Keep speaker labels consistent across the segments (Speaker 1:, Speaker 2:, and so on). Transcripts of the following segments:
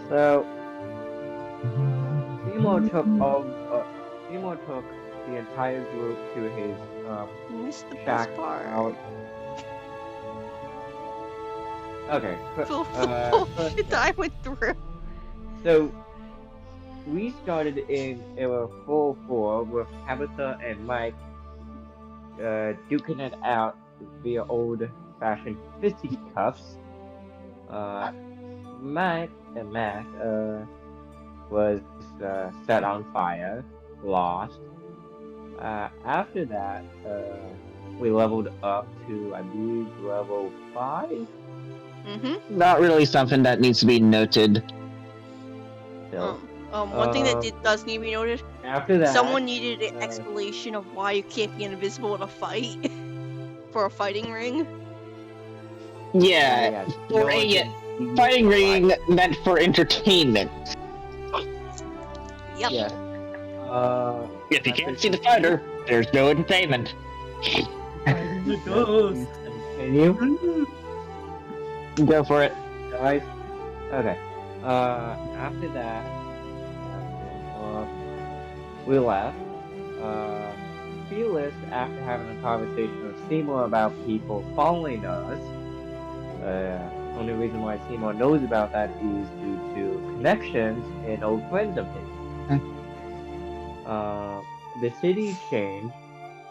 Speaker 1: So Seymour took Seymour took the entire group to his
Speaker 2: Missed the
Speaker 1: shack
Speaker 2: best part.
Speaker 1: out. Okay.
Speaker 2: Full
Speaker 1: First
Speaker 2: shit that I went through.
Speaker 1: So we started in our full four with Tabitha and Mike duking it out via old-fashioned fisticuffs. Mike and Mac was set on fire, lost. After that, we leveled up to, I believe, level 5?
Speaker 2: Mm-hmm.
Speaker 3: Not really something that needs to be noted.
Speaker 1: Still.
Speaker 2: One thing that does need to be noted.
Speaker 1: After that,
Speaker 2: Someone needed an explanation of why you can't be invisible in a fight. For a fighting ring.
Speaker 3: Yeah, for a fighting ring meant for entertainment.
Speaker 2: Yep.
Speaker 1: Yeah.
Speaker 3: If you can't see the fighter, there's no entertainment.
Speaker 1: Continue.
Speaker 3: Go for it.
Speaker 1: Guys. Okay. After that, we left. Fearless, after having a conversation with Seymour about people following us, only reason why Seymour knows about that is due to connections and old friends of his. The city changed.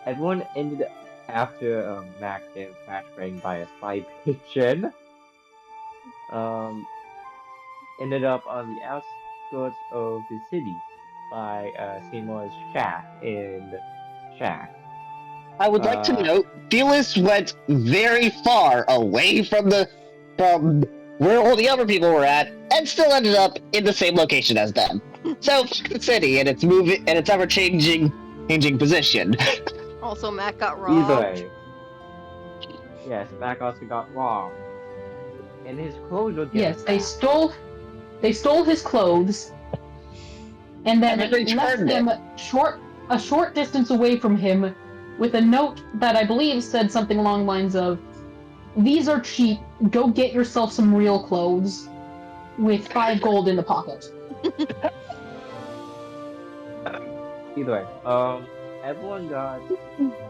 Speaker 1: Everyone ended after Mac getting flashbanged by a spy pigeon. Ended up on the outskirts of the city by Seymour's shack in Shack.
Speaker 3: I would like to note, Fearless went very far away from where all the other people were at, and still ended up in the same location as them. So the city and its ever changing position.
Speaker 2: Also, Mac got robbed.
Speaker 1: Either way. Yes, Mac also got robbed. And his clothes were
Speaker 4: Yes, they stole his clothes and then left him a short distance away from him with a note that I believe said something along the lines of, "These are cheap, go get yourself some real clothes," with 5 gold in the pocket.
Speaker 1: Either way, everyone got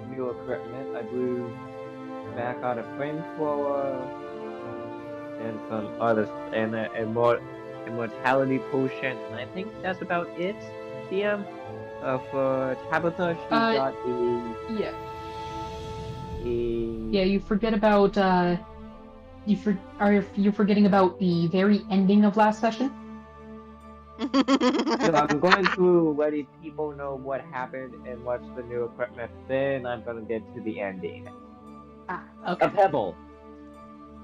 Speaker 1: new equipment. I believe Mac got a flamethrower and some others, and a immortality potion, and I think that's about it. DM. For Tabitha, she got
Speaker 4: you forget about are you forgetting about the very ending of last session?
Speaker 1: So I'm going to let people know what happened and what's the new equipment. Then I'm gonna get to the ending.
Speaker 4: Okay.
Speaker 1: A pebble.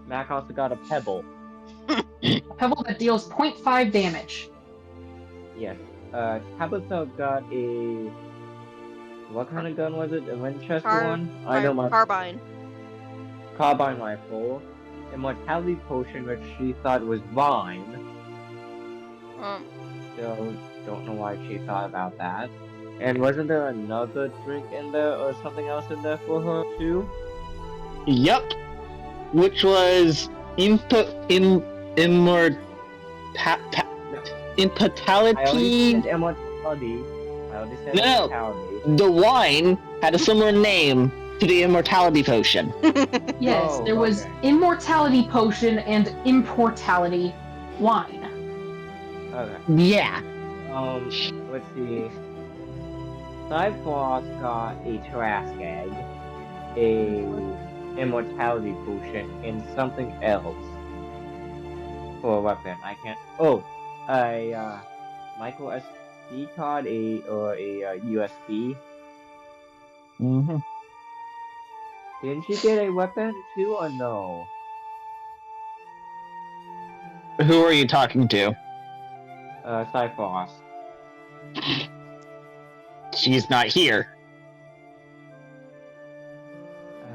Speaker 1: Mac also got a pebble.
Speaker 4: A pebble that deals 0.5 damage.
Speaker 1: Yes. Tabitha got a... What kind of gun was it? A Winchester one? I know my...
Speaker 2: Carbine.
Speaker 1: Carbine rifle. Immortality potion, which she thought was Vine. So, don't know why she thought about that. And wasn't there another drink in there or something else in there for her too?
Speaker 3: Yup. Which was immortality.
Speaker 1: Immortality.
Speaker 3: No, the wine had a similar name to the immortality potion.
Speaker 4: Yes, there was immortality potion and immortality wine.
Speaker 1: Okay.
Speaker 3: Yeah.
Speaker 1: Let's see. Cyclops got a trash egg, a immortality potion, and something else for a weapon. I can't. Oh, a micro SD card, a USB.
Speaker 3: Mm-hmm.
Speaker 1: Didn't she get a weapon too, or no?
Speaker 3: Who are you talking to?
Speaker 1: Cyclops.
Speaker 3: She's not here.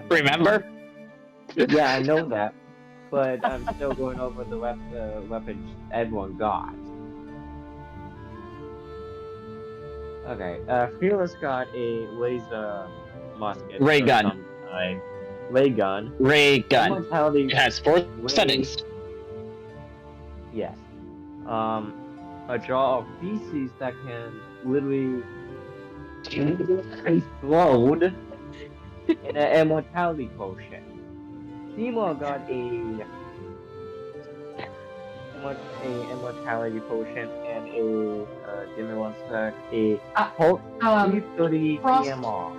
Speaker 3: Remember?
Speaker 1: Yeah, I know that, but I'm still going over the weapons everyone got. Okay, Fearless got a laser musket.
Speaker 3: Ray gun.
Speaker 1: Ray gun.
Speaker 3: Ray gun. It has 4 settings.
Speaker 1: Yes. a jar of feces that can literally explode in an immortality potion. Seymour got a immortality potion and give me one sec, a Colt
Speaker 4: Um,
Speaker 1: 330
Speaker 4: Frost-
Speaker 1: DMR.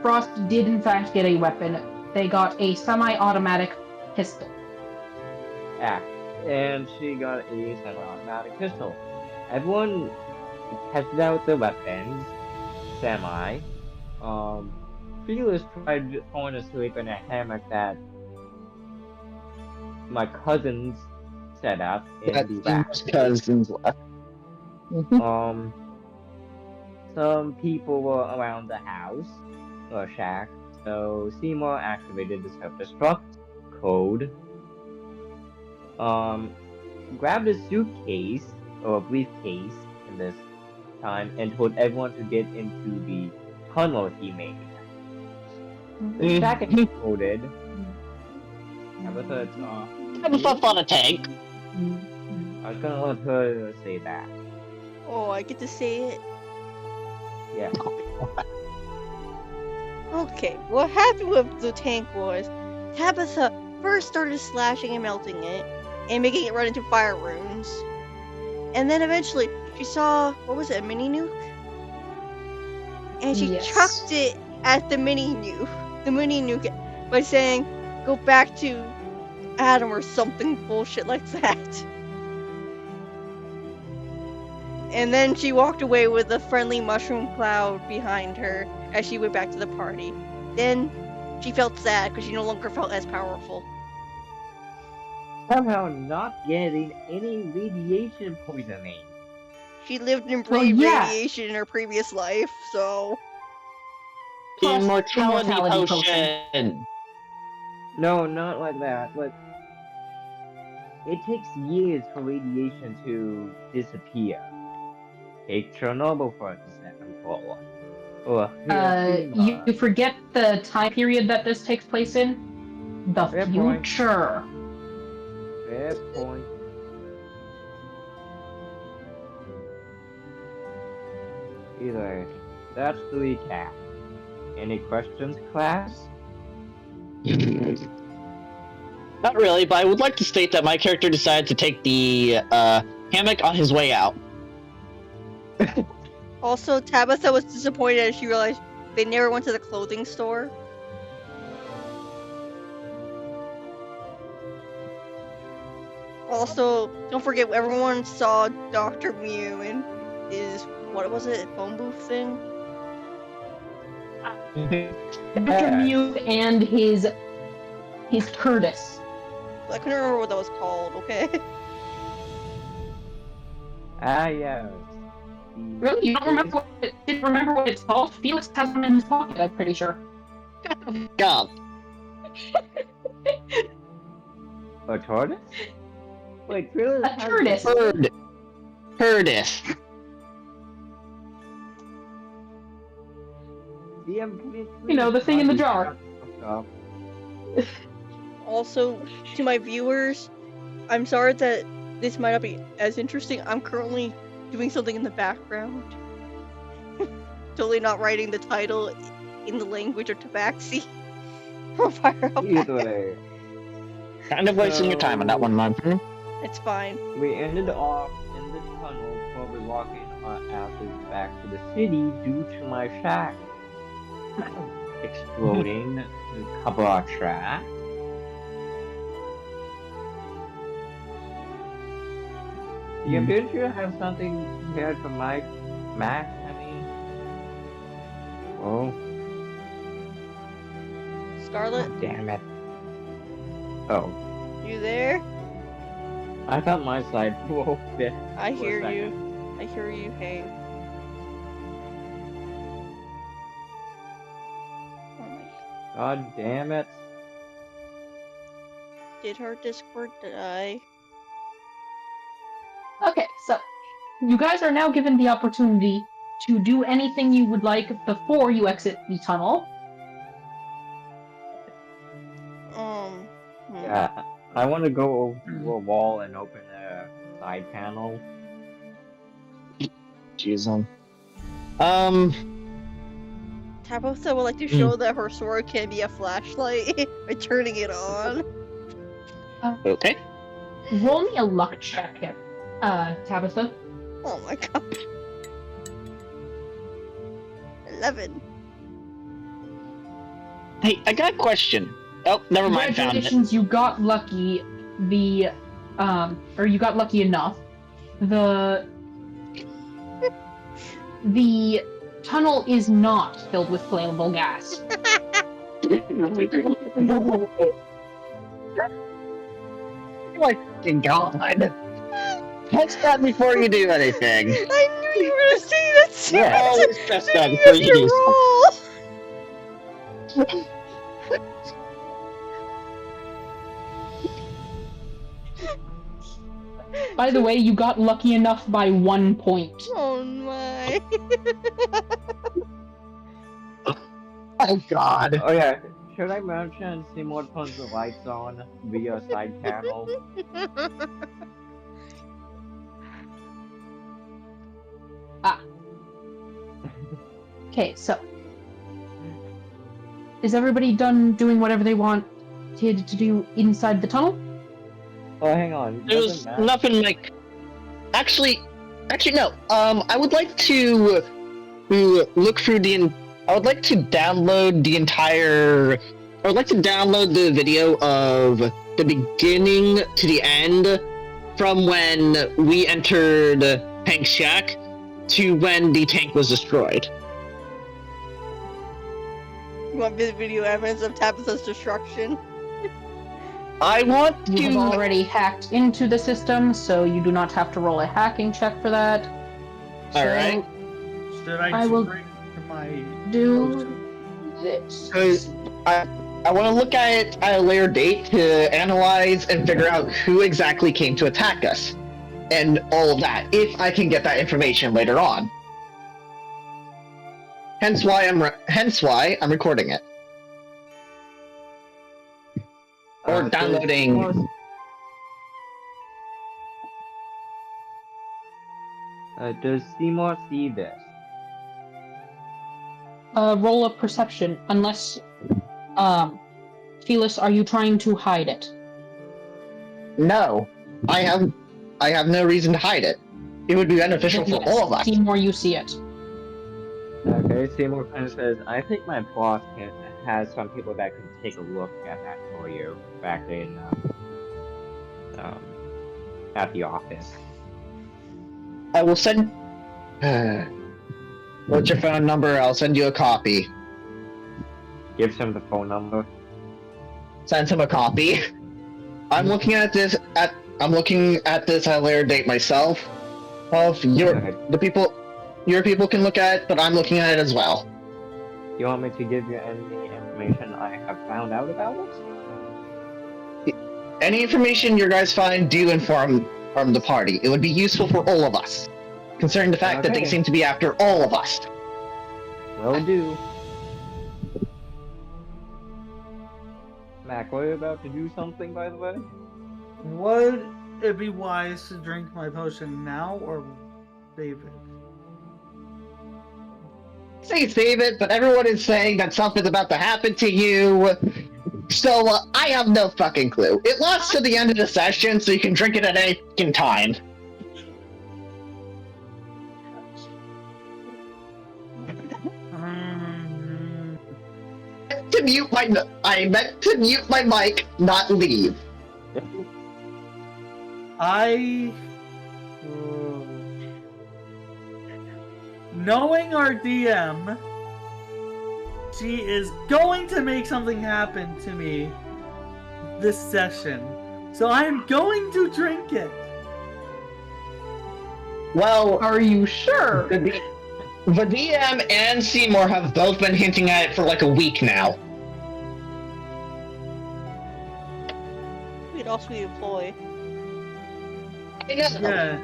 Speaker 4: Frost did in fact get a weapon. They got a semi-automatic pistol.
Speaker 1: Yeah, and she got a semi-automatic pistol. Everyone tested out the weapons, semi. Felix tried falling asleep in a hammock that my cousins set up in
Speaker 3: That
Speaker 1: the
Speaker 3: seems
Speaker 1: rafters.
Speaker 3: cousins left.
Speaker 1: Um, some people were around the house or shack, so Seymour activated the self-destruct code. Grabbed a suitcase or a briefcase in this time and told everyone to get into the tunnel he made. The shack exploded. Tabitha,
Speaker 3: Have a fun on a tank.
Speaker 1: I was gonna let her say that.
Speaker 2: Oh, I get to say it.
Speaker 1: Yeah.
Speaker 2: Okay, what happened with the tank was Tabitha first started slashing and melting it and making it run into fire runes. And then eventually she saw, what was it, a mini nuke? And she
Speaker 4: Yes.
Speaker 2: chucked it at the mini nuke by saying, go back to Adam or something bullshit like that. And then she walked away with a friendly mushroom cloud behind her as she went back to the party. Then she felt sad because she no longer felt as powerful.
Speaker 1: Somehow not getting any radiation poisoning.
Speaker 2: She lived and
Speaker 4: Well,
Speaker 2: breathed
Speaker 4: yeah.
Speaker 2: radiation in her previous life, so...
Speaker 3: The
Speaker 4: Plus,
Speaker 3: immortality
Speaker 4: immortality
Speaker 3: potion.
Speaker 1: No, not like that. Like, it takes years for radiation to disappear. Take Chernobyl for example. Or Hiroshima.
Speaker 4: You forget the time period that this takes place in? The
Speaker 1: Fair point.
Speaker 4: future.
Speaker 1: Fair point. Either way, that's the recap. Any questions, class?
Speaker 3: Not really, but I would like to state that my character decided to take the hammock on his way out.
Speaker 2: Also, Tabitha was disappointed as she realized they never went to the clothing store. Also, don't forget everyone saw Dr. Mew and his, what was it, phone booth thing?
Speaker 4: Dr. Mew and his Curtis.
Speaker 2: I couldn't remember what that was called, okay?
Speaker 1: Ah, yes.
Speaker 4: Really? You don't remember didn't remember what it's called? Felix has one in his pocket, I'm pretty sure.
Speaker 3: God.
Speaker 1: A tortoise? Wait, really?
Speaker 4: A tortoise.
Speaker 3: Curtis.
Speaker 4: You know, the thing in the jar.
Speaker 2: Also, to my viewers, I'm sorry that this might not be as interesting. I'm currently doing something in the background. Totally not writing the title in the language of Tabaxi. Or Fire Up.
Speaker 1: Either way,
Speaker 3: Kind of wasting your time on that one, man.
Speaker 2: It's fine.
Speaker 1: we ended off in the tunnel probably walking our asses back to the city due to my shack exploding a couple of tracks. The adventure have something prepared for Mike, Max, I mean. Oh,
Speaker 2: Scarlet,
Speaker 1: damn it. Oh,
Speaker 2: you there?
Speaker 1: I thought my side flew open.
Speaker 2: I
Speaker 1: for a
Speaker 2: hear
Speaker 1: second.
Speaker 2: you. I hear you, hey. Oh my,
Speaker 1: God damn it.
Speaker 2: did her Discord die?
Speaker 4: Okay, so you guys are now given the opportunity to do anything you would like before you exit the tunnel.
Speaker 2: Hmm.
Speaker 1: Yeah, I want to go over to a wall and open a side panel.
Speaker 3: Jeez,
Speaker 2: Tabitha would like to show that her sword can be a flashlight by turning it on.
Speaker 3: Okay.
Speaker 4: Roll me a luck check, Tabitha.
Speaker 2: Oh my god. 11.
Speaker 3: Hey, I got a question. Oh, never mind, found it.
Speaker 4: Congratulations, you got lucky. Or you got lucky enough. The tunnel is not filled with flammable gas.
Speaker 3: My fucking god. Test that before you do anything.
Speaker 2: I knew you were gonna say that.
Speaker 3: You're always test that
Speaker 2: You
Speaker 3: before
Speaker 2: have
Speaker 3: you do
Speaker 2: to roll.
Speaker 4: By the way, you got lucky enough by 1 point.
Speaker 2: Oh my.
Speaker 3: Oh god.
Speaker 1: Oh yeah, should I mention Seymour turns the lights on via side panel?
Speaker 4: Okay, so is everybody done doing whatever they wanted to do inside the tunnel?
Speaker 1: Oh, hang on.
Speaker 3: There was
Speaker 1: doesn't matter.
Speaker 3: nothing like. Actually, no. I would like to look through the. I would like to download the entire. I would like to download the video of the beginning to the end, from when we entered Tank's shack to when the tank was destroyed.
Speaker 2: You want video evidence of Tabitha's destruction?
Speaker 3: I want
Speaker 4: You have
Speaker 3: to.
Speaker 4: already hacked into the system, so you do not have to roll a hacking check for that.
Speaker 3: All right.
Speaker 5: Should I
Speaker 4: will
Speaker 5: drink my
Speaker 4: do this.
Speaker 3: Because I want to look at it at a later date to analyze and figure out who exactly came to attack us, and all of that. If I can get that information later on. Hence why I'm recording it or downloading.
Speaker 1: Does Seymour see this?
Speaker 4: Roll a perception, unless, Felis, are you trying to hide it?
Speaker 3: No, I have no reason to hide it. It would be beneficial for all of us.
Speaker 4: Seymour, you see it.
Speaker 1: Okay, Seymour kind of says, I think my boss has some people that can take a look at that for you back in, at the office.
Speaker 3: I will send. What's your phone number? I'll send you a copy.
Speaker 1: Gives him the phone number.
Speaker 3: Send him a copy. I'm looking at this at a later date myself. Your people can look at it, but I'm looking at it as well.
Speaker 1: You want me to give you any information I have found out about it?
Speaker 3: Any information you guys find, do inform the party. It would be useful for all of us, considering the fact that they
Speaker 1: Okay.
Speaker 3: seem to be after all of us.
Speaker 1: Will do. Mac, were you about to do something, by the way?
Speaker 5: Would it be wise to drink my potion now or save it?
Speaker 3: Say save it, but everyone is saying that something's about to happen to you. So I have no fucking clue. It lasts to the end of the session, so you can drink it at any fucking time. I meant to mute my mic, not leave.
Speaker 5: Knowing our DM, she is going to make something happen to me this session. So I'm going to drink it.
Speaker 3: Well,
Speaker 4: Are you sure?
Speaker 3: the DM and Seymour have both been hinting at it for like a week now.
Speaker 2: We'd also be a ploy.
Speaker 3: I know.
Speaker 5: Yeah.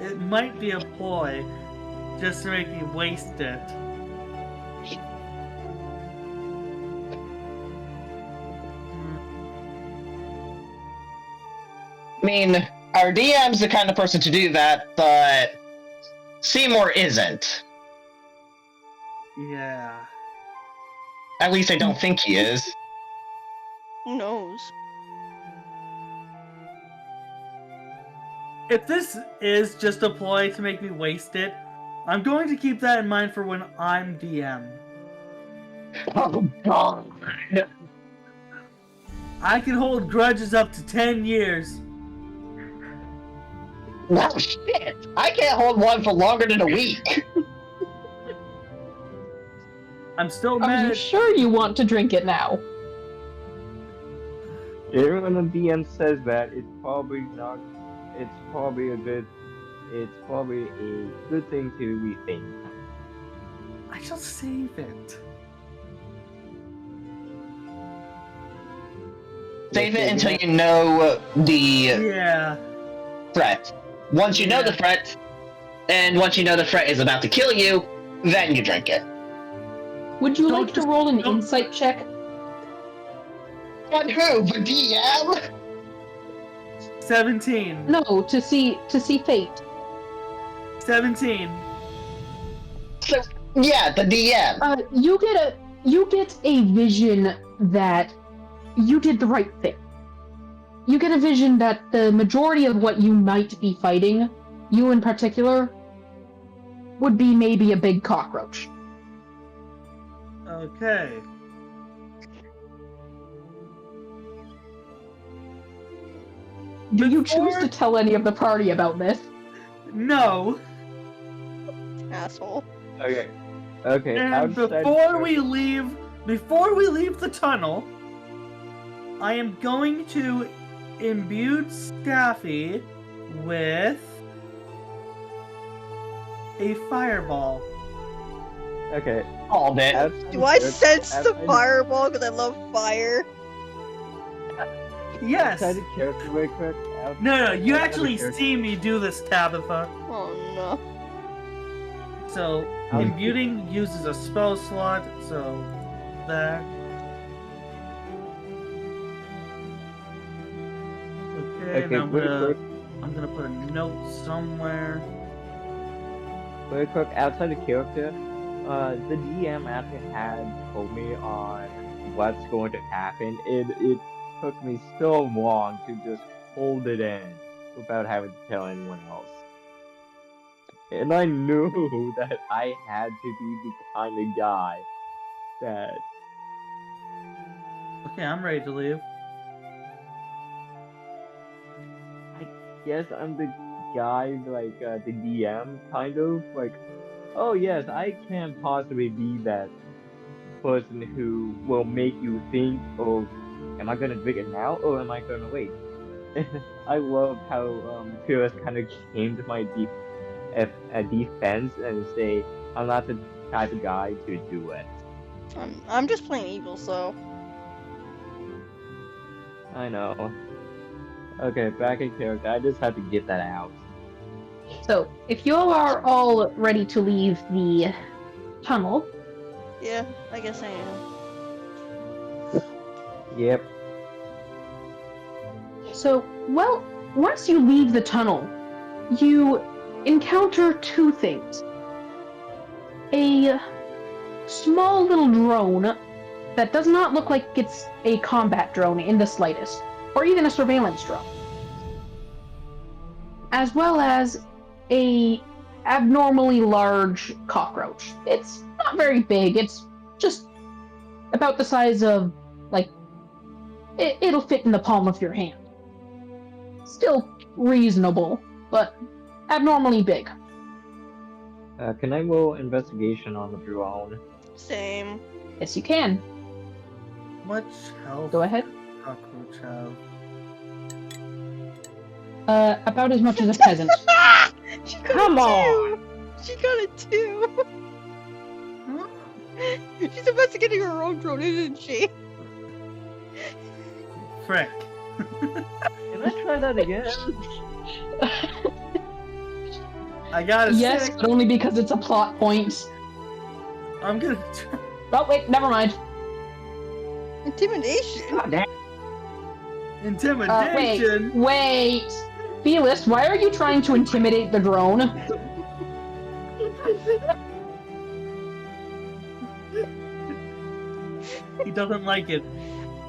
Speaker 5: It might be a ploy just to make me waste it.
Speaker 3: I mean, Our DM's the kind of person to do that, but Seymour isn't.
Speaker 5: Yeah.
Speaker 3: At least I don't think he is.
Speaker 2: Who knows?
Speaker 5: If this is just a ploy to make me waste it, I'm going to keep that in mind for when I'm DM.
Speaker 3: Oh god.
Speaker 5: I can hold grudges up to 10 years.
Speaker 3: No shit! I can't hold one for longer than a week.
Speaker 5: I'm still
Speaker 4: Are you
Speaker 5: mad.
Speaker 4: sure you want to drink it now?
Speaker 1: Even when the DM says that, it's probably not. It's probably a good. It's probably a good thing to rethink.
Speaker 5: I shall save it.
Speaker 3: Save it until you know the
Speaker 5: Yeah.
Speaker 3: threat. Once you know the threat, and once you know the threat is about to kill you, then you drink it.
Speaker 4: Would you
Speaker 5: Don't
Speaker 4: like to
Speaker 5: just-
Speaker 4: roll an
Speaker 5: don't-
Speaker 4: insight check?
Speaker 3: On who? The DM?
Speaker 5: 17.
Speaker 4: No, to see fate.
Speaker 5: 17.
Speaker 3: So, yeah, the DM.
Speaker 4: You get a vision that you did the right thing. You get a vision that the majority of what you might be fighting, you in particular, would be maybe a big cockroach.
Speaker 5: Okay.
Speaker 4: Do you choose
Speaker 5: Before-
Speaker 4: to tell any of the party about this?
Speaker 5: No.
Speaker 2: Asshole.
Speaker 1: Okay. Okay.
Speaker 5: And
Speaker 1: outside-
Speaker 5: before we leave the tunnel, I am going to imbue Staffy with a fireball.
Speaker 1: Okay.
Speaker 3: Called it.
Speaker 1: outside
Speaker 2: Do I
Speaker 1: character-
Speaker 2: sense the
Speaker 1: outside-
Speaker 2: fireball because I love fire?
Speaker 5: Yes.
Speaker 1: Outside of character, real quick.
Speaker 5: No, you
Speaker 1: outside of
Speaker 5: actually
Speaker 1: character-
Speaker 5: see me do this, Tabitha.
Speaker 2: Oh no.
Speaker 5: So, imbuing uses a spell slot, so there. Okay,
Speaker 1: Okay,
Speaker 5: now
Speaker 1: real
Speaker 5: I'm gonna put a note somewhere.
Speaker 1: Very quick, outside of character, the DM actually had told me on what's going to happen. It took me so long to just hold it in without having to tell anyone else. And I knew that I had to be the kind of guy that
Speaker 5: Okay, I'm ready to leave.
Speaker 1: guess I'm the guy like the DM kind of like, oh yes, I can't possibly be that person who will make you think, oh, am I gonna drink it now or am I gonna wait? I love how Pyrrhus kind of came to my defense and say I'm not the type of guy to do it.
Speaker 2: I'm just plain evil, so.
Speaker 1: I know. Okay, back in character. I just had to get that out.
Speaker 4: So, if you are all ready to leave the tunnel,
Speaker 2: Yeah, I guess I am.
Speaker 1: Yep.
Speaker 4: so, well, once you leave the tunnel, you encounter two things. A small little drone that does not look like it's a combat drone in the slightest, or even a surveillance drone. As well as a abnormally large cockroach. It's not very big, it's just about the size of, like, it'll fit in the palm of your hand. Still reasonable, but abnormally big.
Speaker 1: Can I roll investigation on the drone?
Speaker 2: Same.
Speaker 4: Yes, you can.
Speaker 5: Much health
Speaker 4: Go ahead.
Speaker 5: cockroach have?
Speaker 4: About as much as a peasant.
Speaker 2: She got
Speaker 4: Come
Speaker 2: a
Speaker 4: on!
Speaker 2: 2! She got a 2! She's investigating her own drone, isn't she?
Speaker 5: Frick.
Speaker 1: Can I try that again?
Speaker 5: I got a
Speaker 4: Yes,
Speaker 5: 6.
Speaker 4: but only because it's a plot point.
Speaker 5: I'm gonna try.
Speaker 4: Oh, wait, never mind.
Speaker 2: Intimidation.
Speaker 3: God damn.
Speaker 5: Intimidation.
Speaker 4: Wait. Felix, why are you trying to intimidate the drone?
Speaker 5: He doesn't like it.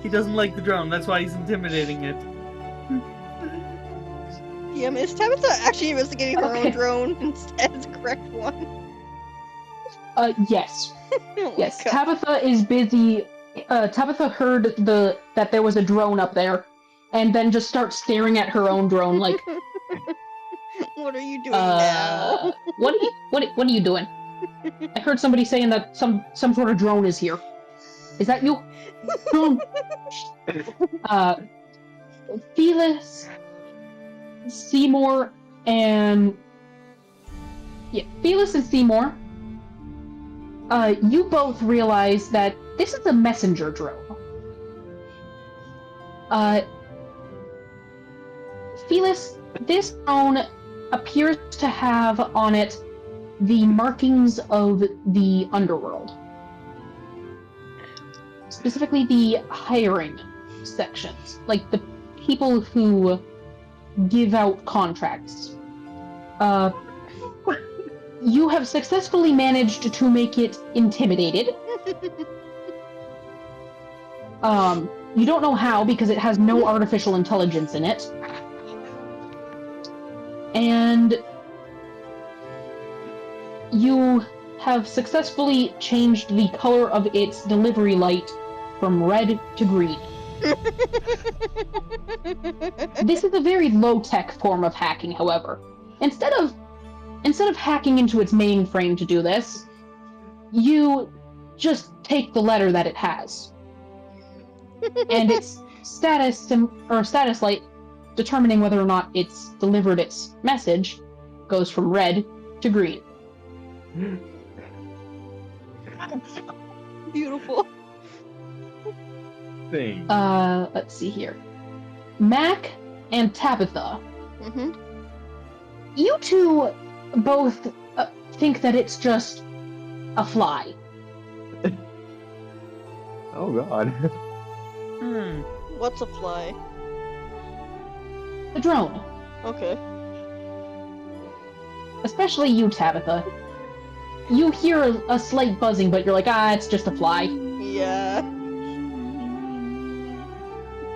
Speaker 5: He doesn't like the drone. That's why he's intimidating it.
Speaker 2: Yeah, Miss Tabitha actually investigating her
Speaker 4: Okay.
Speaker 2: own drone instead of the correct one.
Speaker 4: Yes.
Speaker 2: Oh my
Speaker 4: Yes,
Speaker 2: God.
Speaker 4: Tabitha is busy. Tabitha heard that there was a drone up there, and then just starts staring at her own drone like,
Speaker 2: What are you doing now?
Speaker 4: what are you doing? I heard somebody saying that some sort of drone is here. Is that you? Felix, Seymour, and Felix and Seymour. You both realize that this is a messenger drone. Felix, this drone appears to have on it the markings of the underworld. Specifically the hiring sections, like the people who give out contracts. You have successfully managed to make it intimidated. You don't know how because it has no artificial intelligence in it. And you have successfully changed the color of its delivery light from red to green. This is a very low-tech form of hacking, however. Instead of hacking into its mainframe to do this, you just take the letter that it has. And its status light, determining whether or not it's delivered its message, goes from red to green.
Speaker 2: Beautiful.
Speaker 1: Thing.
Speaker 4: Let's see here. Mac and Tabitha.
Speaker 2: Mm-hmm.
Speaker 4: You two both think that it's just a fly.
Speaker 1: Oh God.
Speaker 2: What's a fly?
Speaker 4: A drone.
Speaker 2: Okay.
Speaker 4: Especially you, Tabitha. You hear a slight buzzing, but you're like, it's just a fly.
Speaker 2: Yeah.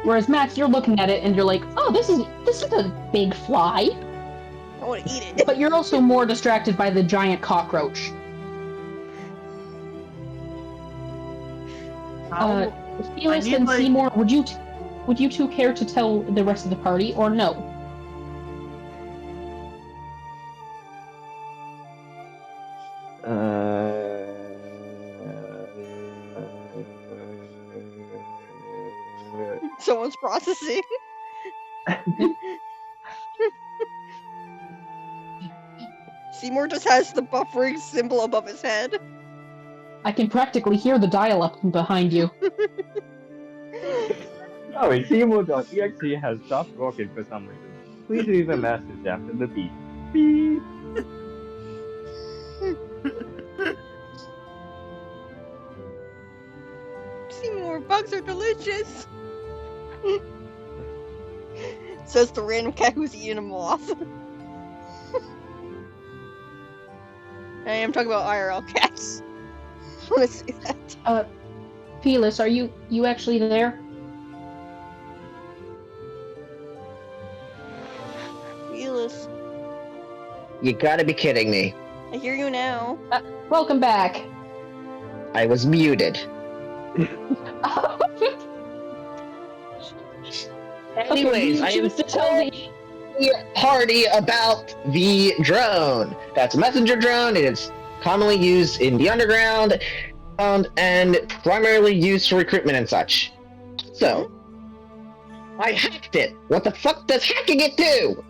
Speaker 4: Whereas Max, you're looking at it and you're like, oh, this is a big fly.
Speaker 2: I want to eat it.
Speaker 4: But you're also more distracted by the giant cockroach. Felix and Seymour, would you two care to tell the rest of the party, or no?
Speaker 2: Someone's processing. Seymour just has the buffering symbol above his head.
Speaker 4: I can practically hear the dial-up behind you.
Speaker 1: Oh, Seymour.exe has stopped working for some reason. Please leave a message after the beep. Beep.
Speaker 2: Seymour, bugs are delicious. Says the random cat who's eating a moth. I am talking about IRL cats. I want to say that.
Speaker 4: Felix, are you actually there?
Speaker 2: Felix,
Speaker 3: You gotta be kidding me.
Speaker 2: I hear you now.
Speaker 4: Welcome back.
Speaker 3: I was muted. Anyways, I am
Speaker 4: to tell the
Speaker 3: party about the drone. That's a messenger drone. It is commonly used in the underground and primarily used for recruitment and such. So, I hacked it. What the fuck does hacking it do?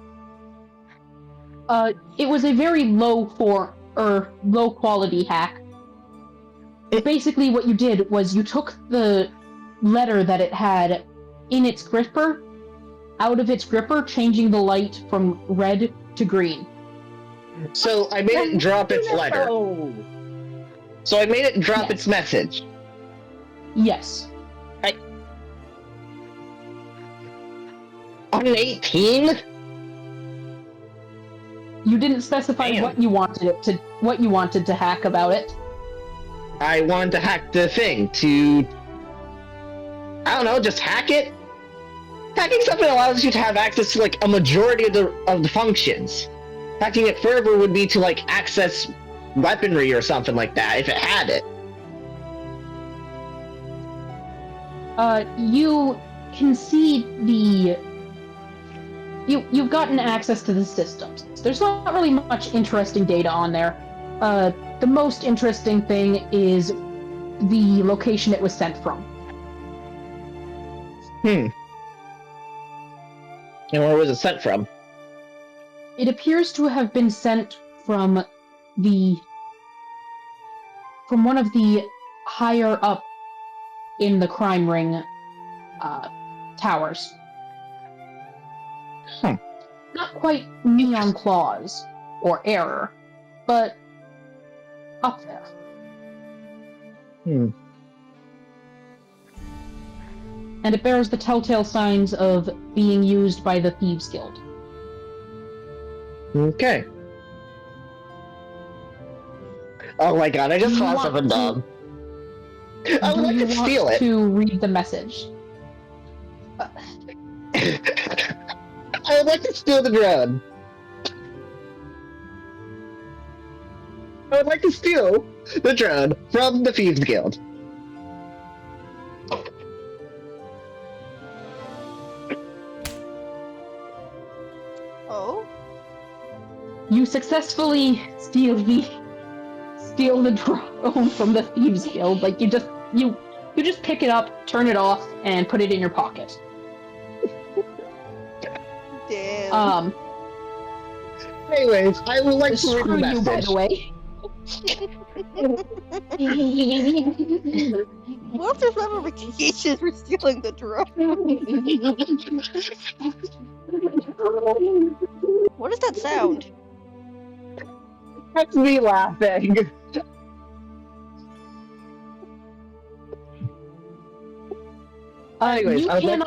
Speaker 4: it was a very low quality hack. Basically, what you did was you took the letter that it had in its gripper out of its gripper, changing the light from red to green.
Speaker 3: So I made it drop its letter.
Speaker 1: Oh.
Speaker 3: So I made it drop
Speaker 4: Yes.
Speaker 3: its message.
Speaker 4: Yes.
Speaker 3: On an 18?
Speaker 4: You didn't specify
Speaker 3: Damn.
Speaker 4: what you wanted to hack about it.
Speaker 3: I wanted to hack the thing to, I don't know, just hack it. Hacking something allows you to have access to like a majority of the functions. Hacking it further would be to like access weaponry or something like that if it had it.
Speaker 4: You can see you've gotten access to the systems. There's not really much interesting data on there. The most interesting thing is the location it was sent from.
Speaker 3: And where was it sent from?
Speaker 4: It appears to have been sent from one of the higher up in the crime ring towers. Not quite Neon Claws or Error, but up there. And it bears the telltale signs of being used by the Thieves Guild.
Speaker 3: Okay. Oh my god, I just
Speaker 4: Do you
Speaker 3: saw
Speaker 4: want
Speaker 3: something
Speaker 4: to-
Speaker 3: dumb. I would like to steal it.
Speaker 4: To read the message.
Speaker 3: I would like to steal the drone. I would like to steal the drone from the Thieves Guild.
Speaker 2: Oh?
Speaker 4: You successfully steal the drone from the Thieves Guild. Like you just pick it up, turn it off, and put it in your pocket.
Speaker 2: Damn.
Speaker 3: Anyways, I would like to read
Speaker 4: Screw
Speaker 3: the
Speaker 4: you, by
Speaker 3: message.
Speaker 4: the way.
Speaker 2: What if there's ramifications for stealing the drone? What is that sound?
Speaker 3: That's me laughing. Anyways,
Speaker 4: you
Speaker 3: I would like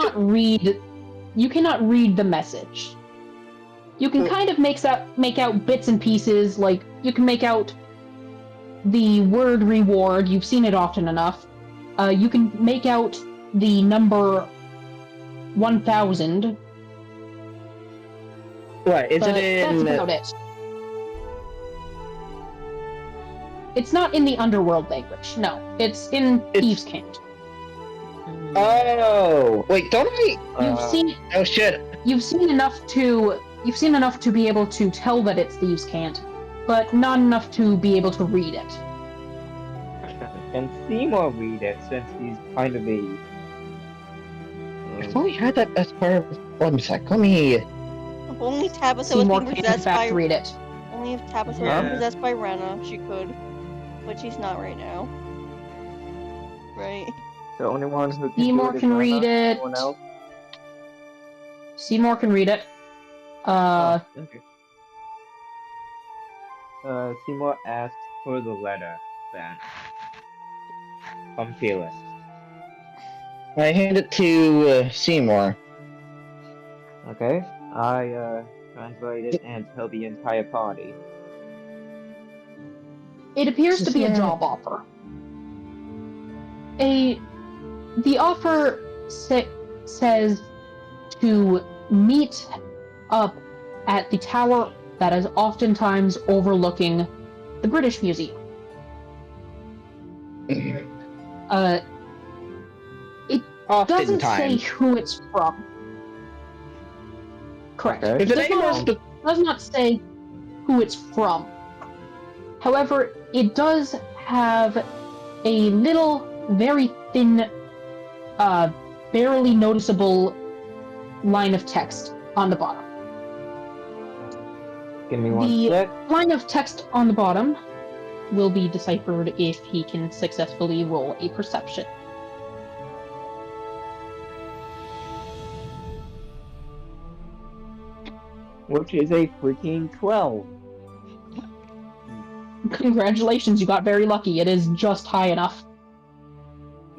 Speaker 4: cannot read the message. You can kind of make out bits and pieces, like you can make out the word reward. You've seen it often enough. You can make out the number 1000.
Speaker 3: Right, is
Speaker 4: But
Speaker 3: it in...
Speaker 4: that's about it. It's not in the underworld language. No, it's in Thieves' Cant.
Speaker 3: Oh, wait, don't I...
Speaker 4: You've seen
Speaker 3: Oh shit.
Speaker 4: You've seen enough to be able to tell that it's Thieves' Cant, but not enough to be able to read it.
Speaker 1: Can Seymour read it since he's kind of a...
Speaker 3: I've only heard that as part of... One sec, let me...
Speaker 2: If only Tabitha was
Speaker 4: Seymour
Speaker 2: being
Speaker 4: can in
Speaker 2: possessed
Speaker 4: fact
Speaker 2: by...
Speaker 4: read it.
Speaker 2: Only if Tabitha
Speaker 5: Yeah.
Speaker 2: was possessed by Rena, she could. But she's not right now. Right?
Speaker 1: The only one who can
Speaker 4: Seymour
Speaker 1: do it is
Speaker 4: can
Speaker 1: Rena,
Speaker 4: read it.
Speaker 1: Anyone else?
Speaker 4: Seymour can read it.
Speaker 1: Oh, okay. Seymour asked for the letter, then. From Felix.
Speaker 3: I hand it to Seymour.
Speaker 1: Okay? I, translate it and tell the entire party.
Speaker 4: It appears to be a job offer. The offer says to meet up at the tower that is oftentimes overlooking the British Museum. It doesn't say
Speaker 3: Oftentimes.
Speaker 4: who it's from. Correct.
Speaker 1: Okay.
Speaker 3: Is it anyone
Speaker 4: Does not say who it's from. However, it does have a little, very thin, barely noticeable line of text on the bottom.
Speaker 1: Give me one
Speaker 4: The
Speaker 1: sec.
Speaker 4: line of text on the bottom will be deciphered if he can successfully roll a perception.
Speaker 1: Which is a freaking 12.
Speaker 4: Congratulations, you got very lucky. It is just high enough.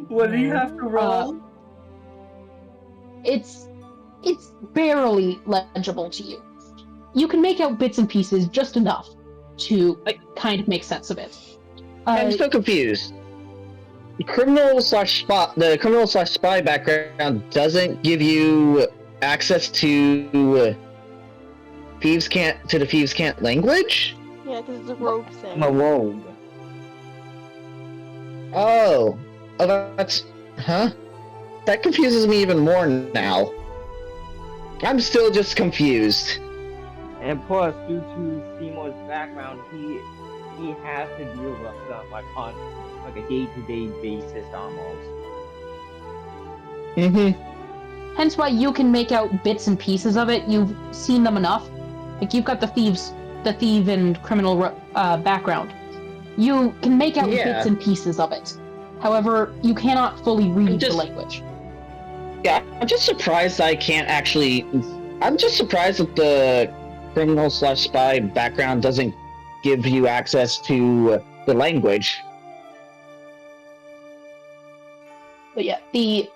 Speaker 5: What do you have to roll?
Speaker 4: It's barely legible to you. you can make out bits and pieces just enough to kind of make sense of it.
Speaker 3: I'm so confused. The criminal/spy background doesn't give you access to the Thieves' Cant language?
Speaker 2: Yeah, because it's a rogue thing.
Speaker 1: I'm a rogue.
Speaker 3: Oh, that's that confuses me even more now. I'm still just confused.
Speaker 1: And plus, due to Seymour's background, he has to deal with stuff like on like a day-to-day basis almost.
Speaker 4: Hence why you can make out bits and pieces of it. You've seen them enough. Like, you've got the thief and criminal background. You can make out bits and pieces of it. However, you cannot fully read the language.
Speaker 3: Yeah, I'm just surprised I can't actually... I'm just surprised that the criminal/spy background doesn't give you access to the language.
Speaker 4: But yeah, the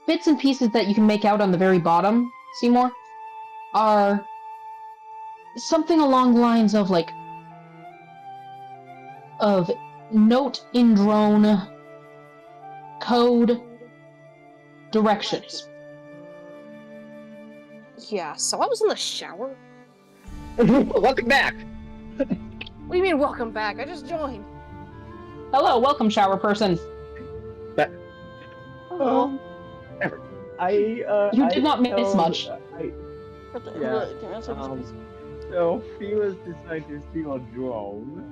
Speaker 4: bits and pieces that you can make out on the very bottom, Seymour, are something along the lines of, like, of note in drone, code, directions.
Speaker 6: Yeah, so I was in the shower.
Speaker 3: Welcome back!
Speaker 6: What do you mean, welcome back? I just joined.
Speaker 4: Hello, welcome, shower person.
Speaker 2: Oh.
Speaker 4: You did not miss much.
Speaker 1: So Felix decided to steal a drone.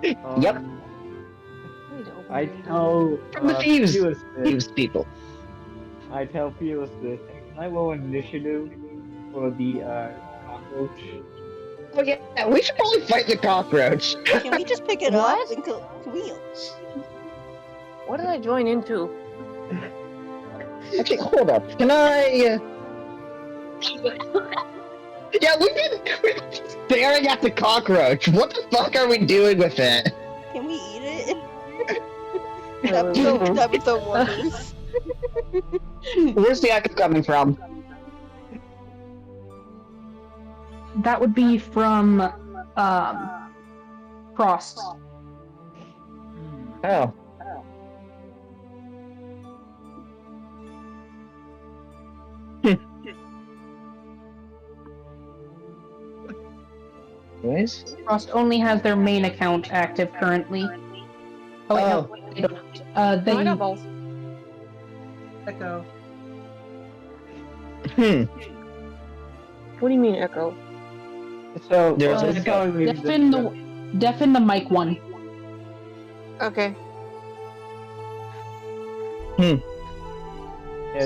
Speaker 3: Yep.
Speaker 1: I tell
Speaker 3: From the thieves people.
Speaker 1: I tell Felix this. Can I roll initiative for the cockroach?
Speaker 3: Oh yeah, we should probably fight the cockroach.
Speaker 2: Can we just pick it up? And can we?
Speaker 6: What did I join into?
Speaker 3: Actually, hold up. Can I? Yeah, we've been staring at the cockroach. What the fuck are we doing with it?
Speaker 2: Can we eat it? That would so wonders.
Speaker 3: Where's the echo coming from?
Speaker 4: That would be from Frost.
Speaker 3: Oh. Anyways?
Speaker 4: Frost only has their main account active currently. Oh wait, no, they don't.
Speaker 6: I got both.
Speaker 5: Echo.
Speaker 6: What do you mean, Echo?
Speaker 1: So
Speaker 3: There's
Speaker 1: it's telling me
Speaker 4: Deafen the mic one.
Speaker 6: Okay.
Speaker 1: Yeah,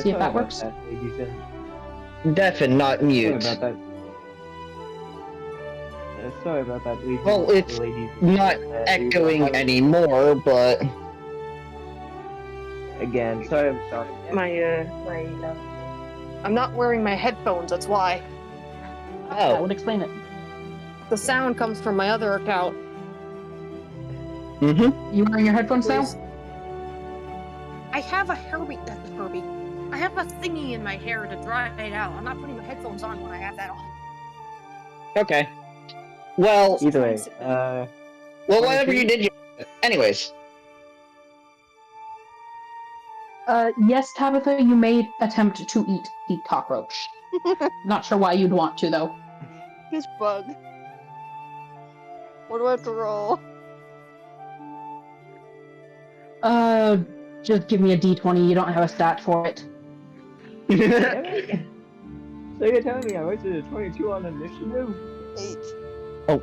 Speaker 4: See if that works.
Speaker 3: Deafen, not mute.
Speaker 1: Sorry about that. Sorry about that.
Speaker 3: Well, it's not echoing anymore, but...
Speaker 1: Again, sorry about that.
Speaker 6: I'm not wearing my headphones, that's why.
Speaker 4: That
Speaker 3: Oh.
Speaker 4: would explain it.
Speaker 6: The sound comes from my other account.
Speaker 4: You wearing your headphones now?
Speaker 6: I have a Herbie. I have a thingy in my hair to dry it out. I'm not putting my headphones on when I have that on.
Speaker 3: Okay. Well,
Speaker 1: Either way,
Speaker 3: well, whatever you did, anyways.
Speaker 4: Yes, Tabitha, you may attempt to eat the cockroach. Not sure why you'd want to, though.
Speaker 2: This bug. What do I have to roll?
Speaker 4: Just give me a d20. You don't have a stat for it.
Speaker 1: So you're telling me I wasted a 22 on initiative?
Speaker 2: 8.
Speaker 3: Oh.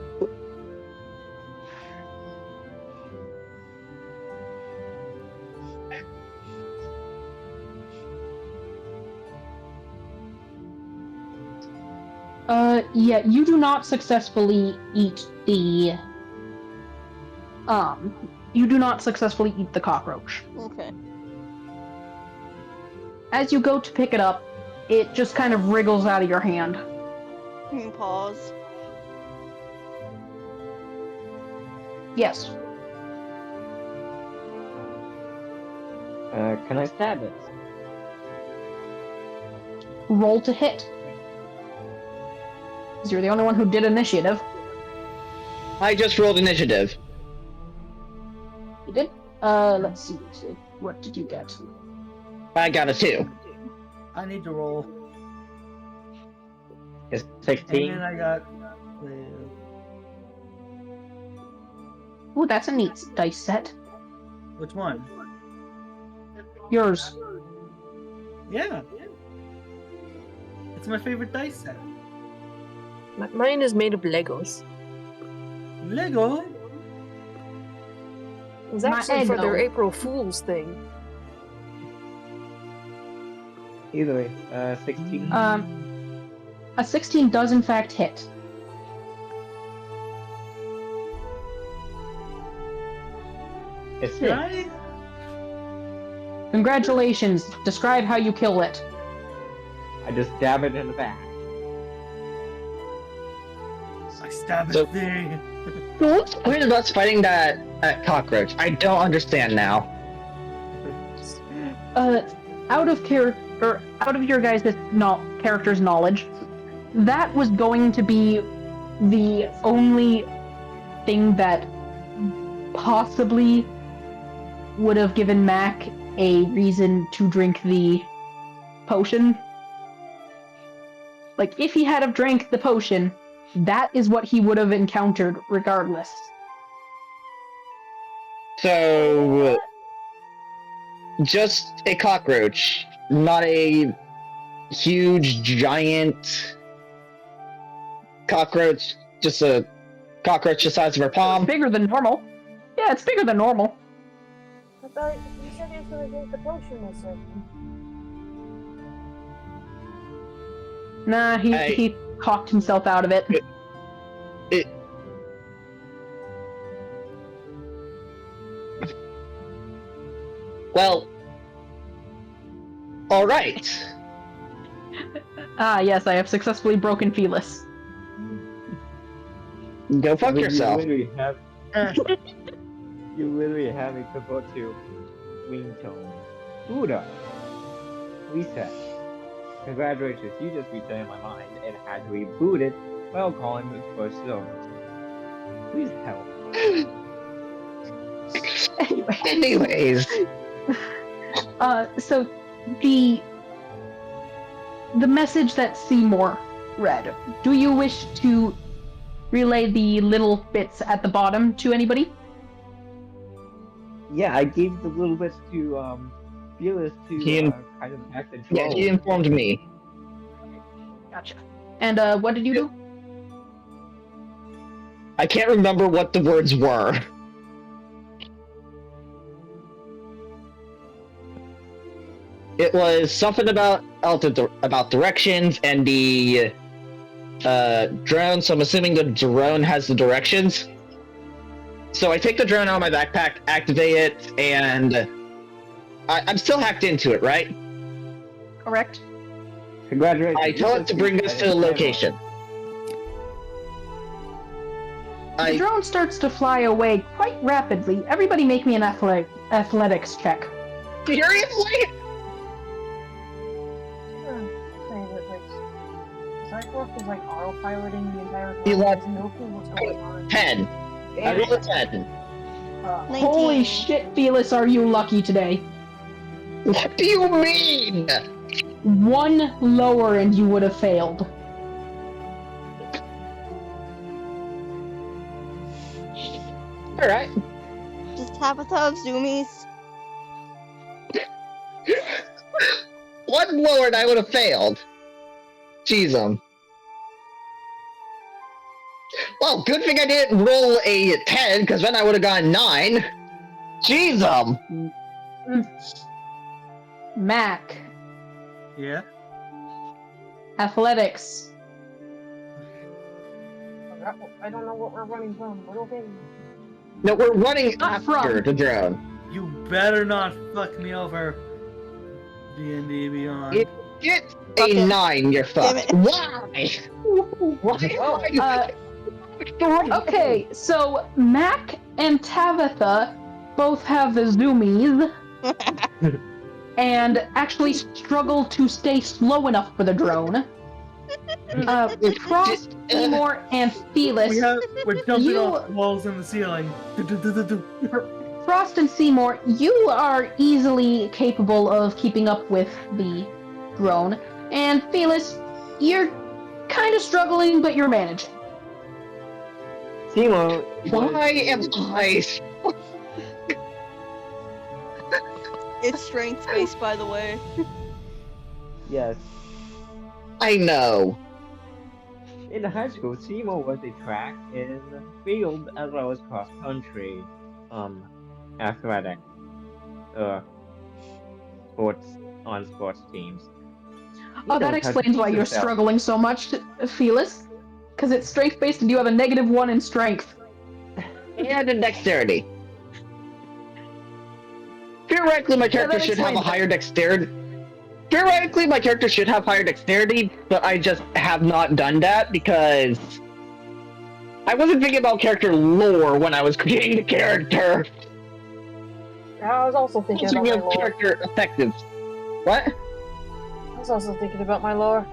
Speaker 4: Yeah, you do not successfully eat the... You do not successfully eat the cockroach.
Speaker 2: Okay.
Speaker 4: As you go to pick it up, it just kind of wriggles out of your hand.
Speaker 2: You can pause.
Speaker 4: Yes.
Speaker 1: Can I stab it?
Speaker 4: Roll to hit. you're the only one who did initiative.
Speaker 3: I just rolled initiative.
Speaker 4: You did? Let's see. What did you get?
Speaker 3: I got a 2.
Speaker 5: I need to roll.
Speaker 1: It's
Speaker 5: And
Speaker 1: 16.
Speaker 5: then I got.
Speaker 4: Ooh, that's a neat dice set.
Speaker 5: Which one?
Speaker 4: Yours.
Speaker 5: Yeah. It's my favorite dice set.
Speaker 6: Mine is made of Legos.
Speaker 5: Lego?
Speaker 6: It was
Speaker 4: My
Speaker 6: actually for their
Speaker 4: Eggo.
Speaker 6: April Fool's thing.
Speaker 1: Either way, 16.
Speaker 4: A 16 does in fact hit.
Speaker 1: It's
Speaker 5: Can I?
Speaker 4: Congratulations. Describe how you kill it.
Speaker 1: I just stab it in the back.
Speaker 5: I stab
Speaker 3: So-
Speaker 5: a thing.
Speaker 3: So what's the point of us fighting that cockroach? I don't understand now.
Speaker 4: Out of your guys' character's knowledge, that was going to be the only thing that possibly would have given Mac a reason to drink the potion. Like, if he had have drank the potion, that is what he would have encountered regardless.
Speaker 3: So, just a cockroach, not a huge, giant cockroach, just a cockroach the size of her
Speaker 4: It's
Speaker 3: palm.
Speaker 4: bigger than normal. Yeah, it's bigger than normal.
Speaker 6: I thought you said he was gonna drink the potion this second.
Speaker 4: Nah, he cocked himself out of it.
Speaker 3: Well, alright.
Speaker 4: Ah, yes, I have successfully broken Felis.
Speaker 3: Go fuck
Speaker 1: I mean,
Speaker 3: yourself.
Speaker 1: You literally have me convert to ringtone. Buddha. Reset. Congratulations, you just reset my mind and had to reboot it while calling the first zone. Please help.
Speaker 3: Anyways,
Speaker 4: So the message that Seymour read, do you wish to relay the little bits at the bottom to anybody?
Speaker 1: Yeah, I gave the little bits to Fearless to
Speaker 3: He
Speaker 1: kind of act
Speaker 3: yeah,
Speaker 1: control.
Speaker 3: he informed me.
Speaker 4: Gotcha. And what did you do?
Speaker 3: I can't remember what the words were. It was something about directions and the drone, so I'm assuming the drone has the directions. So I take the drone out of my backpack, activate it, and I'm still hacked into it, right?
Speaker 4: Correct.
Speaker 1: Congratulations.
Speaker 3: I tell it to bring us to the location.
Speaker 4: The drone starts to fly away quite rapidly. Everybody make me an athletics check.
Speaker 3: Seriously?
Speaker 6: Cyclops was like autopiloting the entire time.
Speaker 3: He left-
Speaker 6: There's no clue what's going on.
Speaker 3: 10. I rolled a 10.
Speaker 4: Holy
Speaker 2: 19.
Speaker 4: shit, Felis, are you lucky today?
Speaker 3: What do you mean?
Speaker 4: One lower and you would have failed.
Speaker 3: Alright.
Speaker 2: Just Tabitha of Zoomies.
Speaker 3: One lower and I would have failed. Jeez, well, good thing I didn't roll a 10, because then I would have gotten 9. Jeez,
Speaker 4: Mac,
Speaker 5: Yeah?
Speaker 4: athletics.
Speaker 6: I don't know what we're running from, but okay.
Speaker 3: No, we're running
Speaker 4: Not
Speaker 3: after
Speaker 4: from.
Speaker 3: the drone.
Speaker 5: You better not fuck me over. D&D Beyond.
Speaker 3: If you get a
Speaker 2: Okay.
Speaker 3: 9, you're
Speaker 2: Damn
Speaker 3: fucked.
Speaker 2: it.
Speaker 3: Why? Why?
Speaker 4: Okay, so Mac and Tabitha both have the zoomies and actually struggle to stay slow enough for the drone. Frost Seymour, and Felis.
Speaker 5: We're jumping
Speaker 4: You-
Speaker 5: off walls in the ceiling.
Speaker 4: Frost and Seymour, you are easily capable of keeping up with the drone. And Felis, you're kind of struggling, but you're managing.
Speaker 1: Timo,
Speaker 3: Why am I?
Speaker 2: It's strength based, by the way.
Speaker 1: yes.
Speaker 3: I know.
Speaker 1: In high school, Timo was a track and field as well as cross country, athletic, sports teams.
Speaker 4: Oh, that explains why you're struggling so much, Felis. Because it's strength based and you have a -1 in strength.
Speaker 3: And in dexterity. Theoretically, my character should have a higher dexterity. Theoretically, my character should have higher dexterity, but I just have not done that because I wasn't thinking about character lore when I was creating the character.
Speaker 6: I was also thinking about my lore.
Speaker 3: Character effective. What?
Speaker 6: I was also thinking about my lore.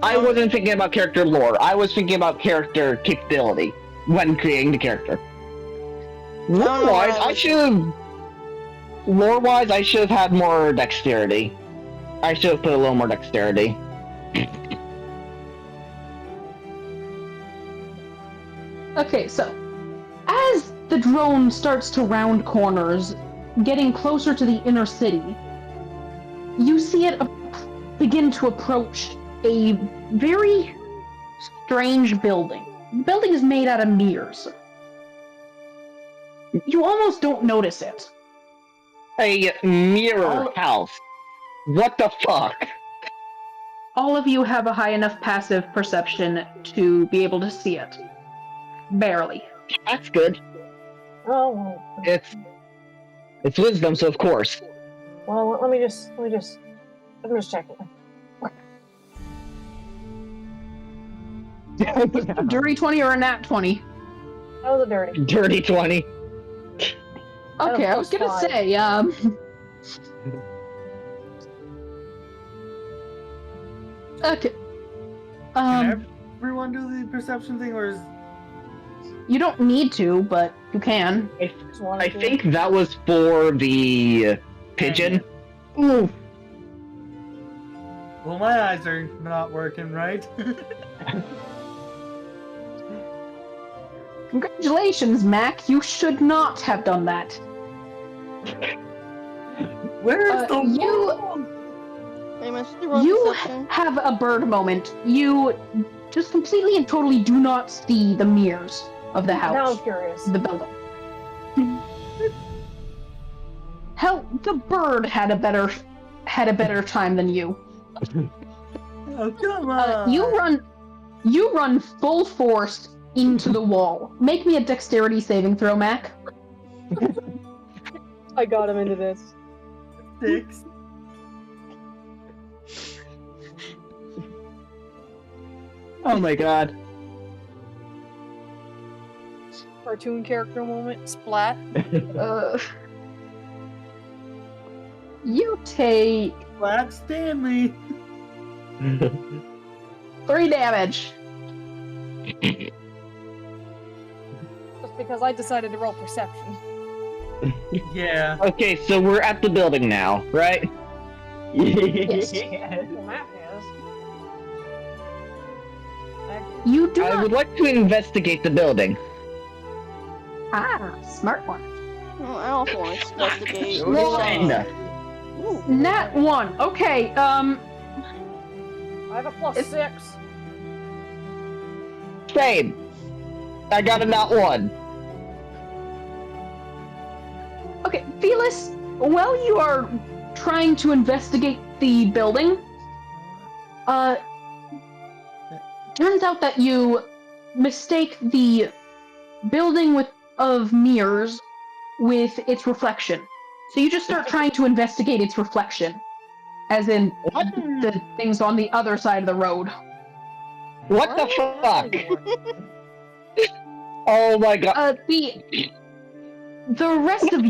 Speaker 3: I wasn't thinking about character lore. I was thinking about character capability when creating the character. Lore-wise, I should have had more dexterity. I should have put a little more dexterity.
Speaker 4: Okay, so as the drone starts to round corners, getting closer to the inner city, you see it begin to approach a very strange building. The building is made out of mirrors. You almost don't notice it.
Speaker 3: A mirror house. What the fuck?
Speaker 4: All of you have a high enough passive perception to be able to see it. Barely.
Speaker 3: That's good.
Speaker 6: Oh,
Speaker 3: It's wisdom, so of course.
Speaker 6: well, let me just check it.
Speaker 4: Dirty 20 or a nat 20?
Speaker 6: That was a dirty.
Speaker 3: Dirty 20.
Speaker 4: Okay, I was gonna say, okay.
Speaker 5: Can everyone do the perception thing, or is...
Speaker 4: You don't need to, but you can.
Speaker 3: I think that was for the pigeon.
Speaker 4: Ooh.
Speaker 5: Well, my eyes are not working right.
Speaker 4: Congratulations, Mac. You should not have done that.
Speaker 5: Where's the
Speaker 4: You have a bird moment. You just completely and totally do not see the mirrors of the house.
Speaker 6: Now I'm curious.
Speaker 4: The building. Hell, the bird had a better time than you.
Speaker 5: Oh, come on!
Speaker 4: You run full force into the wall. Make me a dexterity saving throw, Mac.
Speaker 6: I got him into this.
Speaker 5: 6.
Speaker 3: Oh my god.
Speaker 6: Cartoon character moment. Splat.
Speaker 4: You take
Speaker 5: Black Stanley.
Speaker 4: 3 damage.
Speaker 6: Just because I decided to roll perception.
Speaker 5: Yeah.
Speaker 3: Okay, so we're at the building now, right?
Speaker 4: Yes.
Speaker 6: The map is.
Speaker 4: You do
Speaker 3: I
Speaker 4: not.
Speaker 3: would like to investigate the building.
Speaker 4: Smart one.
Speaker 2: Oh, I also want to investigate.
Speaker 3: One!
Speaker 4: Nat 1. Okay,
Speaker 6: I have a +6.
Speaker 3: Same. I got a nat 1.
Speaker 4: Okay, Felis, while you are trying to investigate the building, turns out that you mistake the building of mirrors with its reflection. So you just start trying to investigate its reflection, as in the things on the other side of the road.
Speaker 3: What the fuck? Oh my god.
Speaker 4: The rest of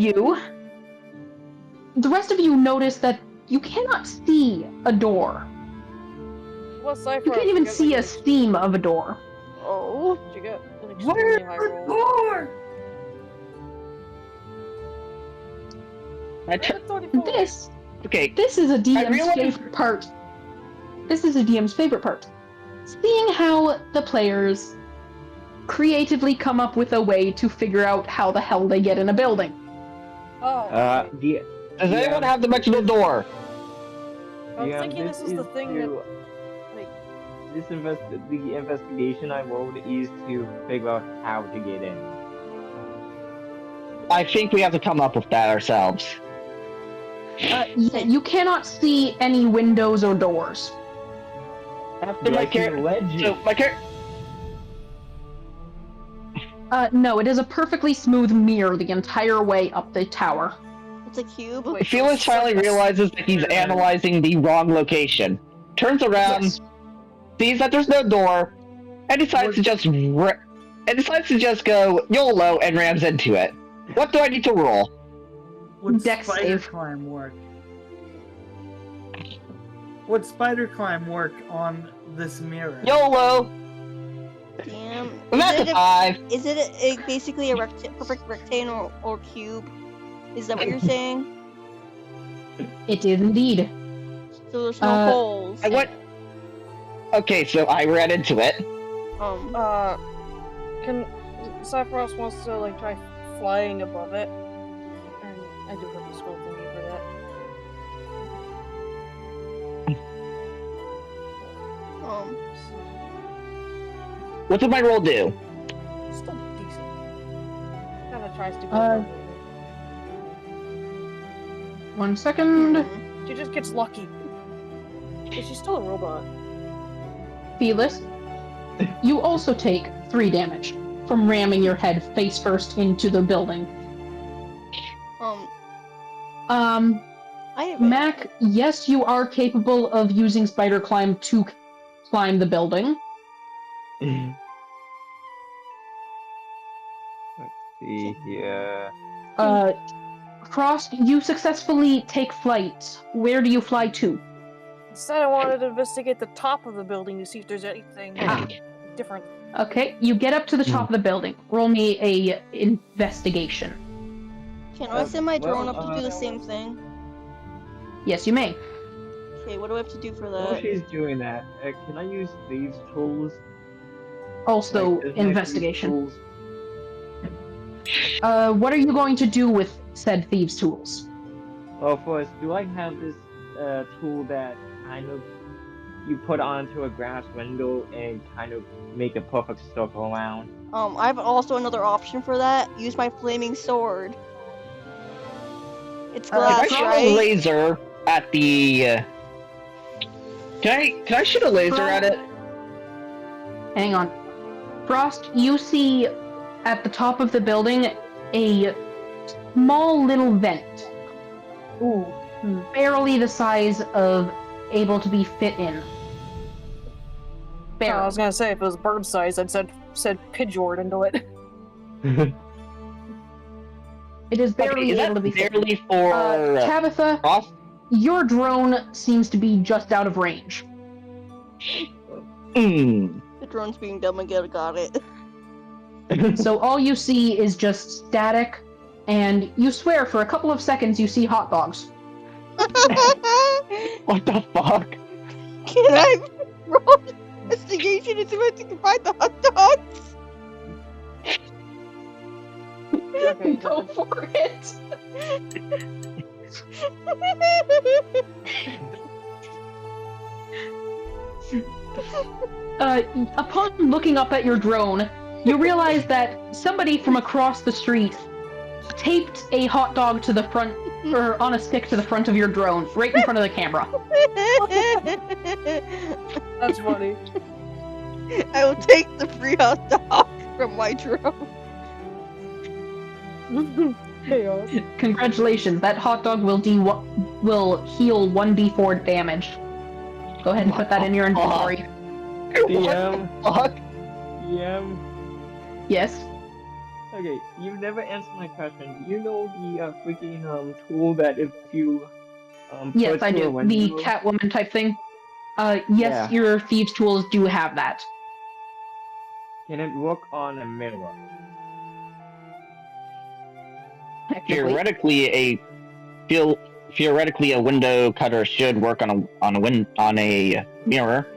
Speaker 4: you notice that you cannot see a door.
Speaker 6: Plus Cypher.
Speaker 4: You can't even see a seam of a door.
Speaker 2: Oh.
Speaker 6: You get an extremely high
Speaker 5: Where's the
Speaker 6: roll.
Speaker 5: door?
Speaker 4: This
Speaker 3: Okay.
Speaker 4: This is a DM's
Speaker 3: realize-
Speaker 4: favorite part. This is a DM's favorite part. Seeing how the players creatively come up with a way to figure out how the hell they get in a building.
Speaker 6: Oh.
Speaker 3: Does anyone have the dimensional door?
Speaker 6: I was thinking this is the thing that, like,
Speaker 1: the investigation I rolled is to figure out how to get in.
Speaker 3: I think we have to come up with that ourselves.
Speaker 4: Yeah, you cannot see any windows or doors.
Speaker 3: After my character, so my character.
Speaker 4: No, it is a perfectly smooth mirror the entire way up the tower.
Speaker 2: It's a cube.
Speaker 3: Felix finally realizes that he's analyzing the wrong location. Turns around,
Speaker 4: Yes.
Speaker 3: sees that there's no door, and decides to just go YOLO and rams into it. What do I need to roll?
Speaker 5: Would
Speaker 4: Dex
Speaker 5: spider
Speaker 4: save.
Speaker 5: climb work? Would spider climb work on this mirror?
Speaker 3: YOLO.
Speaker 2: Damn.
Speaker 3: That's a 5.
Speaker 2: Is it basically a perfect rectangle or cube? Is that what you're saying?
Speaker 4: It is indeed.
Speaker 2: So there's no holes.
Speaker 3: Okay, so I ran into it.
Speaker 6: Can Cypher wants to like try flying above it, and I do have a scroll thingy for that.
Speaker 3: What did my roll do?
Speaker 6: Still decent. Kinda tries to go
Speaker 4: Uh,
Speaker 6: above it.
Speaker 4: 1 second.
Speaker 6: She just gets lucky. But she's still a robot.
Speaker 4: Felis, you also take 3 damage from ramming your head face first into the building. Mac, yes, you are capable of using spider climb to climb the building.
Speaker 1: Let's see here.
Speaker 4: Frost, you successfully take flight. Where do you fly to?
Speaker 6: Instead, I wanted to investigate the top of the building to see if there's anything different.
Speaker 4: Okay, you get up to the top of the building. Roll me a investigation.
Speaker 2: Can I send my drone up to do the same thing?
Speaker 4: Yes, you may.
Speaker 2: Okay, what do I have to do for
Speaker 1: While
Speaker 2: that?
Speaker 1: she's doing that, can I use thieves' tools?
Speaker 4: Also,
Speaker 1: Like, isn't it
Speaker 4: investigation.
Speaker 1: thieves' tools?
Speaker 4: What are you going to do with said thieves' tools?
Speaker 1: Well, first, do I have this tool that kind of you put onto a glass window and kind of make a perfect circle around?
Speaker 2: I have also another option for that. Use my flaming sword. It's
Speaker 3: Can I
Speaker 2: glass,
Speaker 3: shoot a
Speaker 2: right?
Speaker 3: laser at the? Can I shoot a laser at it?
Speaker 4: Hang on. Frost, you see at the top of the building a small little vent. Ooh. Barely the size of able to be fit in.
Speaker 6: I was gonna say, if it was bird size, I'd said Pidgeot into it.
Speaker 4: It is barely
Speaker 3: Okay, is
Speaker 4: able to
Speaker 3: that
Speaker 4: be fit.
Speaker 3: barely for
Speaker 4: Tabitha,
Speaker 3: off?
Speaker 4: your drone seems to be just out of range.
Speaker 3: Hmm.
Speaker 2: The drone's being dumb again, got it.
Speaker 4: So all you see is just static, and you swear for a couple of seconds you see hot dogs.
Speaker 3: What the fuck?
Speaker 2: Can I roll investigation and see if I can find the hot dogs?
Speaker 6: Okay,
Speaker 4: Go for it! Upon looking up at your drone, you realize that somebody from across the street taped a hot dog to the front, or on a stick to the front of your drone, right in front of the camera.
Speaker 6: That's funny.
Speaker 2: I will take the free hot dog from my drone.
Speaker 6: Chaos.
Speaker 4: Congratulations, that hot dog will heal 1d4 damage. Go ahead and put that in your inventory.
Speaker 1: DM.
Speaker 3: Fuck.
Speaker 1: DM.
Speaker 4: Yes.
Speaker 1: Okay, you never answered my question. Do you know the freaking tool that if you
Speaker 4: Yes,
Speaker 1: put
Speaker 4: I
Speaker 1: through a
Speaker 4: do.
Speaker 1: window,
Speaker 4: The Catwoman type thing. Yes,
Speaker 1: Yeah.
Speaker 4: your thieves' tools do have that.
Speaker 1: Can it work on a mirror?
Speaker 4: Technically.
Speaker 3: Theoretically, a window cutter should work on a mirror.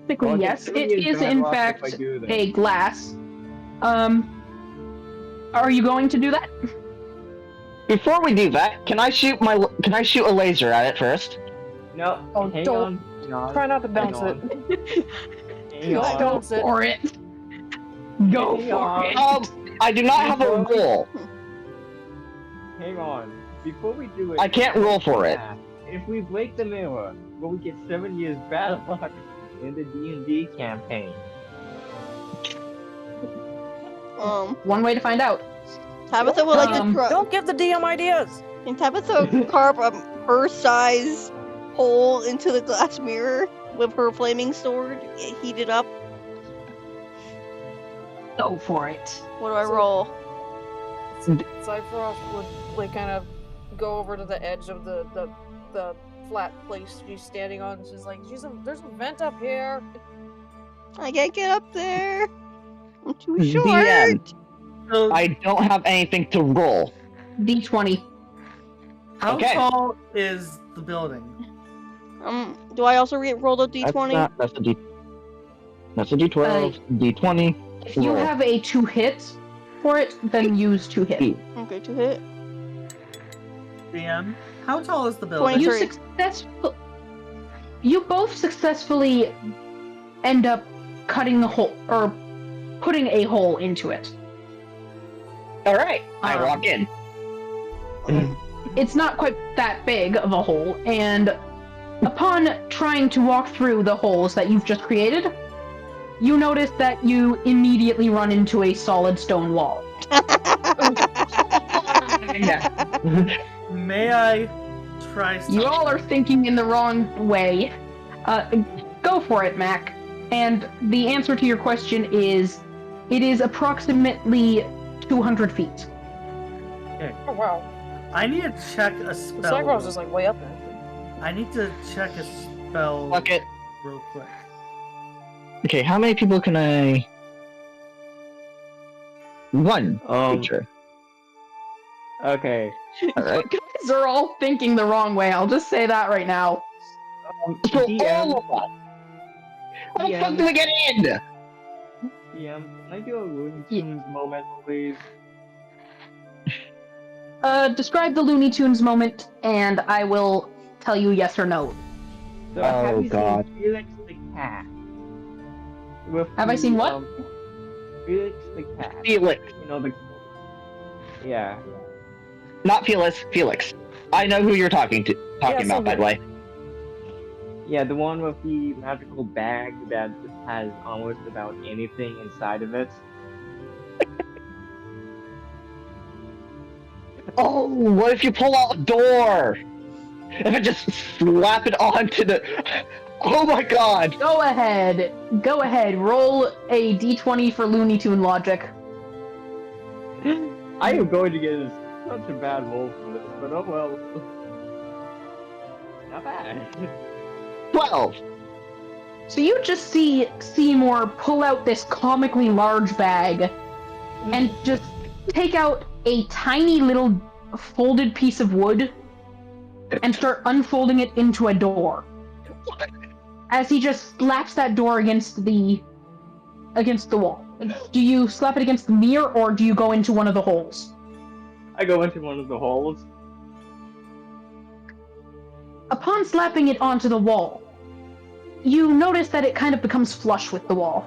Speaker 4: Technically,
Speaker 1: Well,
Speaker 4: yes.
Speaker 1: it's gonna
Speaker 4: It
Speaker 1: be
Speaker 4: is
Speaker 1: bad
Speaker 4: in
Speaker 1: luck if I
Speaker 4: fact
Speaker 1: do that.
Speaker 4: a glass. Are you going to do that?
Speaker 3: Before we do that, can I shoot a laser at it first?
Speaker 1: No,
Speaker 6: Oh,
Speaker 1: hang
Speaker 6: don't-
Speaker 1: on. Hang on.
Speaker 6: Try not to
Speaker 1: hang
Speaker 6: bounce
Speaker 1: on,
Speaker 6: it.
Speaker 1: Hang
Speaker 6: Don't
Speaker 1: on.
Speaker 6: bounce it.
Speaker 4: For it. Go
Speaker 1: Hang
Speaker 4: for
Speaker 1: on.
Speaker 4: it.
Speaker 3: I do not have a roll.
Speaker 1: Hang on. Before we do it,
Speaker 3: I can't roll for it.
Speaker 1: if we break the mirror, will we get 7 years bad luck in the D&D campaign?
Speaker 4: One way to find out.
Speaker 2: Tabitha would like to
Speaker 6: Don't give the DM ideas.
Speaker 2: Can Tabitha carve a her-size hole into the glass mirror with her flaming sword, heat it up?
Speaker 4: Go for it.
Speaker 2: What do I roll?
Speaker 6: Cypheroth would like kind of go over to the edge of the flat place she's standing on. She's like, there's a vent up here.
Speaker 2: I can't get up there. I'm too short.
Speaker 3: DM,
Speaker 5: So,
Speaker 3: I don't have anything to roll.
Speaker 4: D20.
Speaker 5: how
Speaker 3: okay.
Speaker 5: tall is the building?
Speaker 2: Do I also roll the d20?
Speaker 3: That's a D12. D20.
Speaker 4: If you
Speaker 3: roll.
Speaker 4: have a 2 hit for it, then use 2 hit.
Speaker 2: Okay, 2 hit.
Speaker 5: DM, how tall is the building?
Speaker 4: You both successfully end up cutting the hole, or putting a hole into it.
Speaker 3: All right, I walk in.
Speaker 4: It's not quite that big of a hole, and upon trying to walk through the holes that you've just created, you notice that you immediately run into a solid stone wall.
Speaker 5: May I try something?
Speaker 4: You all are thinking in the wrong way. Go for it, Mac. And the answer to your question is, it is approximately 200 feet.
Speaker 6: Oh wow.
Speaker 5: I need to check a
Speaker 6: The
Speaker 5: spell.
Speaker 6: Cypheroth's just like way up there.
Speaker 5: I need to check a spell
Speaker 3: Fuck it.
Speaker 5: real quick.
Speaker 3: Okay, how many people can I? One creature.
Speaker 1: Okay.
Speaker 3: All right.
Speaker 4: You guys are all thinking the wrong way, I'll just say that right now.
Speaker 3: So
Speaker 1: DM,
Speaker 3: all of us. How the fuck
Speaker 1: DM.
Speaker 3: do we get in?
Speaker 1: DM, can I do a Looney Tunes moment, please?
Speaker 4: Describe the Looney Tunes moment, and I will tell you yes or no.
Speaker 1: So,
Speaker 3: Oh,
Speaker 1: have you
Speaker 3: God.
Speaker 1: seen Felix the cat? With
Speaker 4: Have I seen what?
Speaker 1: Felix the cat.
Speaker 3: Felix.
Speaker 1: You know the. Yeah.
Speaker 3: Not Felix. Felix. I know who you're talking
Speaker 6: Yeah,
Speaker 3: about, by the way.
Speaker 1: Yeah, the one with the magical bag that has almost about anything inside of it.
Speaker 3: Oh, what if you pull out a door? If I just slap it onto the. Oh my god!
Speaker 4: Go ahead. Roll a d20 for Looney Tune logic.
Speaker 1: I am going to get such a bad roll for this, but oh well. Not bad.
Speaker 3: 12!
Speaker 4: So you just see Seymour pull out this comically large bag and just take out a tiny little folded piece of wood and start unfolding it into a door. As he just slaps that door against the wall. Do you slap it against the mirror, or do you go into one of the holes?
Speaker 1: I go into one of the holes.
Speaker 4: Upon slapping it onto the wall, you notice that it kind of becomes flush with the wall.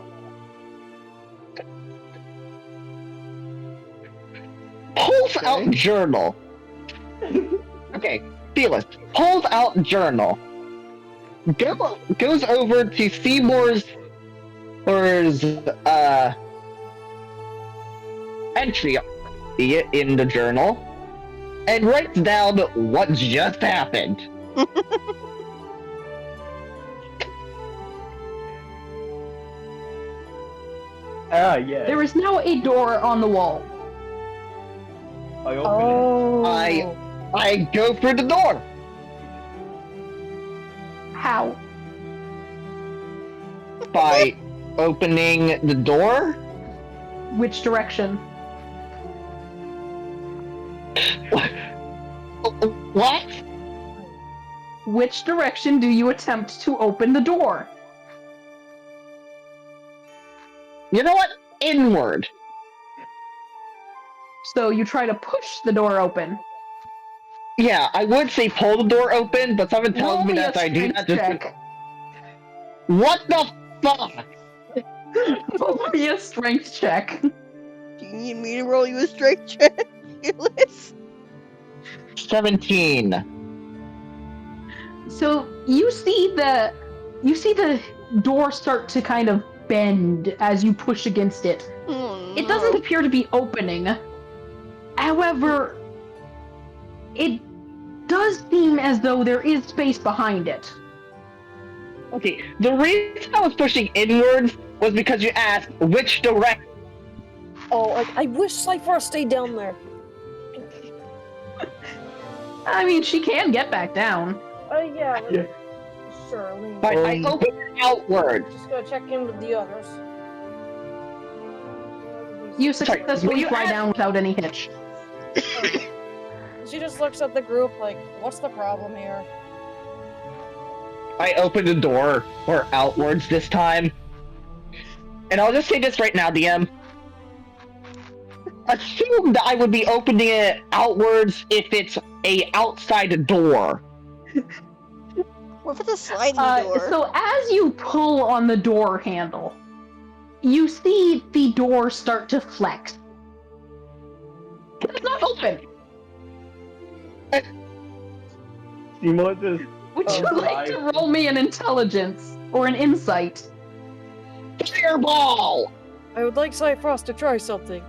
Speaker 3: Pulls out journal. Okay, Felix pulls out journal. Goes over to Seymour's entry in the journal and writes down what just happened.
Speaker 1: Ah, yeah.
Speaker 4: There is now a door on the wall.
Speaker 1: I open
Speaker 3: I go through the door.
Speaker 4: How?
Speaker 3: by opening the door.
Speaker 4: Which direction?
Speaker 3: What?
Speaker 4: Which direction do you attempt to open the door?
Speaker 3: You know what? Inward.
Speaker 4: So you try to push the door open.
Speaker 3: Yeah, I would say pull the door open, but someone tells
Speaker 4: Roll
Speaker 3: me
Speaker 4: me
Speaker 3: that
Speaker 4: a
Speaker 3: I do
Speaker 4: strength
Speaker 3: that. Just
Speaker 4: check.
Speaker 3: what the fuck?
Speaker 4: Roll me a strength check.
Speaker 2: Do you need me to roll you a strength check, Fearless?
Speaker 3: 17.
Speaker 4: So you see the door start to kind of bend as you push against it.
Speaker 2: Oh,
Speaker 4: It doesn't appear to be opening. However, it does seem as though there is space behind it.
Speaker 3: Okay, the reason I was pushing inwards was because you asked which direction.
Speaker 6: Oh, I wish Cypher stayed down there.
Speaker 4: I mean, she can get back down.
Speaker 6: Yeah.
Speaker 1: Yeah.
Speaker 6: Sure. I mean,
Speaker 3: But I opened it outward.
Speaker 6: just gotta check in with the others.
Speaker 4: You
Speaker 3: Sorry,
Speaker 4: successfully
Speaker 3: will you
Speaker 4: fly
Speaker 3: ask-
Speaker 4: down without any hitch.
Speaker 6: She just looks at the group like, what's the problem here?
Speaker 3: I opened the door, or outwards this time. And I'll just say this right now, DM. Assume that I would be opening it outwards if it's a outside door.
Speaker 2: What if it's a sliding door?
Speaker 4: So as you pull on the door handle, you see the door start to flex. It's not open.
Speaker 1: Seymour just
Speaker 4: Would you
Speaker 1: Oh,
Speaker 4: like to
Speaker 1: my.
Speaker 4: roll me an intelligence or an insight?
Speaker 3: Fireball!
Speaker 6: I would like Cyfrost to try something.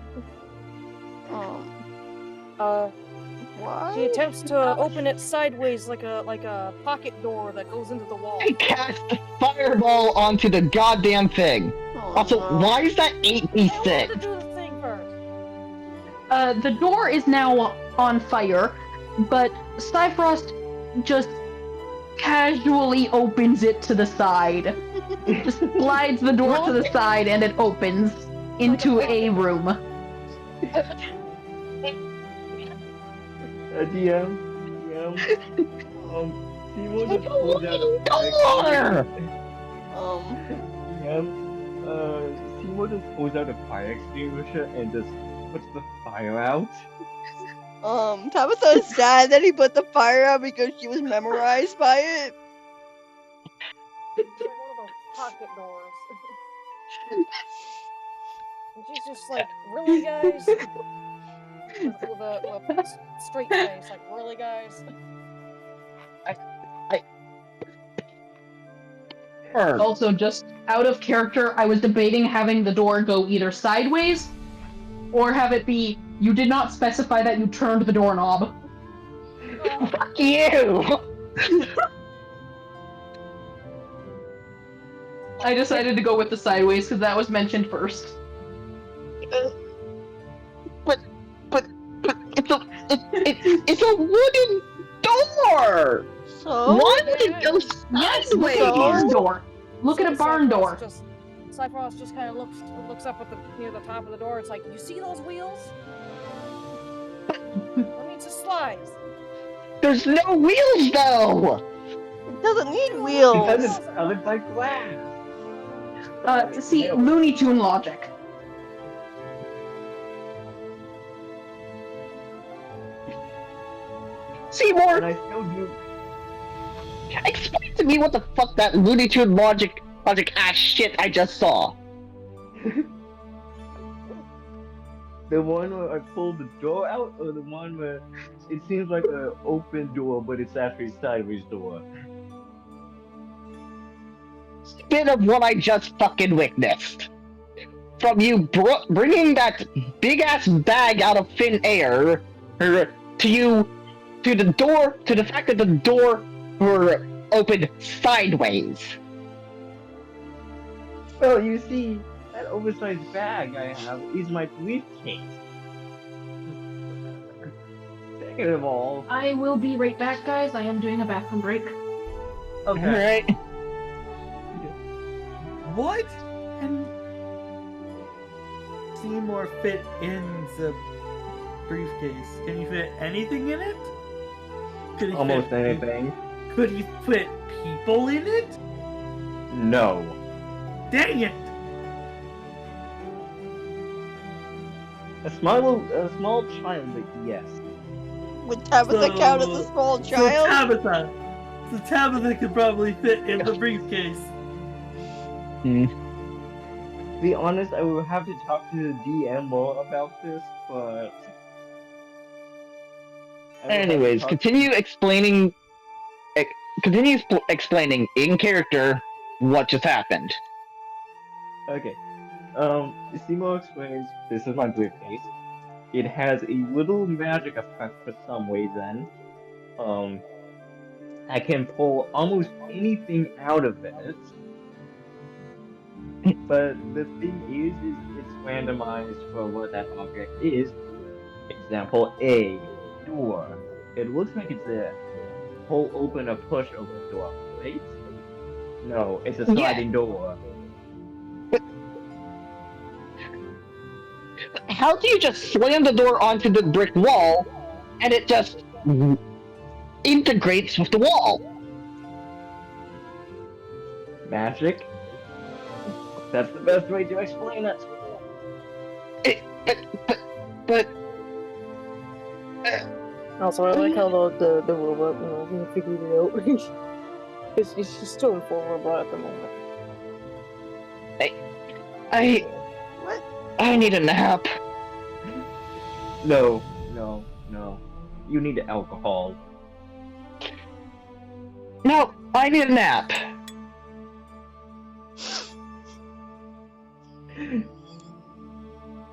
Speaker 2: Why?
Speaker 6: She attempts to open it sideways like a pocket door that goes into the wall.
Speaker 3: I cast Fireball onto the goddamn thing.
Speaker 2: Oh,
Speaker 3: Also,
Speaker 2: no.
Speaker 3: why is that
Speaker 6: I wanted to
Speaker 3: 8d6?
Speaker 6: do the thing first.
Speaker 4: The door is now on fire, but Cyfrost just casually opens it to the side. Just slides the door to the side and it opens into a room.
Speaker 1: DM, Seymour just pulls out a
Speaker 3: Door!
Speaker 1: DM, Seymour just pulls out a fire extinguisher and just puts the fire out.
Speaker 2: Tabitha is sad that he put the fire out because she was memorized by it.
Speaker 6: It's like one of those pocket doors. And she's just like, really, guys? With a straight face, like, really, guys?
Speaker 4: Also, just out of character, I was debating having the door go either sideways or have it be you did not specify that you turned the doorknob.
Speaker 3: Fuck you!
Speaker 4: I decided to go with the sideways because that was mentioned first.
Speaker 3: But it's a wooden door!
Speaker 2: So?
Speaker 3: Why would it go
Speaker 4: Yes, look at a
Speaker 3: sideways?
Speaker 4: barn door. Look at a barn door.
Speaker 6: Cypros just kind of looks up at near the top of the door. It's like, you see those wheels? That means it slides.
Speaker 3: There's no wheels though!
Speaker 2: It doesn't need
Speaker 1: Because
Speaker 2: wheels.
Speaker 1: it's colored like glass.
Speaker 4: See, Looney Tune logic.
Speaker 3: Seymour,
Speaker 1: And I still do.
Speaker 3: explain to me what the fuck that Looney Tune logic ass shit I just saw.
Speaker 1: The one where I pulled the door out, or the one where it seems like an open door, but it's actually a sideways door.
Speaker 3: Bit of what I just fucking witnessed. From you bringing that big ass bag out of thin air, to the door, to the fact that the door were opened sideways.
Speaker 1: Well, you see, that oversized bag I have is my briefcase. Second of all,
Speaker 4: I will be right back, guys. I am doing a bathroom break.
Speaker 1: okay.
Speaker 3: Alright.
Speaker 5: What can Seymour fit in the briefcase? Can he fit anything in it? Could he
Speaker 1: Almost
Speaker 5: fit
Speaker 1: anything.
Speaker 5: Could he fit people in it?
Speaker 1: No.
Speaker 5: Dang it!
Speaker 1: A small child, but yes.
Speaker 2: Would Tabitha count as a small child?
Speaker 5: So Tabitha could probably fit in the briefcase.
Speaker 3: Hmm.
Speaker 1: To be honest, I will have to talk to the DM more about this, but... I will have to
Speaker 3: Anyways,
Speaker 1: talk-
Speaker 3: continue explaining in character what just happened.
Speaker 1: Okay. Seymour explains, this is my briefcase. It has a little magic effect for some reason. I can pull almost anything out of it. But the thing is it's randomized for what that object is. Example A, door. It looks like it's a pull open or push open door, right? No, it's a sliding door.
Speaker 3: How do you just slam the door onto the brick wall and it just integrates with the wall?
Speaker 1: Magic? That's the best way to explain it.
Speaker 3: But
Speaker 6: Also, I like how the robot, he figured it out. Because she's still in full robot at the moment.
Speaker 3: I need a nap.
Speaker 1: No. You need alcohol.
Speaker 3: No, I need a nap.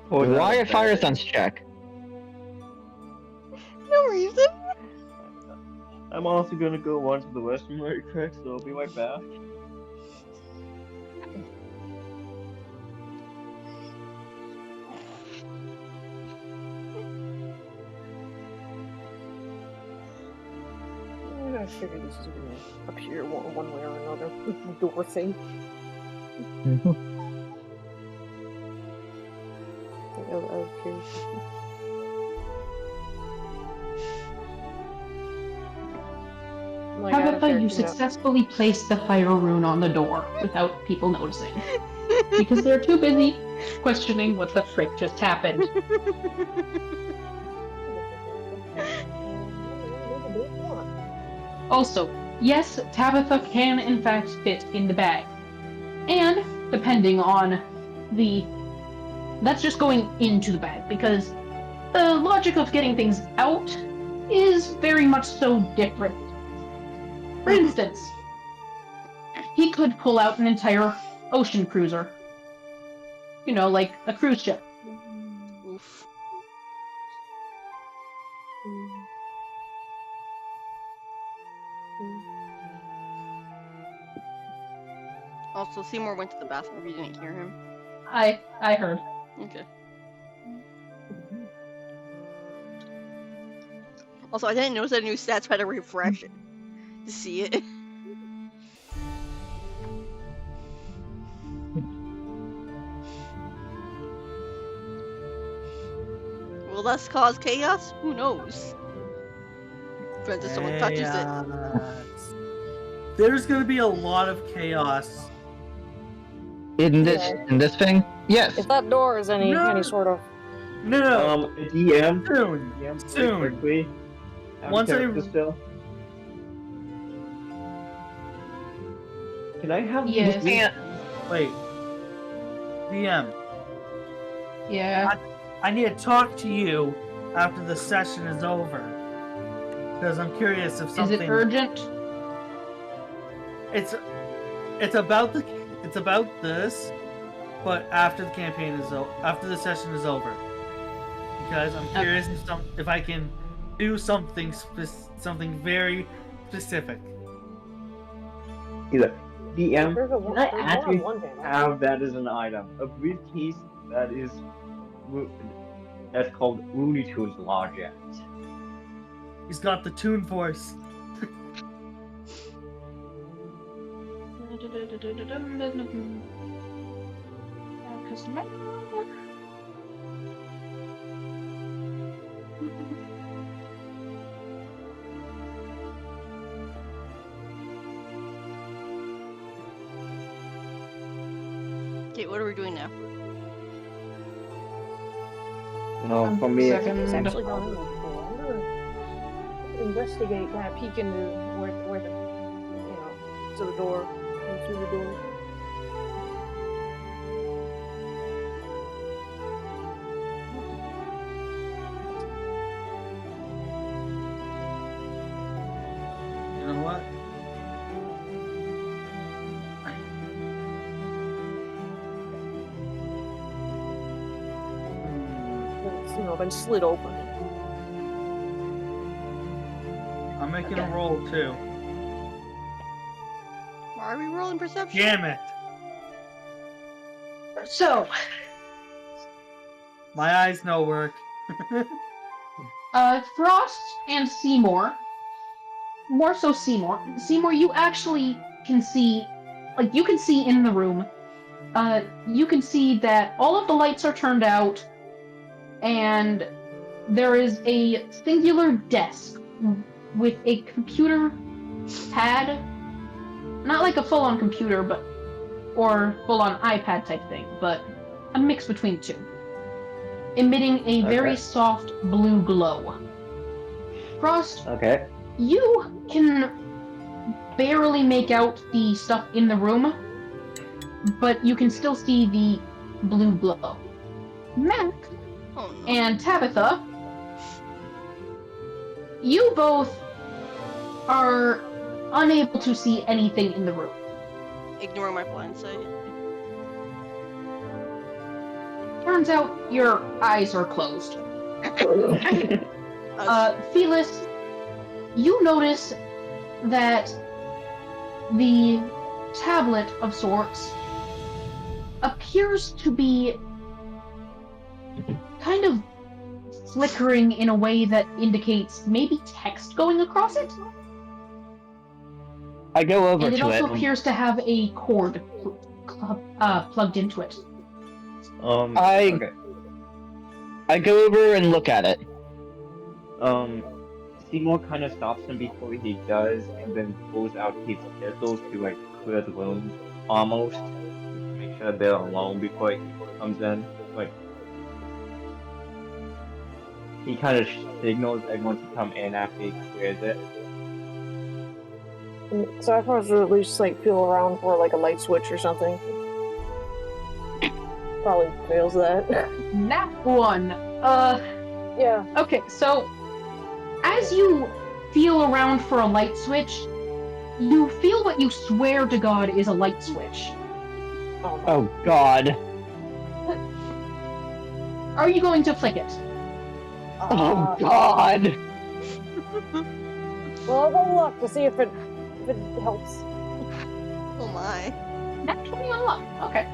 Speaker 3: Why a fire sense check?
Speaker 2: No reason.
Speaker 1: I'm also gonna go run to the restroom right quick, so I'll be right back.
Speaker 6: I figured this is gonna appear one way or another. The door thing. I was curious.
Speaker 4: Tabitha, you successfully placed the fire rune on the door without people noticing. Because they're too busy questioning what the frick just happened. Also, yes, Tabitha can in fact fit in the bag. And, depending on the... That's just going into the bag, because the logic of getting things out is very much so different. For instance, he could pull out an entire ocean cruiser. You know, like a cruise ship.
Speaker 2: Oof. Also, Seymour went to the bathroom if you didn't hear him.
Speaker 4: I heard.
Speaker 2: Okay. Also, I didn't notice that new stats had to refresh it to see it. Will this cause chaos? Who knows? Depends if someone touches it.
Speaker 5: There's gonna be a lot of chaos.
Speaker 3: In this thing? Yes.
Speaker 6: If that door is any sort of
Speaker 5: No.
Speaker 1: DM.
Speaker 5: Soon.
Speaker 1: Quickly.
Speaker 5: Once
Speaker 1: Still. Can I have
Speaker 4: Yes.
Speaker 5: Wait. DM.
Speaker 4: Yeah.
Speaker 5: I need to talk to you after the session is over. Because I'm curious if something...
Speaker 4: Is it urgent?
Speaker 5: It's about this, but after the campaign is after the session is over. Because I'm curious if I can do something very specific.
Speaker 1: Either DM,
Speaker 6: there's
Speaker 1: can I actually
Speaker 6: one thing.
Speaker 1: have that as an item? A briefcase that's called Looney Tunes Logic.
Speaker 5: He's got the Toon Force.
Speaker 2: Okay, what are we doing now?
Speaker 1: No, for me,
Speaker 4: Second.
Speaker 6: It's actually gone in before. I'm gonna investigate, kind of peek into where the, to the door, and through the door.
Speaker 5: You know what?
Speaker 6: It's, been slid open.
Speaker 5: I'm making a roll too.
Speaker 2: Why are we rolling perception?
Speaker 5: Damn it!
Speaker 4: So,
Speaker 5: My eyes no work.
Speaker 4: Frost and Seymour, more so Seymour. Seymour, you actually can see, like, you can see in the room. You can see that all of the lights are turned out, and there is a singular desk with a computer pad, not like a full-on computer, but or full-on iPad type thing, but a mix between the two, emitting a very soft blue glow. Frost,
Speaker 1: Okay.
Speaker 4: you can barely make out the stuff in the room, but you can still see the blue glow. Mac and Tabitha, you both are unable to see anything in the room.
Speaker 2: Ignore my blind sight.
Speaker 4: Turns out your eyes are closed. Felis, you notice that the tablet of sorts appears to be kind of flickering in a way that indicates maybe text going across it.
Speaker 3: I go over
Speaker 4: And it
Speaker 3: to
Speaker 4: also
Speaker 3: it.
Speaker 4: appears to have a cord plugged into it.
Speaker 1: Okay.
Speaker 3: I go over and look at it.
Speaker 1: Seymour kind of stops him before he does, and then pulls out his pistols to like clear the room, almost, just to make sure they're alone before he comes in. Like, he kind of signals everyone to come in after he clears it.
Speaker 6: So I thought at least like feel around for like a light switch or something. Probably fails that.
Speaker 4: Nat one.
Speaker 6: Yeah.
Speaker 4: Okay, so as you feel around for a light switch, you feel what you swear to God is a light switch.
Speaker 3: Oh God.
Speaker 4: Are you going to flick it?
Speaker 3: Oh God.
Speaker 6: Well, I'll go look to see if it helps.
Speaker 2: Oh my.
Speaker 4: Naturally unlocked. Okay.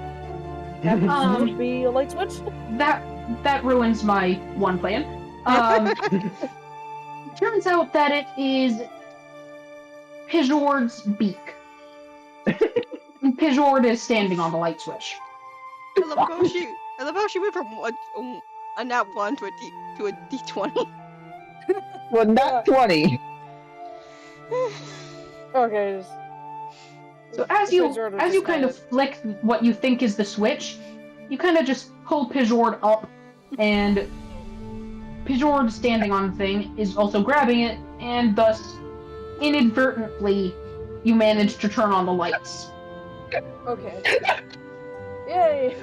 Speaker 6: Would be a light switch.
Speaker 4: That ruins my one plan. Turns out that it is Pijord's beak. Pijord is standing on the light switch.
Speaker 2: I love how she went from a nat 1 to a D20.
Speaker 3: Well, not 20.
Speaker 6: Okay.
Speaker 4: So as you kind of flick what you think is the switch, you kind of just pull Pijord up, and Pijord standing on the thing is also grabbing it, and thus, inadvertently, you manage to turn on the lights.
Speaker 6: Okay. Yay!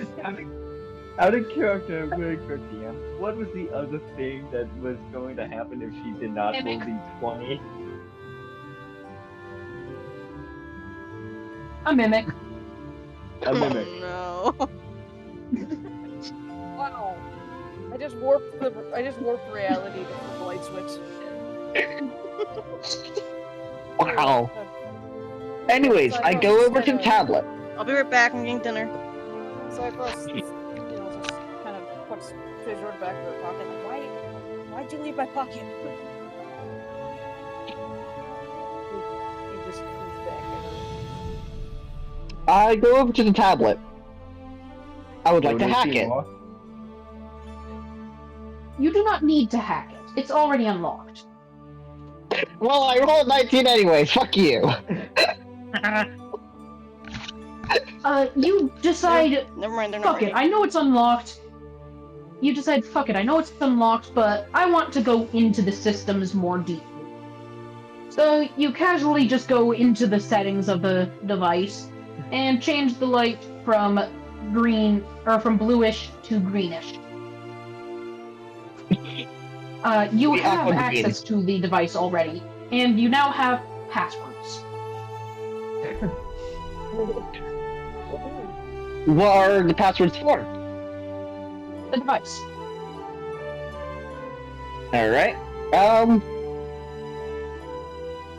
Speaker 1: Out of character, really quick, DM. What was the other thing that was going to happen if she did not roll the 20?
Speaker 4: A mimic.
Speaker 1: A mimic.
Speaker 2: Oh, no.
Speaker 6: Wow. I just warped reality to the light switch.
Speaker 3: Wow. Anyways, I go over to the tablet.
Speaker 2: I'll be right back. I'm getting dinner.
Speaker 6: So I first, just kind of puts Pijord back in her pocket. Like, why'd you leave my pocket? He just comes back in.
Speaker 3: I go over to the tablet. I would like
Speaker 1: So
Speaker 3: to
Speaker 1: do you
Speaker 3: hack
Speaker 1: see
Speaker 3: it.
Speaker 1: more?
Speaker 4: You do not need to hack it. It's already unlocked.
Speaker 3: Well, I rolled 19 anyways. Fuck you.
Speaker 4: You decide,
Speaker 2: Never mind, they're not
Speaker 4: fuck
Speaker 2: ready.
Speaker 4: it, I know it's unlocked. You decide, fuck it, I know it's unlocked, but I want to go into the systems more deeply. So you casually just go into the settings of the device and change the light from green, or from bluish to greenish. You
Speaker 3: The
Speaker 4: have
Speaker 3: aqua green.
Speaker 4: access to the device already, and you now have passwords.
Speaker 3: What are the passwords for?
Speaker 4: The device.
Speaker 3: Alright.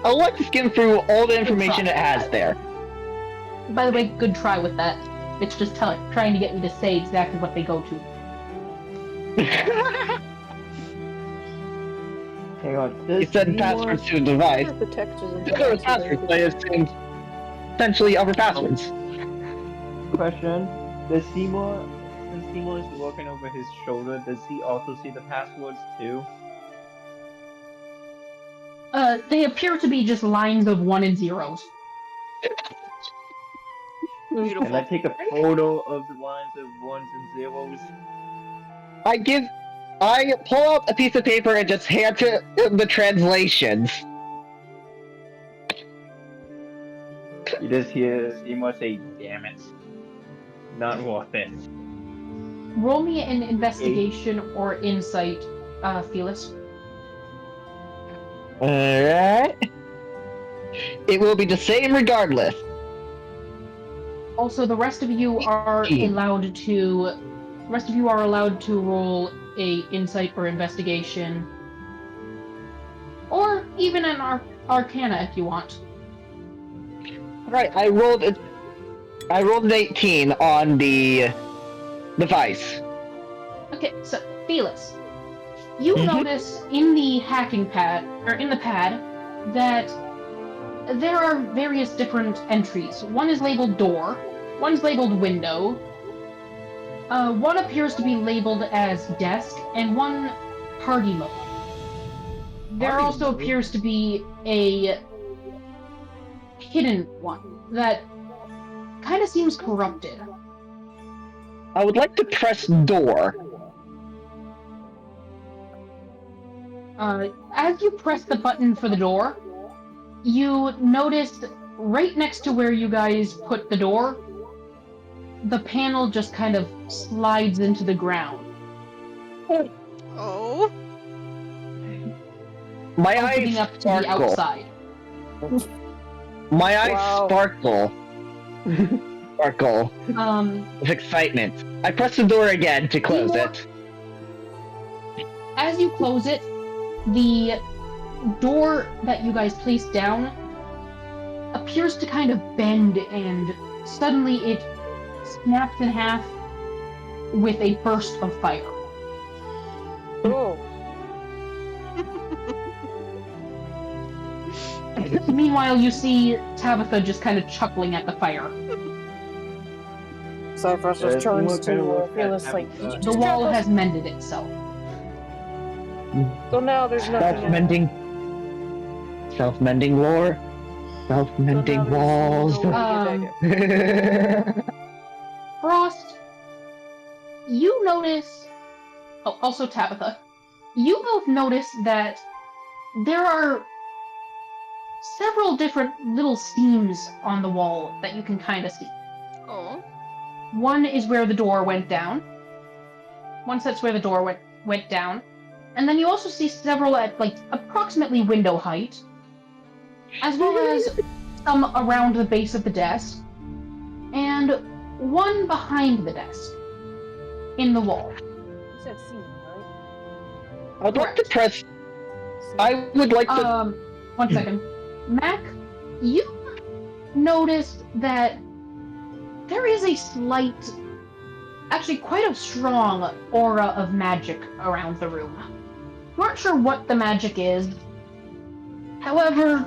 Speaker 3: I'll like to skim through all the information it has there.
Speaker 4: By the way, good try with that. It's just trying to get me to say exactly what they go to.
Speaker 1: Hang on.
Speaker 3: You said passwords to the device.
Speaker 6: The text is
Speaker 3: If there was passwords, I assumed essentially other passwords.
Speaker 1: Question: Does Seymour, since Seymour is looking over his shoulder, does he also see the passwords too?
Speaker 4: They appear to be just lines of 1 and 0s.
Speaker 2: Beautiful.
Speaker 1: Can I take a photo of the lines of ones and zeros?
Speaker 3: I pull out a piece of paper and just hand to the translations.
Speaker 1: You just hear Seymour say, "Damn it. Not worth it."
Speaker 4: Roll me an investigation or insight, Felis.
Speaker 3: Alright. It will be the same regardless.
Speaker 4: Also, the rest of you are allowed to roll a insight or investigation, or even an arcana if you want.
Speaker 3: Alright, I rolled an 18 on the device.
Speaker 4: Okay, so Felis, you
Speaker 3: Mhm.
Speaker 4: notice in the hacking pad, or in the pad, that there are various different entries. One is labeled door, one's labeled window, one appears to be labeled as desk, and one party mode. There
Speaker 1: Party
Speaker 4: also
Speaker 1: mode?
Speaker 4: appears to be a hidden one that kind of seems corrupted.
Speaker 3: I would like to press door.
Speaker 4: As you press the button for the door, you notice right next to where you guys put the door, the panel just kind of slides into the ground.
Speaker 2: Oh.
Speaker 3: My
Speaker 4: Opening
Speaker 3: eyes
Speaker 4: up to the
Speaker 3: sparkle.
Speaker 4: outside.
Speaker 3: My eyes
Speaker 6: Wow.
Speaker 3: sparkle. Sparkle with excitement. I press the door again to close it.
Speaker 4: As you close it, the door that you guys placed down appears to kind of bend, and suddenly it snaps in half with a burst of fire.
Speaker 6: Oh.
Speaker 4: Meanwhile, you see Tabitha just kind of chuckling at the fire.
Speaker 6: Cypher just turns to Felis like, "Did you
Speaker 4: The
Speaker 6: just
Speaker 4: wall
Speaker 6: drop us?"
Speaker 4: has mended itself.
Speaker 6: So now there's nothing.
Speaker 3: Self-mending lore. Self-mending
Speaker 6: So now
Speaker 3: walls.
Speaker 6: there's no way to get back
Speaker 4: Frost, you notice... Oh, also Tabitha. You both notice that there are several different little seams on the wall that you can kind of see.
Speaker 2: Oh.
Speaker 4: One is where the door went down. One set's where the door went down. And then you also see several at, like, approximately window height, as well as some around the base of the desk, and one behind the desk, in the wall.
Speaker 6: You said C, right?
Speaker 3: I'd like to
Speaker 4: Correct.
Speaker 3: press. I would like to.
Speaker 4: 1 second. Mac, you noticed that there is a slight, actually quite a strong aura of magic around the room. You aren't sure what the magic is. However,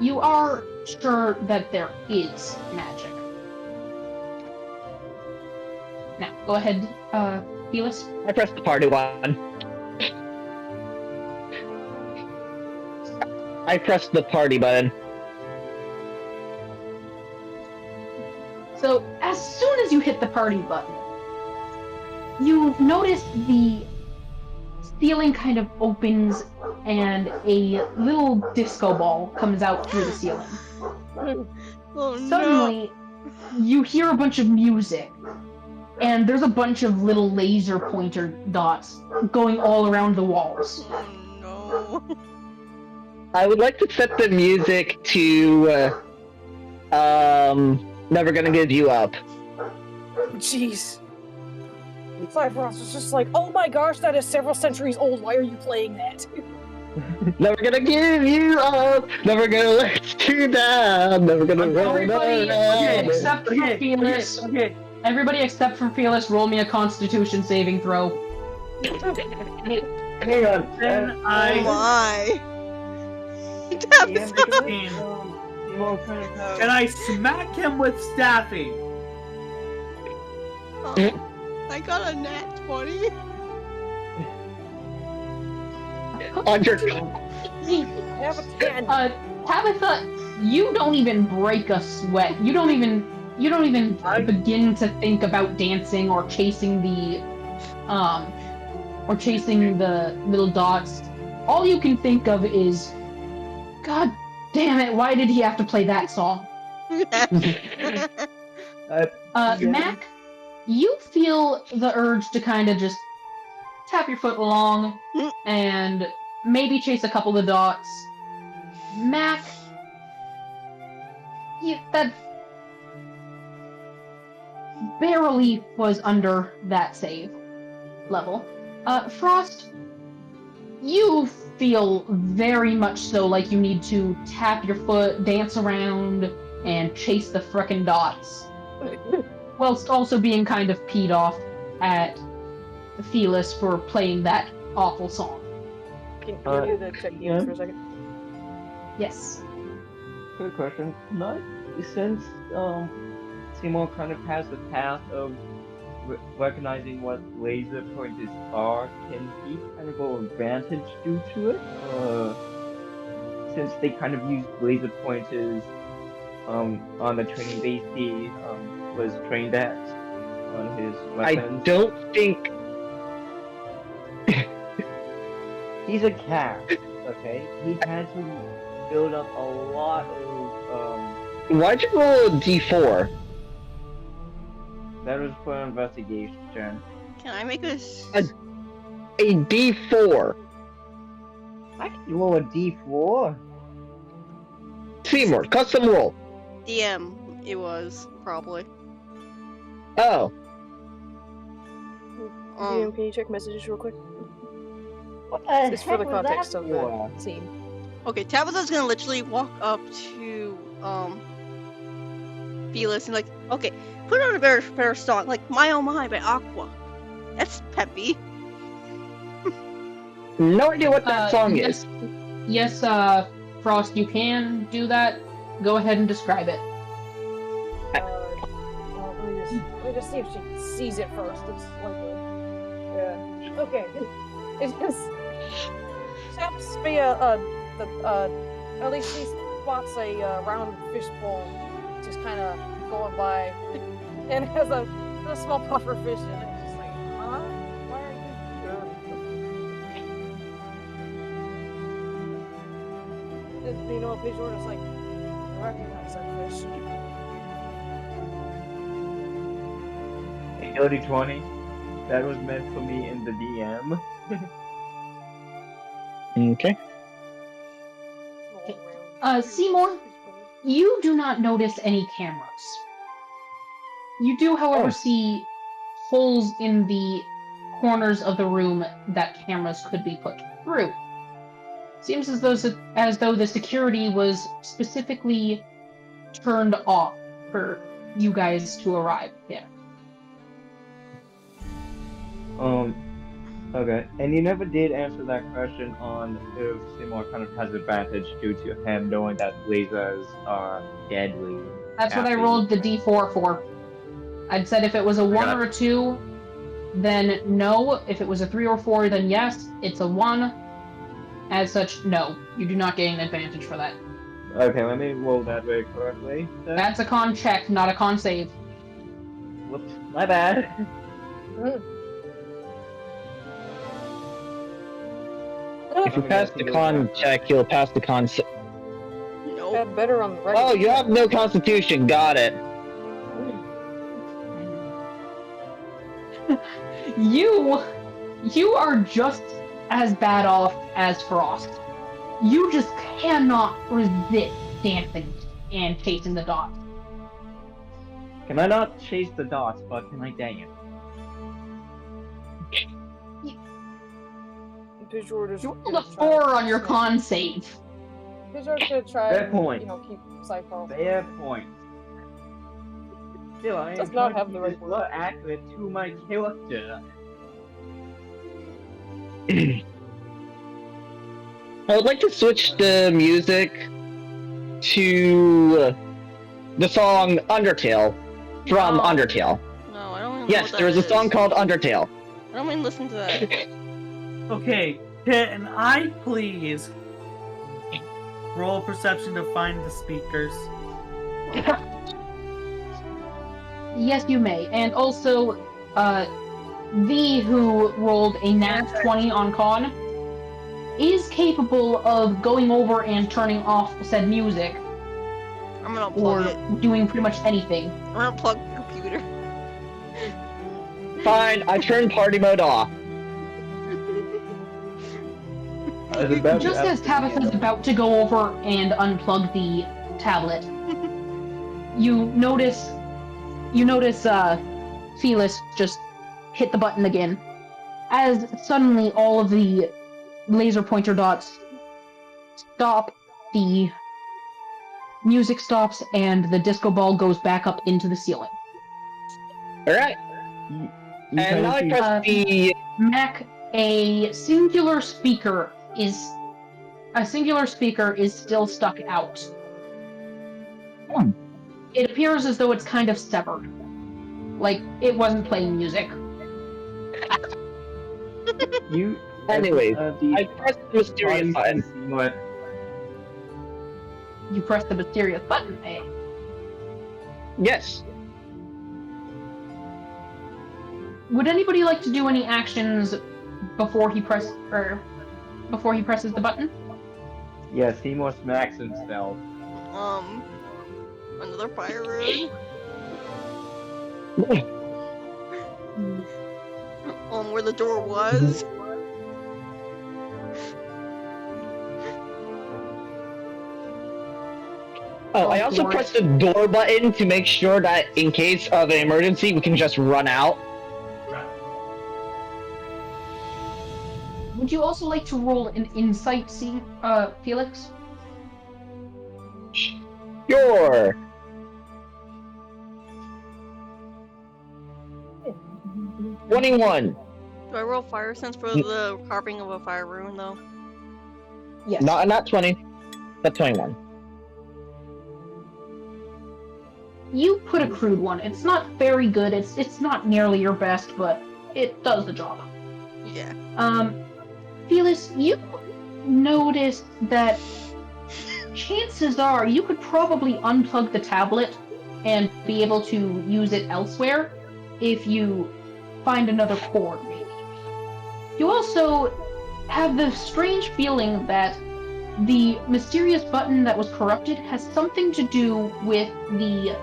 Speaker 4: you are sure that there is magic. Now, go ahead, Felis.
Speaker 3: I pressed the party button. I pressed the party button.
Speaker 4: So, as soon as you hit the party button, you notice the ceiling kind of opens and a little disco ball comes out through the ceiling.
Speaker 2: Oh
Speaker 4: Suddenly, you hear a bunch of music, and there's a bunch of little laser pointer dots going all around the walls.
Speaker 2: Oh no.
Speaker 3: I would like to set the music to Never Gonna Give You Up.
Speaker 6: Jeez. Cyberpaws was just like, oh my gosh, that is several centuries old. Why are you playing that?
Speaker 3: Never gonna give you up. Never gonna let you down. Never gonna
Speaker 4: Everybody,
Speaker 3: run
Speaker 4: except for Felis.
Speaker 5: Okay.
Speaker 4: Everybody except for Felis, roll me a Constitution saving throw.
Speaker 3: Hang on.
Speaker 5: Then
Speaker 2: Oh
Speaker 5: I
Speaker 2: my. That
Speaker 1: Yeah,
Speaker 2: was
Speaker 1: make
Speaker 2: so-
Speaker 1: it, Seymour kind of has-
Speaker 5: can I smack him with staffing?
Speaker 2: Oh, I got a nat 20.
Speaker 3: On your
Speaker 6: Have a 10.
Speaker 4: Tabitha, you don't even break a sweat. You don't even begin to think about dancing or chasing the little dots. All you can think of is, God damn it, why did he have to play that song?
Speaker 1: Yeah.
Speaker 4: Mac, you feel the urge to kind of just tap your foot along and maybe chase a couple of dots. Mac, that barely was under that save level. Frost, you feel very much so like you need to tap your foot, dance around, and chase the frickin' dots. Whilst also being kind of peed off at Felis for playing that awful song.
Speaker 6: Can you do the check games for a second?
Speaker 4: Yes.
Speaker 1: Quick question. Not since Seymour kind of has the path of recognizing what laser pointers are, can he kind of go advantage due to it? Since they kind of use laser pointers on the training base he was trained at on his
Speaker 3: I
Speaker 1: weapons.
Speaker 3: don't think.
Speaker 1: He's a cat, okay? He had to build up a lot of
Speaker 3: Why'd you roll a d4?
Speaker 1: that was for investigation.
Speaker 2: Can I make this?
Speaker 3: A d4.
Speaker 1: I can roll a d4.
Speaker 3: Seymour, custom roll.
Speaker 2: DM, it was, probably.
Speaker 3: Oh.
Speaker 6: DM, can you check messages real quick?
Speaker 1: What the
Speaker 6: It's for the
Speaker 1: heck was
Speaker 6: context
Speaker 1: that
Speaker 6: of
Speaker 1: for?
Speaker 6: the scene.
Speaker 2: Okay, Tabitha's gonna literally walk up to, Felis and like, okay, put on a better song, like My Oh My by Aqua. That's peppy.
Speaker 3: No idea what that song is.
Speaker 4: Yes, Frost, you can do that. Go ahead and describe it.
Speaker 6: Well, let me just see if she sees it first. It's like yeah. Okay. It just happens to be at least he spots a round fishbowl just kind of going by, and it has a small puffer fish in it. It's just like, huh? Why are you? You know what page order is like? I recognize that fish.
Speaker 1: A dirty 20. That was meant for me in the DM.
Speaker 3: Okay.
Speaker 4: Seymour, you do not notice any cameras. You do, however, see holes in the corners of the room that cameras could be put through. Seems as though the security was specifically turned off for you guys to arrive there.
Speaker 1: Okay. And you never did answer that question on if Seymour kind of has advantage due to him knowing that lasers are deadly.
Speaker 4: That's what I
Speaker 1: after
Speaker 4: rolled the
Speaker 1: you-
Speaker 4: d4 for. I'd said if it was a 1
Speaker 1: got
Speaker 4: or a 2, then no. If it was a 3 or 4, then yes. It's a 1. As such, no. You do not gain an advantage for that.
Speaker 1: Okay, let me roll that very correctly. Then.
Speaker 4: That's a con check, not a con save.
Speaker 1: Whoops, my bad.
Speaker 3: If you pass the con check, you'll pass the con.
Speaker 2: Nope.
Speaker 6: Had better on the right.
Speaker 3: Oh, you have no constitution. Got it.
Speaker 4: You are just as bad off as Frost. You just cannot resist dancing and chasing the dots.
Speaker 1: Can I not chase the dots, but can I dance?
Speaker 6: Pijor
Speaker 4: You rolled a 4 on your con save.
Speaker 6: Pijor's gonna try
Speaker 1: Fair
Speaker 6: and,
Speaker 1: point.
Speaker 6: keep Cypher.
Speaker 1: Fair point. Still, I
Speaker 6: Does
Speaker 1: am
Speaker 6: not
Speaker 1: trying
Speaker 6: have
Speaker 1: to
Speaker 6: the
Speaker 1: keep
Speaker 6: right
Speaker 1: this
Speaker 6: word.
Speaker 1: more accurate to my character.
Speaker 3: I would like to switch the music to the song Undertale from
Speaker 2: No.
Speaker 3: Undertale.
Speaker 2: No, I don't even know
Speaker 3: Yes,
Speaker 2: what
Speaker 3: there is a
Speaker 2: that
Speaker 3: song
Speaker 2: is.
Speaker 3: called Undertale.
Speaker 2: I don't even listen to that.
Speaker 5: Okay, can I please roll perception to find the speakers?
Speaker 4: Yes, you may. And also, V, who rolled a nat 20 on con, is capable of going over and turning off said music,
Speaker 2: I'm gonna
Speaker 4: or
Speaker 2: unplug it.
Speaker 4: doing pretty much anything.
Speaker 2: I'm gonna unplug the computer.
Speaker 3: Fine, I turned party mode off.
Speaker 4: Just as Tabitha's about to go over and unplug the tablet, you notice Felis just hit the button again, as suddenly all of the laser pointer dots stop, the music stops, and the disco ball goes back up into the ceiling.
Speaker 3: Alright, and now I press the...
Speaker 4: Mac, a singular speaker is still stuck out. It appears as though it's kind of severed. Like, it wasn't playing music.
Speaker 1: You.
Speaker 3: Anyways,
Speaker 1: the
Speaker 3: I pressed the mysterious button.
Speaker 1: What?
Speaker 4: You press the mysterious button, eh?
Speaker 3: Yes.
Speaker 4: Would anybody like to do any actions before he presses the button?
Speaker 1: Yes, Seymour smacks himself.
Speaker 2: Another fire room. Where the door was.
Speaker 3: Oh, I also pressed the door button to make sure that in case of an emergency, we can just run out.
Speaker 4: Would you also like to roll an insight, Felix?
Speaker 3: Sure. 21.
Speaker 2: Do I roll fire sense for the carving of a fire rune though?
Speaker 4: Yes.
Speaker 3: Not 20. That's 21.
Speaker 4: You put a crude one. It's not very good. It's not nearly your best, but it does the job.
Speaker 2: Yeah.
Speaker 4: Felix, you notice that chances are you could probably unplug the tablet and be able to use it elsewhere if you find another cord, maybe. You also have the strange feeling that the mysterious button that was corrupted has something to do with the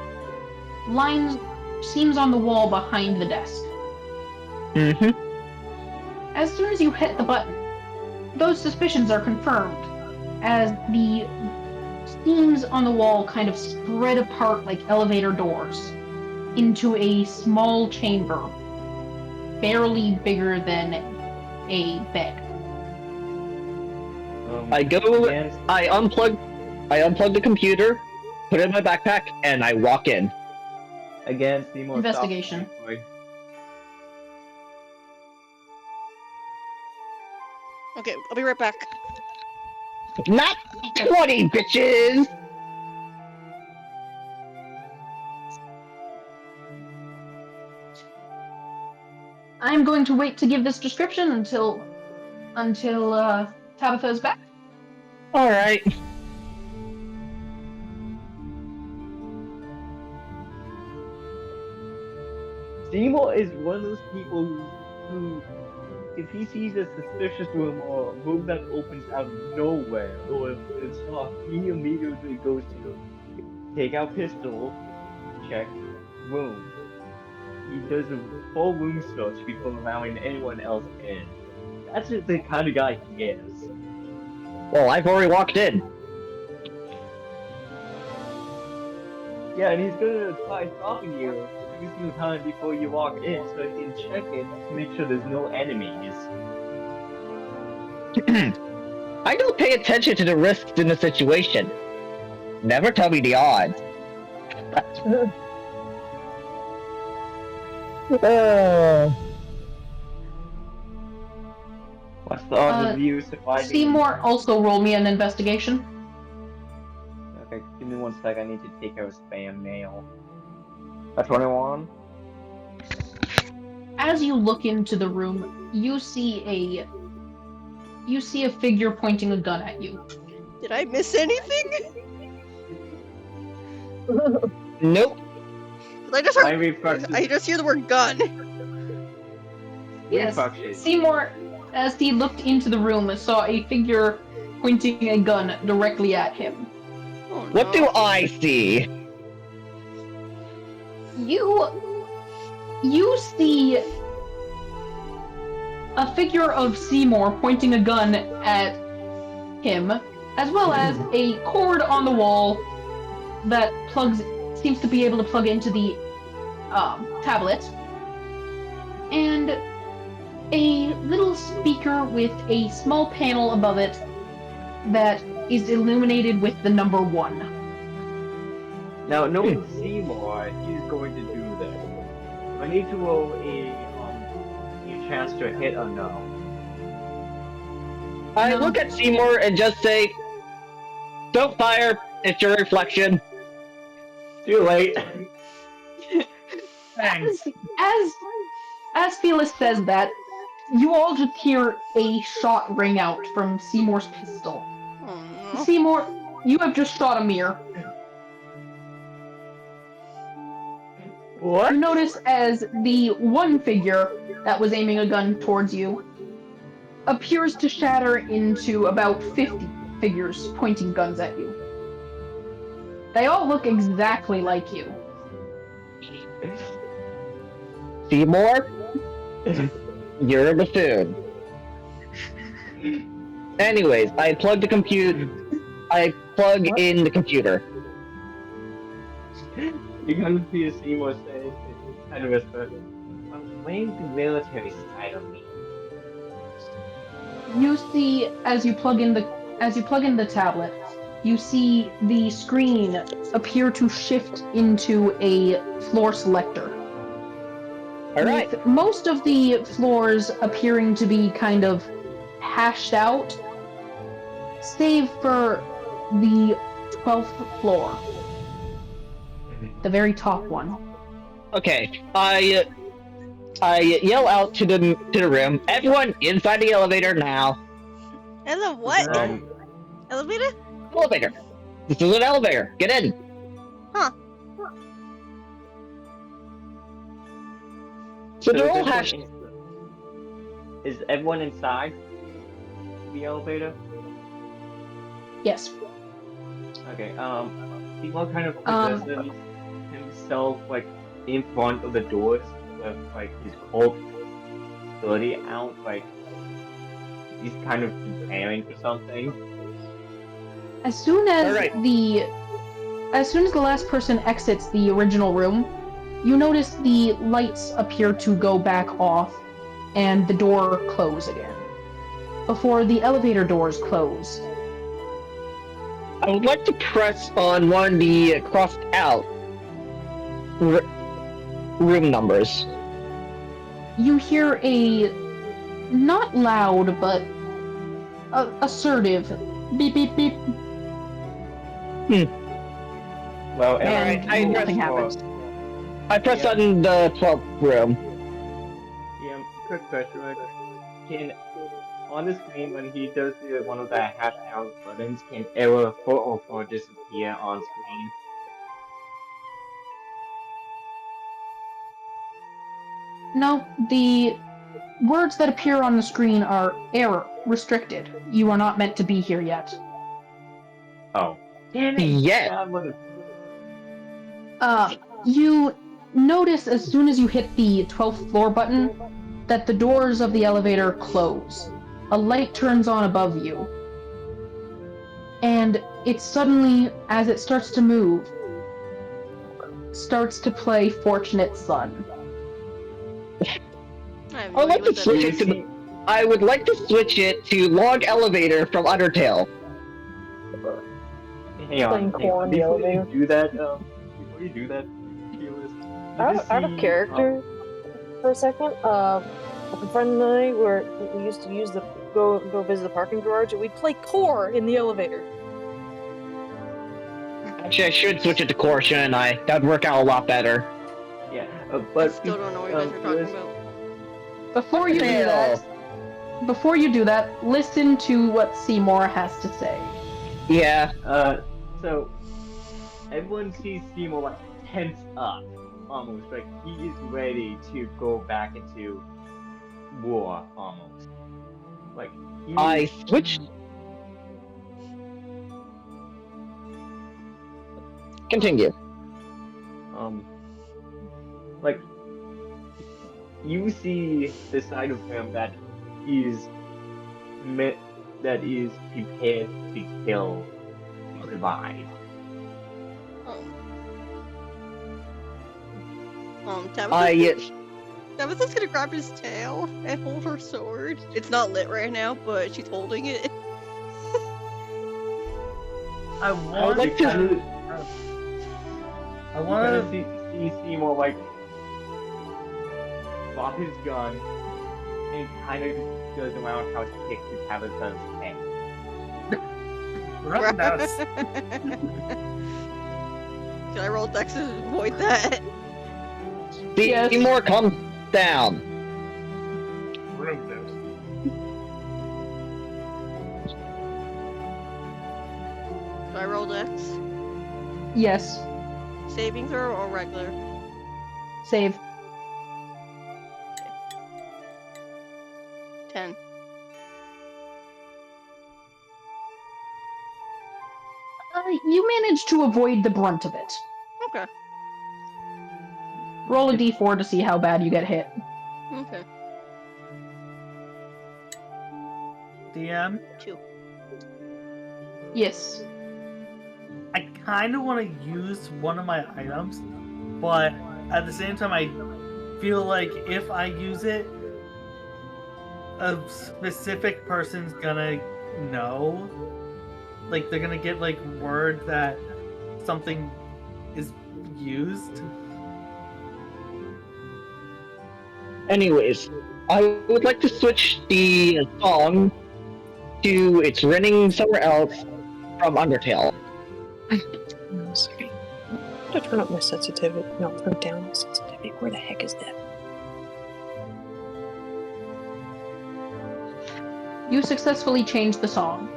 Speaker 4: seams on the wall behind the desk.
Speaker 3: Mm-hmm.
Speaker 4: As soon as you hit the button, those suspicions are confirmed, as the seams on the wall kind of spread apart like elevator doors into a small chamber, barely bigger than a bed.
Speaker 3: I unplug the computer, put it in my backpack, and I walk in.
Speaker 1: Again, Seymour.
Speaker 4: Investigation.
Speaker 2: Okay, I'll be right back.
Speaker 3: Not 20, bitches!
Speaker 4: I'm going to wait to give this description until Tabitha's back.
Speaker 3: All right.
Speaker 1: Seymour is one of those people who if he sees a suspicious room or a room that opens out of nowhere, or if it's locked, he immediately goes to take out pistol, check room. He does a full room search before allowing anyone else in. That's just the kind of guy he is.
Speaker 3: Well, I've already walked in.
Speaker 1: Yeah, and he's gonna try stopping you every single time before you walk in, so he can check it to make sure there's no enemies.
Speaker 3: I don't pay attention to the risks in the situation. Never tell me the odds.
Speaker 1: What's the odds of you surviving?
Speaker 4: Seymour, also roll me an investigation.
Speaker 1: Okay, give me 1 sec. I need to take out spam mail. A 21.
Speaker 4: As you look into the room, you see a figure pointing a gun at you.
Speaker 2: Did I miss anything?
Speaker 3: Nope.
Speaker 2: I just
Speaker 1: My
Speaker 2: heard.
Speaker 1: reflex
Speaker 2: I just hear the word gun.
Speaker 4: Yes.
Speaker 1: reflex.
Speaker 4: Seymour, as he looked into the room, saw a figure pointing a gun directly at him.
Speaker 2: Oh,
Speaker 3: What
Speaker 2: no.
Speaker 3: do I see?
Speaker 4: You see a figure of Seymour pointing a gun at him, as well as a cord on the wall that seems to be able to plug into the tablet, and a little speaker with a small panel above it that is illuminated with the number 1.
Speaker 1: Now, knowing Seymour, he's going to do this. I need to roll a chance to hit or no.
Speaker 3: I
Speaker 4: No.
Speaker 3: look at Seymour and just say, "Don't fire. It's your reflection."
Speaker 1: Too late.
Speaker 5: Thanks.
Speaker 4: As Felix says that, you all just hear a shot ring out from Seymour's pistol.
Speaker 2: Oh, no.
Speaker 4: Seymour, you have just shot a mirror.
Speaker 1: What?
Speaker 4: You notice as the one figure that was aiming a gun towards you appears to shatter into about 50 figures pointing guns at you. They all look exactly like you.
Speaker 3: Seymour, you're a buffoon. Anyways, I plug in the computer.
Speaker 1: You can see Seymour say, kind of whisper, I'm playing the military side of me.
Speaker 4: You see, as you plug in the tablet, you see the screen appear to shift into a floor selector.
Speaker 3: Alright.
Speaker 4: With most of the floors appearing to be kind of hashed out, save for the 12th floor. The very top one.
Speaker 3: Okay, I yell out to the room. Everyone inside the elevator now.
Speaker 2: Hello, what? Elevator?
Speaker 3: Elevator. This is an elevator. Get in.
Speaker 2: Huh.
Speaker 3: So they're
Speaker 1: is
Speaker 3: all
Speaker 1: everyone
Speaker 3: hashed.
Speaker 1: Is everyone inside the elevator?
Speaker 4: Yes.
Speaker 1: Okay, Seymour kind of positions himself, like, in front of the doors with, like, his Colt 30 out, like, he's kind of preparing for something.
Speaker 4: As soon as
Speaker 3: Alright.
Speaker 4: the last person exits the original room, you notice the lights appear to go back off and the door close again. Before the elevator doors close.
Speaker 3: I would like to press on one of the crossed out room numbers.
Speaker 4: You hear a not loud but assertive beep beep beep,
Speaker 1: Well,
Speaker 4: and
Speaker 3: I
Speaker 4: nothing
Speaker 3: press
Speaker 4: happens.
Speaker 3: I press on the 12th room.
Speaker 1: Yeah, quick question, right? Can on the screen when he does one of the hashed-out buttons, can error 404 disappear on screen?
Speaker 4: No, the words that appear on the screen are error, restricted. You are not meant to be here yet.
Speaker 1: Oh, damn it!
Speaker 3: Yeah.
Speaker 1: That would've-
Speaker 4: You notice as soon as you hit the 12th floor button that the doors of the elevator close. A light turns on above you. And it suddenly, as it starts to move, starts to play Fortunate Son.
Speaker 2: I have
Speaker 3: I would
Speaker 2: no
Speaker 3: like
Speaker 2: idea
Speaker 3: to
Speaker 2: what
Speaker 3: switch
Speaker 2: that
Speaker 3: it to
Speaker 2: is.
Speaker 3: I would like to switch it to Log Elevator from Undertale.
Speaker 1: Hang on,
Speaker 6: Playing core in the
Speaker 1: before
Speaker 6: elevator.
Speaker 1: you do that, before you do that, Fearless,
Speaker 6: Out of character for a second. A friend and I we used to use the go visit the parking garage, and we'd play core in the elevator.
Speaker 3: Actually, I should switch it to Core, shouldn't I? That'd work out a lot better.
Speaker 1: Yeah,
Speaker 2: I
Speaker 1: but
Speaker 2: still don't know what you guys are talking about.
Speaker 4: Before you do that, listen to what Seymour has to say.
Speaker 3: Yeah.
Speaker 1: So everyone sees Seymour like tense up, almost like he is ready to go back into war, almost. Like he
Speaker 3: I switched. Continue.
Speaker 1: like you see the side of him that is prepared to kill to survive.
Speaker 2: Tabitha's gonna grab his tail and hold her sword. It's not lit right now, but she's holding it.
Speaker 5: I want
Speaker 3: like to-
Speaker 5: I want to
Speaker 1: see Seymour like drop his gun and kind of goes around how to kick to Tabitha's head.
Speaker 5: roundhouse.
Speaker 2: Can I roll Dex to avoid that?
Speaker 3: Seymour, calm down.
Speaker 5: Roundhouse.
Speaker 2: Do I roll Dex?
Speaker 4: Yes.
Speaker 2: Saving throw or regular?
Speaker 4: Save.
Speaker 2: 10.
Speaker 4: You managed to avoid the brunt of it.
Speaker 2: Okay.
Speaker 4: Roll a d4 to see how bad you get hit.
Speaker 2: Okay.
Speaker 5: DM.
Speaker 2: 2.
Speaker 4: Yes.
Speaker 5: I kind of want to use one of my items, but at the same time, I feel like if I use it, a specific person's gonna know. Like, they're gonna get, like, word that something is used.
Speaker 3: Anyways, I would like to switch the song to It's Raining Somewhere Else from Undertale.
Speaker 6: Sorry. I have to turn up my sensitivity. No, turn down my sensitivity. Where the heck is that?
Speaker 4: You successfully changed the song.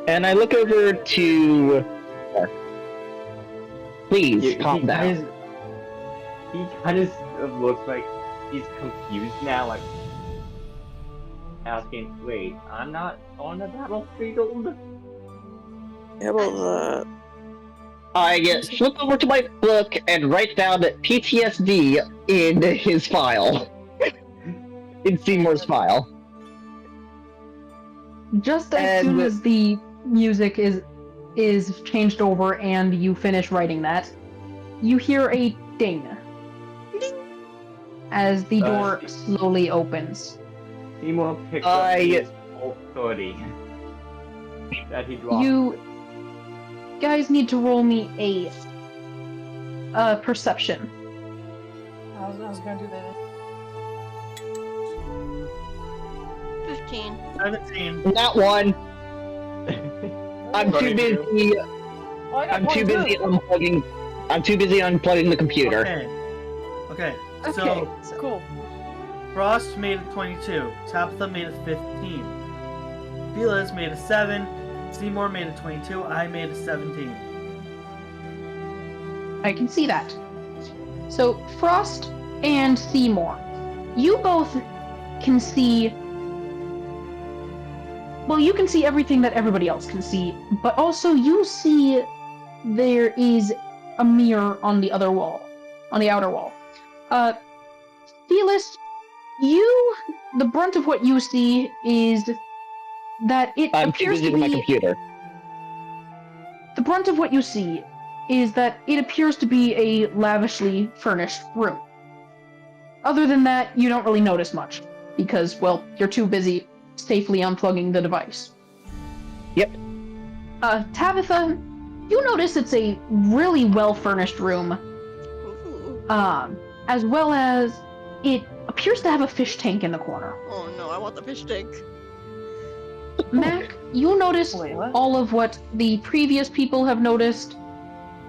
Speaker 3: And I look over to... Please, calm down.
Speaker 1: He kind of looks like he's confused now, like asking, "Wait, I'm not on the battlefield."
Speaker 6: How about that?
Speaker 3: I flip over to my book and write down PTSD in his file. In Seymour's file.
Speaker 4: Just as soon as the music is changed over and you finish writing that, you hear a ding as the door slowly opens.
Speaker 1: Seymour picks up his Bolt 30 that he dropped.
Speaker 4: You guys need to roll me a perception.
Speaker 6: I was gonna do that.
Speaker 2: 15.
Speaker 5: 17.
Speaker 3: Not one. I'm too
Speaker 1: 22.
Speaker 3: busy.
Speaker 6: Oh, I got
Speaker 3: I'm too
Speaker 6: 22.
Speaker 3: busy unplugging. I'm too busy unplugging the computer.
Speaker 5: Okay.
Speaker 6: Okay,
Speaker 5: So
Speaker 6: cool.
Speaker 5: Frost made a 22. Tabitha made a 15. Felix made a 7. Seymour made a 22. I made a 17.
Speaker 4: I can see that. So, Frost and Seymour, you both can see. Well, you can see everything that everybody else can see, but also you see there is a mirror on the other wall, on the outer wall. Felix, the brunt of what you see is that it
Speaker 3: I'm
Speaker 4: appears to
Speaker 3: using my
Speaker 4: be.
Speaker 3: computer.
Speaker 4: The brunt of what you see is that it appears to be a lavishly furnished room. Other than that, you don't really notice much, because, well, you're too busy safely unplugging the device.
Speaker 3: Yep.
Speaker 4: Tabitha, you notice it's a really well-furnished room, as well as it appears to have a fish tank in the corner.
Speaker 2: Oh no, I want the fish tank.
Speaker 4: Mac, you notice
Speaker 6: Wait, what?
Speaker 4: all of what the previous people have noticed,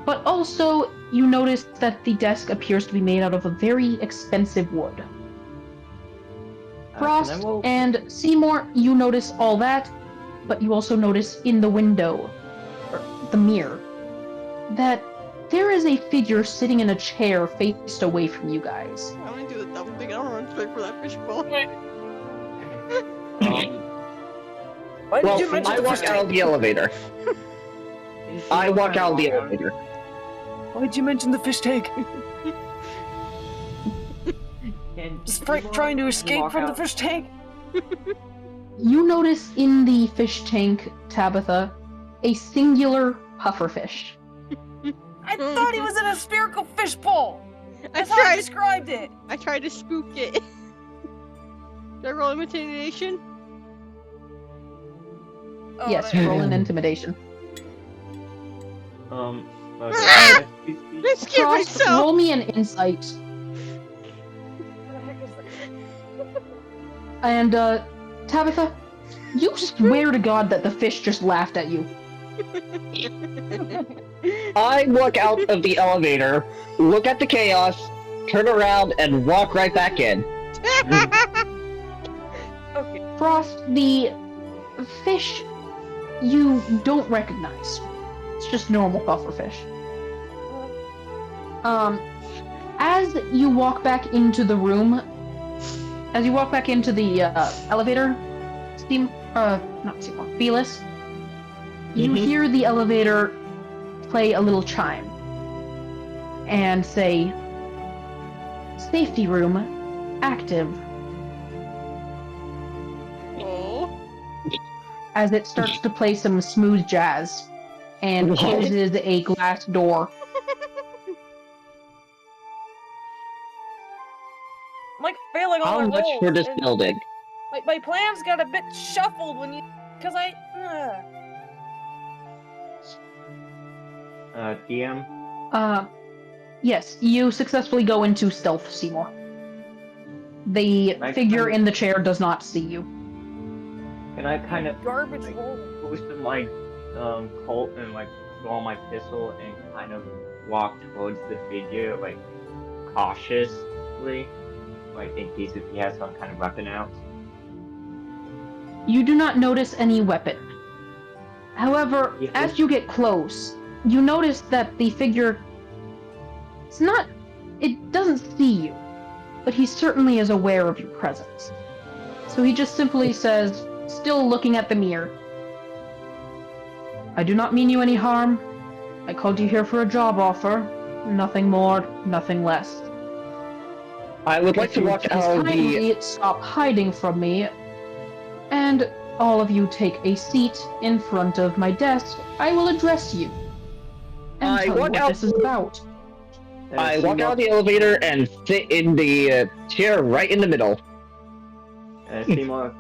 Speaker 4: but also you notice that the desk appears to be made out of a very expensive wood. Frost and Seymour, you notice all that, but you also notice in the window, or the mirror, that there is a figure sitting in a chair faced away from you guys.
Speaker 2: I want to do the double thing. I don't run straight for that fishbowl.
Speaker 6: Why did you
Speaker 3: Well,
Speaker 6: mention
Speaker 3: I
Speaker 6: the
Speaker 3: walk
Speaker 6: fish
Speaker 3: out of
Speaker 6: tank?
Speaker 3: the elevator. I walk out of the elevator.
Speaker 6: Why did you mention the fish tank? Just trying to escape from the fish tank?
Speaker 4: You notice in the fish tank, Tabitha, a singular pufferfish.
Speaker 6: I thought he was in a spherical fishbowl!
Speaker 2: I
Speaker 6: That's how I
Speaker 2: tried.
Speaker 6: described it!
Speaker 2: I tried to spook it. Did I roll intimidation?
Speaker 6: Oh,
Speaker 4: Yes,
Speaker 6: that-
Speaker 4: roll an intimidation.
Speaker 1: Okay.
Speaker 2: Ah! I scared
Speaker 4: Frost,
Speaker 2: myself.
Speaker 4: roll me an insight.
Speaker 6: What the heck is that?
Speaker 4: And, Tabitha, you swear to God that the fish just laughed at you.
Speaker 3: I walk out of the elevator, look at the chaos, turn around, and walk right back in.
Speaker 6: Okay.
Speaker 4: Frost, the fish you don't recognize. It's just normal pufferfish. As you walk back into the room, as you walk back into the elevator, Felis, you hear the elevator play a little chime and say, "Safety room active,"
Speaker 2: Oh.
Speaker 4: as it starts to play some smooth jazz and
Speaker 3: What?
Speaker 4: closes a glass door.
Speaker 6: I'm like failing all
Speaker 3: How
Speaker 6: my
Speaker 3: much
Speaker 6: rolls,
Speaker 3: for this
Speaker 6: and
Speaker 3: building?
Speaker 6: my plans got a bit shuffled when you... Cause I...
Speaker 1: DM.
Speaker 4: Yes, you successfully go into stealth, Seymour. The
Speaker 1: Nice.
Speaker 4: figure in the chair does not see you.
Speaker 1: Can I kind of
Speaker 6: Garbage roll.
Speaker 1: boost in my Colt and like draw my pistol and kind of walk towards the figure like cautiously, like in case if he has some kind of weapon out?
Speaker 4: You do not notice any weapon. However,
Speaker 1: Yeah.
Speaker 4: as you get close, you notice that the figure... It doesn't see you, but he certainly is aware of your presence. So he just simply says, still looking at the mirror, "I do not mean you any harm. I called you here for a job offer. Nothing more, nothing less.
Speaker 3: I would like
Speaker 4: If
Speaker 3: to
Speaker 4: you
Speaker 3: walk
Speaker 4: please
Speaker 3: out of the...
Speaker 4: kindly stop hiding from me, and all of you take a seat in front of my desk. I will address you and
Speaker 3: I
Speaker 4: tell you
Speaker 3: walk
Speaker 4: what
Speaker 3: out-
Speaker 4: this is about."
Speaker 3: I walk out of the elevator and sit in the chair right in the middle.
Speaker 1: Seymour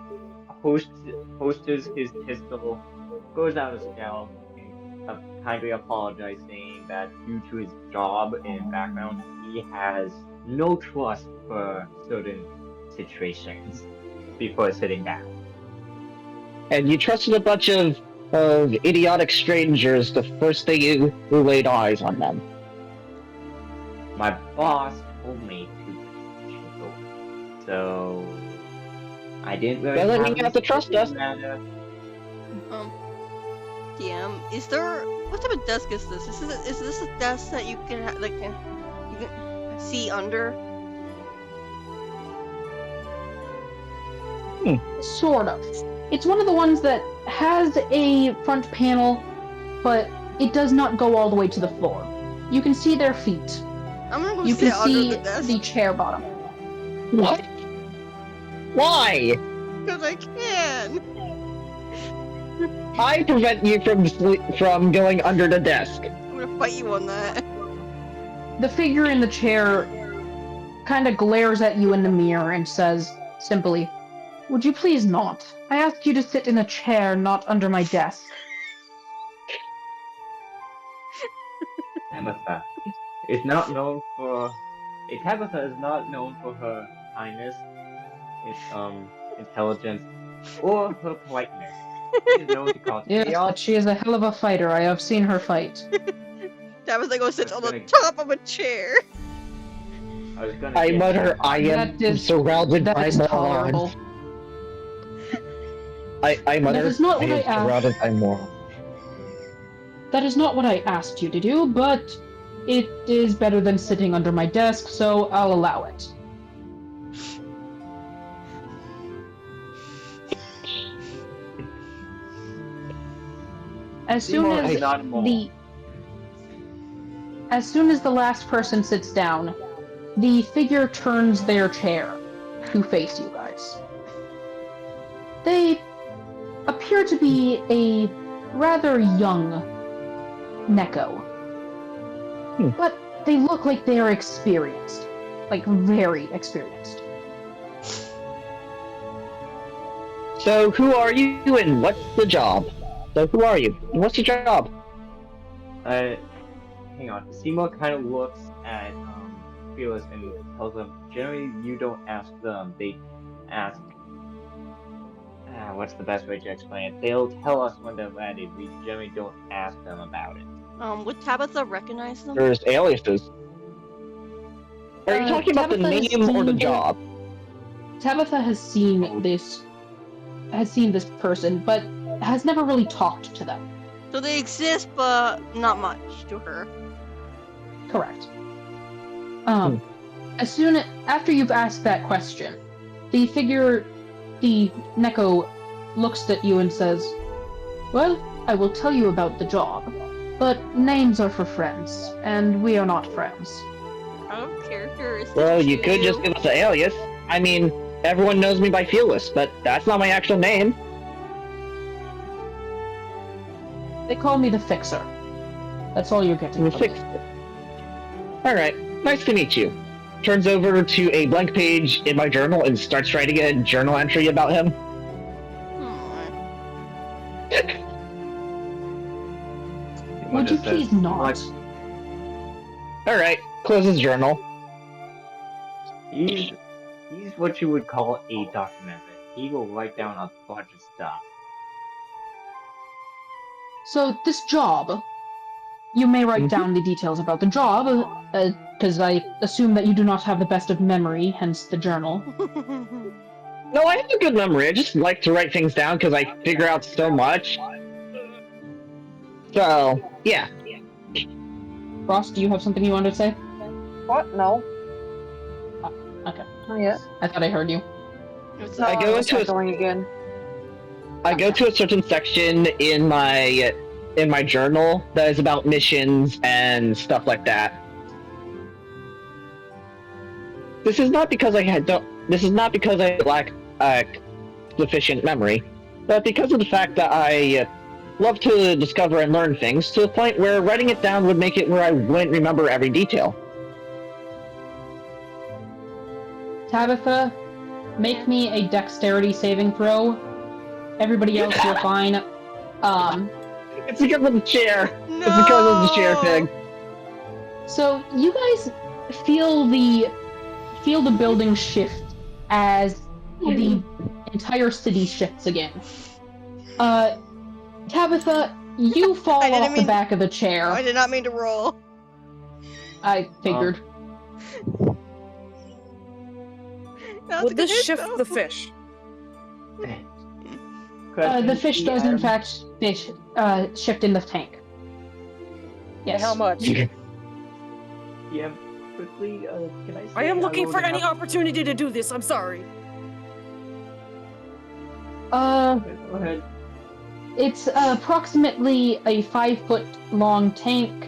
Speaker 1: hosts his pistol, goes out of stealth, and kindly apologizes, saying that due to his job and background, he has no trust for certain situations before sitting down.
Speaker 3: And you trusted a bunch of idiotic strangers the first day you laid eyes on them.
Speaker 1: My boss told me to check over. So I didn't really
Speaker 3: Doesn't
Speaker 1: have
Speaker 3: mean you
Speaker 1: any
Speaker 3: have to trust us.
Speaker 1: matter.
Speaker 2: DM, is there what type of desk is this? Is this a desk that you can you can see under?
Speaker 4: Sort of. It's one of the ones that has a front panel, but it does not go all the way to the floor. You can see their feet.
Speaker 2: I'm gonna go
Speaker 4: You
Speaker 2: sit
Speaker 4: can
Speaker 2: under
Speaker 4: see
Speaker 2: the desk
Speaker 4: the chair bottom.
Speaker 3: What? Why?
Speaker 2: because I can.
Speaker 3: I prevent you from going under the desk.
Speaker 2: I'm gonna fight you on that.
Speaker 4: The figure in the chair kind of glares at you in the mirror and says simply, "Would you please not? I asked you to sit in a chair, not under my desk."
Speaker 1: Tabitha is not known for. Tabitha is not known for her kindness, intelligence, or her politeness. She is known to cause
Speaker 4: Yes,
Speaker 1: chaos.
Speaker 4: but she is a hell of a fighter. I have seen her fight.
Speaker 2: Tabitha goes sits
Speaker 1: I was
Speaker 2: on the
Speaker 1: gonna-
Speaker 2: top of a chair.
Speaker 1: I was gonna.
Speaker 3: I
Speaker 1: get
Speaker 3: mutter,
Speaker 1: that.
Speaker 3: I am
Speaker 4: That is-
Speaker 3: surrounded
Speaker 4: That
Speaker 3: by
Speaker 4: is
Speaker 3: morons.
Speaker 4: tolerable.
Speaker 3: I mutter,
Speaker 4: That is not
Speaker 3: I
Speaker 4: what
Speaker 3: am
Speaker 4: I asked.
Speaker 3: surrounded by morons.
Speaker 4: That is not what I asked you to do, but it is better than sitting under my desk, so I'll allow it. As soon
Speaker 1: Seymour
Speaker 4: as
Speaker 1: is not a moron.
Speaker 4: As soon as the last person sits down, the figure turns their chair to face you guys. They appear to be a rather young Neko. But they look like they are experienced. Like, very experienced.
Speaker 3: So who are you and what's the job? So who are you and what's your job?
Speaker 1: Hang on. Seymour kind of looks at Felix and tells them, generally you don't ask them. They ask. What's the best way to explain it? They'll tell us when they're ready. We generally don't ask them about it.
Speaker 2: Would Tabitha recognize them?
Speaker 3: There's aliases. Are you talking about the
Speaker 4: Tabitha has
Speaker 3: name or the
Speaker 4: seen-
Speaker 3: job?
Speaker 4: Tabitha has seen this person, but has never really talked to them.
Speaker 2: So they exist, but not much to her.
Speaker 4: Correct. After you've asked that question, the Neko looks at you and says, "Well, I will tell you about the job, but names are for friends, and we are not friends."
Speaker 2: Out of character is
Speaker 3: Well, you could just give us an alias. I mean, everyone knows me by Fearless, but that's not my actual name.
Speaker 4: They call me the Fixer. That's all you're getting
Speaker 3: The
Speaker 4: from me.
Speaker 3: Fixer. Alright, nice to meet you. Turns over to a blank page in my journal and starts writing a journal entry about him.
Speaker 4: Would you please not?
Speaker 3: Alright, close his journal.
Speaker 1: He's what you would call a documenter. He will write down a bunch of stuff.
Speaker 4: So, this job, you may write down the details about the job, because I assume that you do not have the best of memory, hence the journal.
Speaker 3: No, I have a good memory. I just like to write things down because I figure out so much. So, yeah.
Speaker 4: Ross, do you have something you wanted to say?
Speaker 6: What? No.
Speaker 4: Okay.
Speaker 6: Not yet.
Speaker 4: I thought I heard you.
Speaker 6: No,
Speaker 3: I go
Speaker 6: was
Speaker 3: into a-
Speaker 6: echoing again.
Speaker 3: I go to a certain section in my journal that is about missions and stuff like that. This is not because I lack sufficient memory, but because of the fact that I love to discover and learn things to the point where writing it down would make it where I wouldn't remember every detail.
Speaker 4: Tabitha, make me a dexterity saving throw. Everybody else, you're fine.
Speaker 3: It's because of the chair.
Speaker 2: No!
Speaker 3: It's because of the chair thing.
Speaker 4: So you guys feel the building shift as the entire city shifts again. Tabitha, you fall
Speaker 2: I didn't
Speaker 4: off the
Speaker 2: mean-
Speaker 4: back of the chair.
Speaker 2: I did not mean to roll.
Speaker 4: I figured.
Speaker 2: That's
Speaker 6: Would
Speaker 2: a good
Speaker 6: this shift
Speaker 2: info.
Speaker 6: the fish?
Speaker 4: The fish does in fact shift in the tank.
Speaker 6: By
Speaker 4: Yes.
Speaker 6: how much?
Speaker 1: Yeah, quickly, can I say
Speaker 6: I am looking for
Speaker 1: rolled
Speaker 6: any
Speaker 1: enough-
Speaker 6: opportunity to do this. I'm sorry.
Speaker 1: Okay, go ahead.
Speaker 4: It's approximately a 5-foot long tank,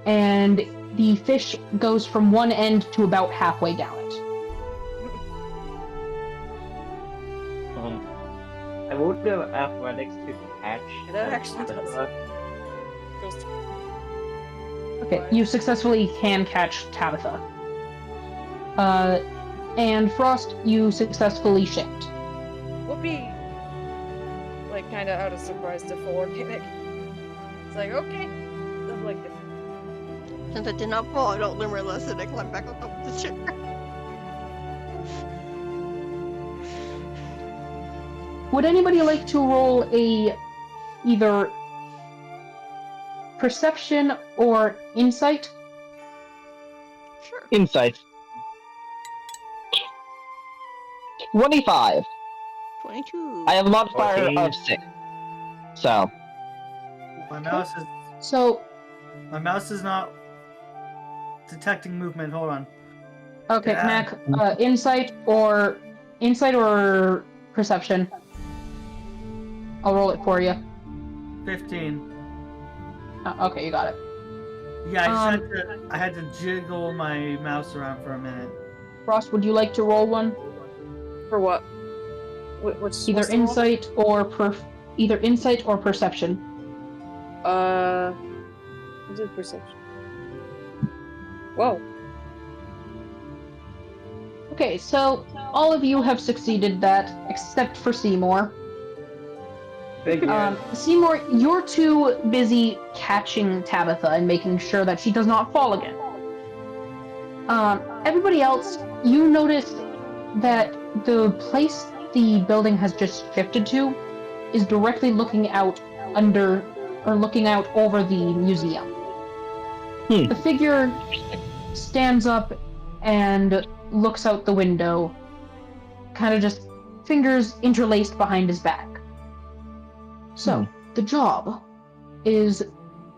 Speaker 4: and the fish goes from one end to about halfway down it.
Speaker 1: I rolled the athletics to catch.
Speaker 6: Yeah, that actually does.
Speaker 1: Tabitha.
Speaker 6: Goes to-
Speaker 4: Okay, you successfully can catch Tabitha. And Frost, you successfully shift.
Speaker 6: Would be like kind of out of surprise to full organic. It's like okay, I'm like
Speaker 2: Since I did not fall, I don't learn my lesson. I climb back on top of the chair.
Speaker 4: Would anybody like to roll a either perception or insight?
Speaker 2: Sure.
Speaker 3: Insight. 25.
Speaker 2: 22.
Speaker 3: I have a modifier
Speaker 1: 14.
Speaker 3: of 6. So,
Speaker 5: My mouse is not detecting movement. Hold on.
Speaker 4: Okay,
Speaker 5: Yeah.
Speaker 4: Mac, insight or perception. I'll roll it for you.
Speaker 5: 15.
Speaker 4: Okay, you got it.
Speaker 5: Yeah, I had to jiggle my mouse around for a minute.
Speaker 4: Frost, would you like to roll one?
Speaker 6: for what? What's
Speaker 4: Either
Speaker 6: what's the roll?
Speaker 4: insight or perception.
Speaker 6: I'll do perception. Whoa.
Speaker 4: Okay, so all of you have succeeded that, except for Seymour.
Speaker 1: Figure.
Speaker 4: Seymour, you're too busy catching Tabitha and making sure that she does not fall again. Everybody else, you notice that the place the building has just shifted to is directly looking out over the museum. The figure stands up and looks out the window, kind of just fingers interlaced behind his back. So, the job is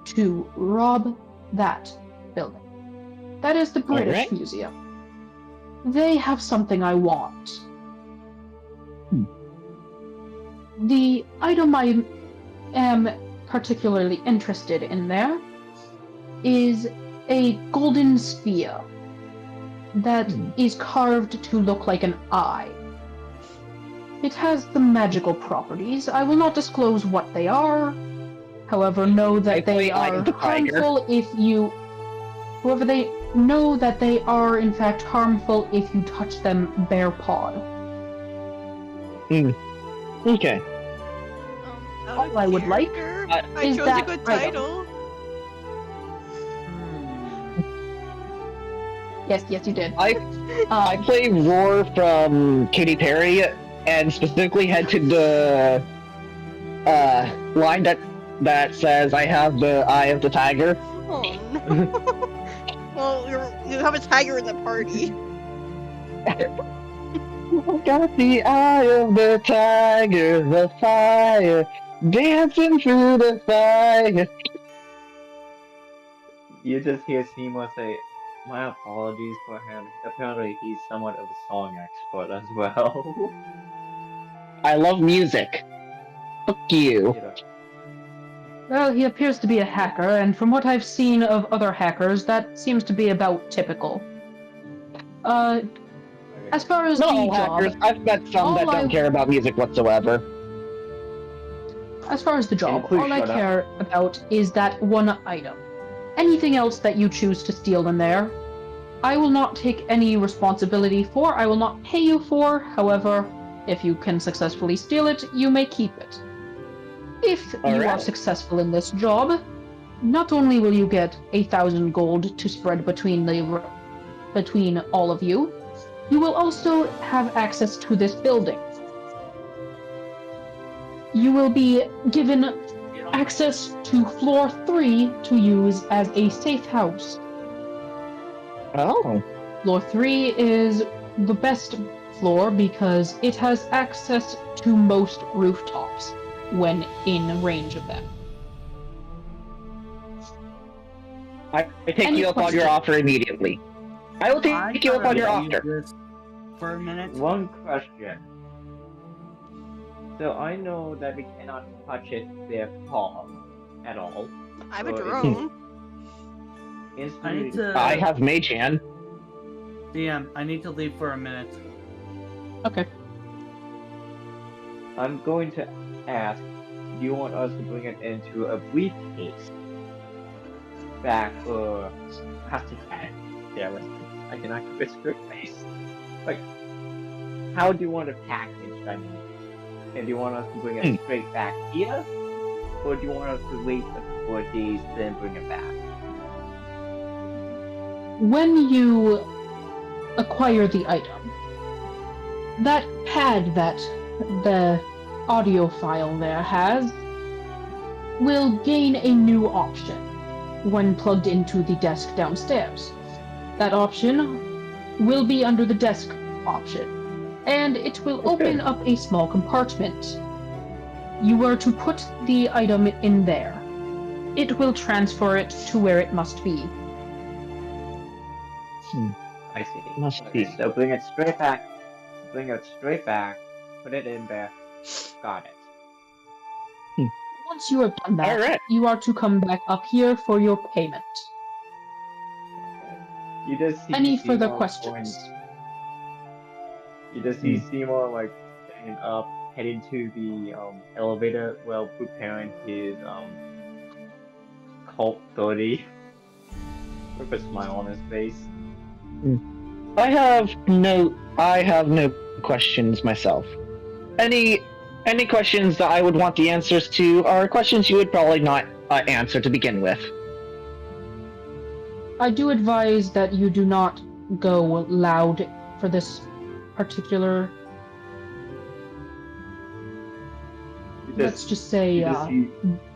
Speaker 4: to rob that building. That is the British
Speaker 3: Alright.
Speaker 4: Museum. They have something I want. The item I am particularly interested in there is a golden spear that is carved to look like an eye. It has some magical properties. I will not disclose what they are. However, know that they are harmful if you... However, they know that they are, in fact, harmful if you touch them bare-pawed.
Speaker 3: Okay.
Speaker 4: All I would like
Speaker 2: I
Speaker 4: is
Speaker 2: chose a
Speaker 4: that
Speaker 2: good
Speaker 4: item.
Speaker 2: title.
Speaker 4: Yes, you did.
Speaker 3: I play Roar from Katy Perry and specifically head to the line that says I have the eye of the tiger.
Speaker 2: Oh no. Well, you have a tiger in the party.
Speaker 3: I got the eye of the tiger, the fire, dancing through the fire.
Speaker 1: You just hear Seymour say, "My apologies for him. Apparently, he's somewhat of a song expert as well."
Speaker 3: I love music. Fuck you.
Speaker 1: You know,
Speaker 4: Well, he appears to be a hacker, and from what I've seen of other hackers, that seems to be about typical. As far as
Speaker 3: Not
Speaker 4: the
Speaker 3: all
Speaker 4: job,
Speaker 3: hackers. I've met some that don't care about music whatsoever.
Speaker 4: as far as the job,
Speaker 1: please
Speaker 4: all I
Speaker 1: shut up?
Speaker 4: care about is that one item. Anything else that you choose to steal in there, I will not take any responsibility for, I will not pay you for. However, if you can successfully steal it, you may keep it. If you are
Speaker 3: Alright.
Speaker 4: successful in this job, not only will you get 1,000 gold to spread between all of you, you will also have access to this building. You will be given access to floor 3 to use as a safe house.
Speaker 3: Oh.
Speaker 4: Floor 3 is the best floor because it has access to most rooftops when in range of them.
Speaker 3: I take
Speaker 4: Any
Speaker 3: you up on your
Speaker 4: question?
Speaker 3: offer immediately. I will take you up on your offer.
Speaker 5: This for a minute.
Speaker 1: One question. So I know that we cannot touch it with paw at all.
Speaker 2: I have a
Speaker 1: So it's
Speaker 2: drone.
Speaker 5: I need to.
Speaker 3: I have Mage Hand.
Speaker 5: DM, I need to leave for a minute.
Speaker 4: Okay.
Speaker 1: I'm going to ask, do you want us to bring it into a briefcase? Back or have to yeah, I cannot keep a straight face. Like, how do you want it packaged? I mean, and do you want us to bring it straight back here, or do you want us to wait a couple of days then bring it back?
Speaker 4: When you acquire the item, that pad that the audio file there has will gain a new option when plugged into the desk downstairs. That option will be under the desk option, and it will open up a small compartment. You are to put the item in there. It will transfer it to where it must be.
Speaker 1: I see.
Speaker 3: Must
Speaker 1: Okay,
Speaker 3: be.
Speaker 1: so bring it straight back. Bring it straight back. Put it in there. Got it.
Speaker 4: Once you have done that,
Speaker 3: Alright.
Speaker 4: you are to come back up here for your payment.
Speaker 1: Okay. You just see
Speaker 4: Any further
Speaker 1: Seymour
Speaker 4: questions?
Speaker 1: You just see Seymour like standing up, heading to the elevator while preparing his cult 30 with a smile on his face.
Speaker 3: I have no questions myself. Any questions that I would want the answers to are questions you would probably not answer to begin with.
Speaker 4: I do advise that you do not go loud for this particular, let's just say,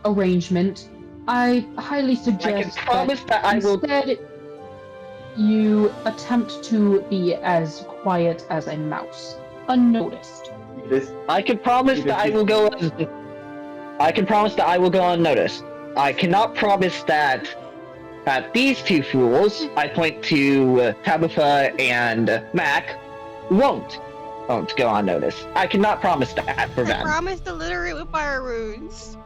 Speaker 4: arrangement. I highly suggest instead you attempt to be as quiet as a mouse, unnoticed.
Speaker 3: I can promise that I will go. I can promise that I will go unnoticed. I cannot promise that these two fools, I point to Tabitha and Mac, won't go unnoticed. I cannot promise that for
Speaker 2: I
Speaker 3: them.
Speaker 2: promise to literate with fire runes.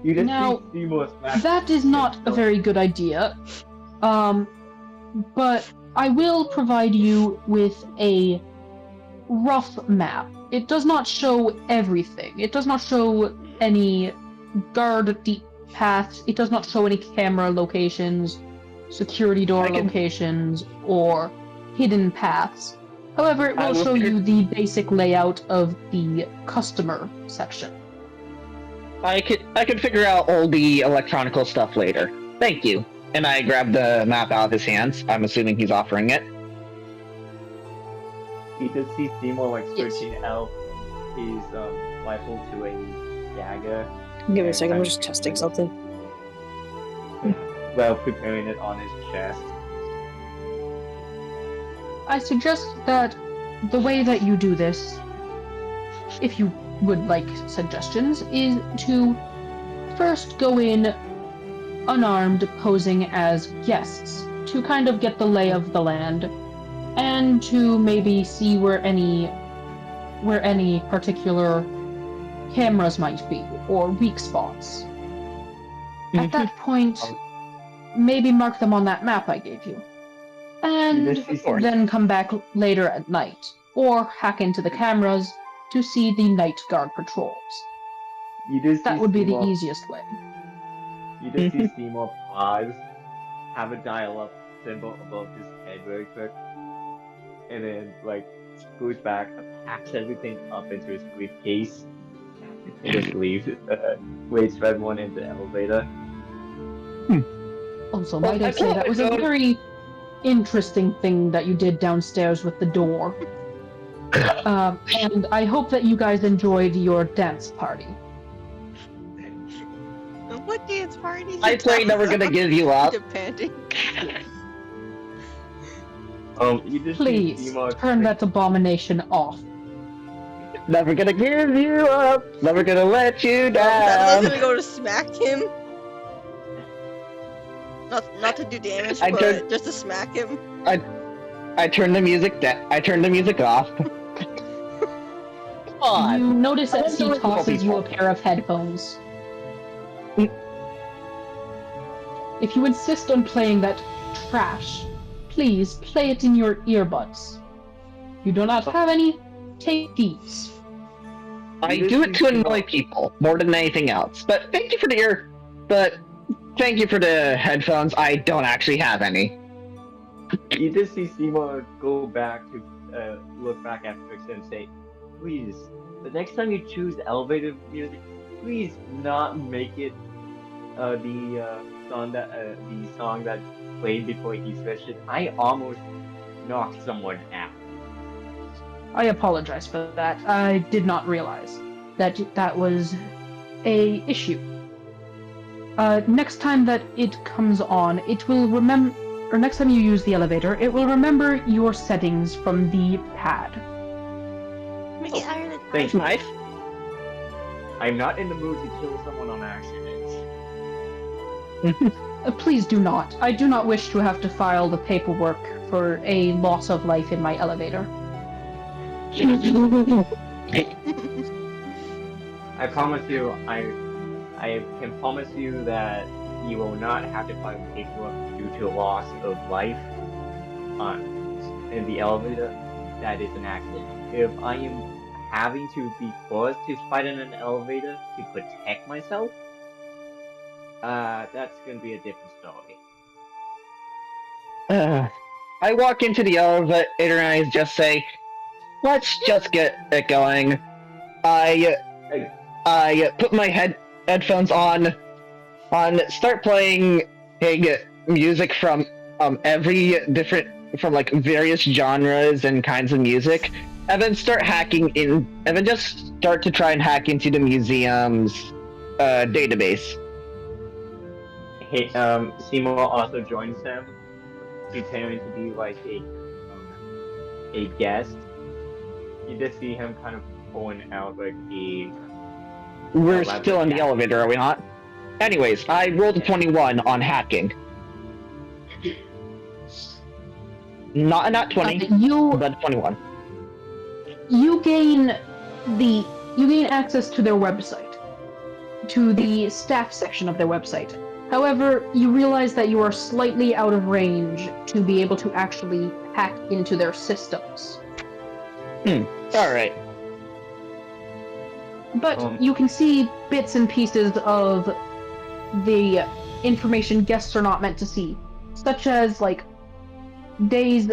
Speaker 1: You just
Speaker 4: Now,
Speaker 1: see Seymour smash.
Speaker 4: that is not a very good idea. But I will provide you with a rough map. It does not show everything. It does not show any guard deep paths. It does not show any camera locations, security door locations, or hidden paths. However, it will show you the basic layout of the customer section.
Speaker 3: I could figure out all the electronical stuff later. Thank you. And I grab the map out of his hands. I'm assuming he's offering it.
Speaker 1: You just see Seymour like switching out his rifle to a dagger.
Speaker 6: Give me a second, I'm just testing something.
Speaker 1: While preparing it on his chest.
Speaker 4: I suggest that the way that you do this, if you would like suggestions, is to first go in unarmed, posing as guests, to kind of get the lay of the land, and to maybe see where any particular cameras might be, or weak spots. At that point, maybe mark them on that map I gave you. And then come back later at night, or hack into the cameras to see the night guard patrols. That would be the easiest way.
Speaker 1: You just see Seymour pause, have a dial-up symbol above his head very quick, and then like goes back, packs everything up into his briefcase, and just leaves. Waits for everyone in the elevator.
Speaker 4: Also, might I say that was a very interesting thing that you did downstairs with the door. And I hope that you guys enjoyed your dance party.
Speaker 2: What dance party?
Speaker 3: I ain't never gonna give you up.
Speaker 2: Depending.
Speaker 1: You just see
Speaker 4: Please
Speaker 1: Seymour
Speaker 4: turn that abomination off.
Speaker 3: Never gonna give you up. Never gonna let you
Speaker 2: That's
Speaker 3: down.
Speaker 2: gonna go to smack him. Not to do damage,
Speaker 3: I
Speaker 2: but
Speaker 3: don't-
Speaker 2: just to smack him.
Speaker 3: I turned the music I turned the music off. Come on.
Speaker 4: You notice
Speaker 3: I
Speaker 4: as he
Speaker 3: don't know
Speaker 4: tosses you a
Speaker 3: people.
Speaker 4: pair of headphones. If you insist on playing that trash, please play it in your earbuds. You do not have any? Take these.
Speaker 3: I do it to annoy people more than anything else. But thank you for the headphones. I don't actually have any.
Speaker 1: You just see Seymour go back to look back at Trix and say, "Please, the next time you choose elevator music, please not make it the song that played before he switched it. I almost knocked someone out."
Speaker 4: I apologize for that. I did not realize that that was a issue. Next time that it comes on, it will remember, or next time you use the elevator, it will remember your settings from the pad.
Speaker 2: Make it higher than
Speaker 3: Thanks, Knife.
Speaker 1: I'm not in the mood to kill someone on accident.
Speaker 4: Please do not. I do not wish to have to file the paperwork for a loss of life in my elevator.
Speaker 1: I promise you, I can promise you that you will not have to file paperwork due to loss of life in the elevator. That is an accident. If I am having to be forced to fight in an elevator to protect myself, that's gonna be a different story.
Speaker 3: I walk into the elevator and I just say, "Let's just get it going." I put my headphones on, start playing music from like various genres and kinds of music, and then start just start to try and hack into the museum's database.
Speaker 1: Hey, Seymour also joins them, pretending to be like a guest. You just see him kind of pulling out like
Speaker 3: We're
Speaker 1: elaborate
Speaker 3: still in the
Speaker 1: hack.
Speaker 3: elevator, are we not? Anyways, I rolled a 21 on hacking. Not a nat 20, but a 21.
Speaker 4: You gain access to their website, to the staff section of their website. However, you realize that you are slightly out of range to be able to actually hack into their systems.
Speaker 3: Alright.
Speaker 4: But you can see bits and pieces of the information guests are not meant to see, such as like days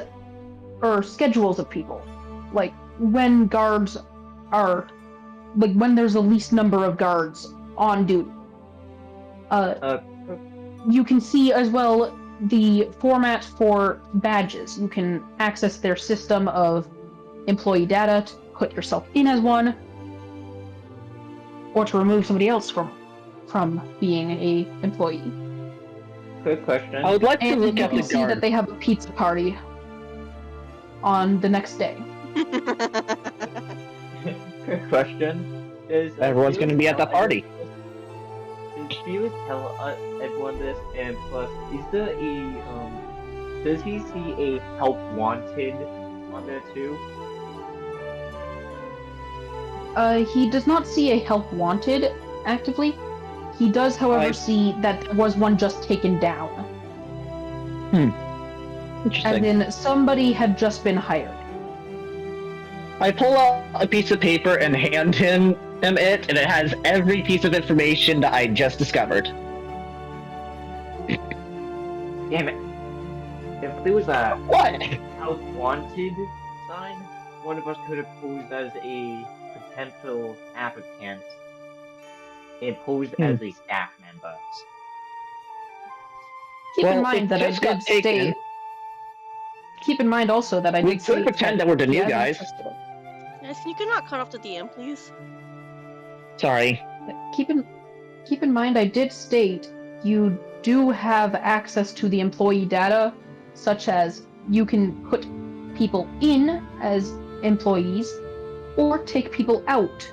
Speaker 4: or schedules of people, like when guards are, like when there's the least number of guards on duty. You can see as well the format for badges. You can access their system of employee data to put yourself in as one, or to remove somebody else from being a employee.
Speaker 1: Quick question.
Speaker 3: I would like to
Speaker 4: And
Speaker 3: look
Speaker 4: you
Speaker 3: at
Speaker 4: can
Speaker 3: the
Speaker 4: see that
Speaker 3: guard.
Speaker 4: they have a pizza party on the next day.
Speaker 1: Quick question.
Speaker 3: Everyone's gonna be at that party.
Speaker 1: Does Felix tell everyone this? And plus, is there does he see a help wanted on there too?
Speaker 4: He does not see a help wanted actively. He does, however, see that there was one just taken down.
Speaker 3: Interesting.
Speaker 4: As in, somebody had just been hired.
Speaker 3: I pull out a piece of paper and hand him it, and it has every piece of information that I just discovered.
Speaker 1: Damn it! If there was a
Speaker 3: What?
Speaker 1: help wanted sign, one of us could have posed as a potential applicant and posed as a staff member.
Speaker 4: Keep in
Speaker 3: Well,
Speaker 4: mind
Speaker 3: it
Speaker 4: that I
Speaker 3: just got
Speaker 4: did state.
Speaker 3: taken.
Speaker 4: Keep in mind also that I
Speaker 3: We
Speaker 4: did
Speaker 3: could
Speaker 4: state
Speaker 3: pretend that we're the
Speaker 4: he
Speaker 3: new
Speaker 4: has
Speaker 3: guys.
Speaker 4: access to it.
Speaker 2: Yes, can you not cut off the DM, please?
Speaker 3: Sorry.
Speaker 4: Keep in mind I did state you do have access to the employee data, such as you can put people in as employees or take people out.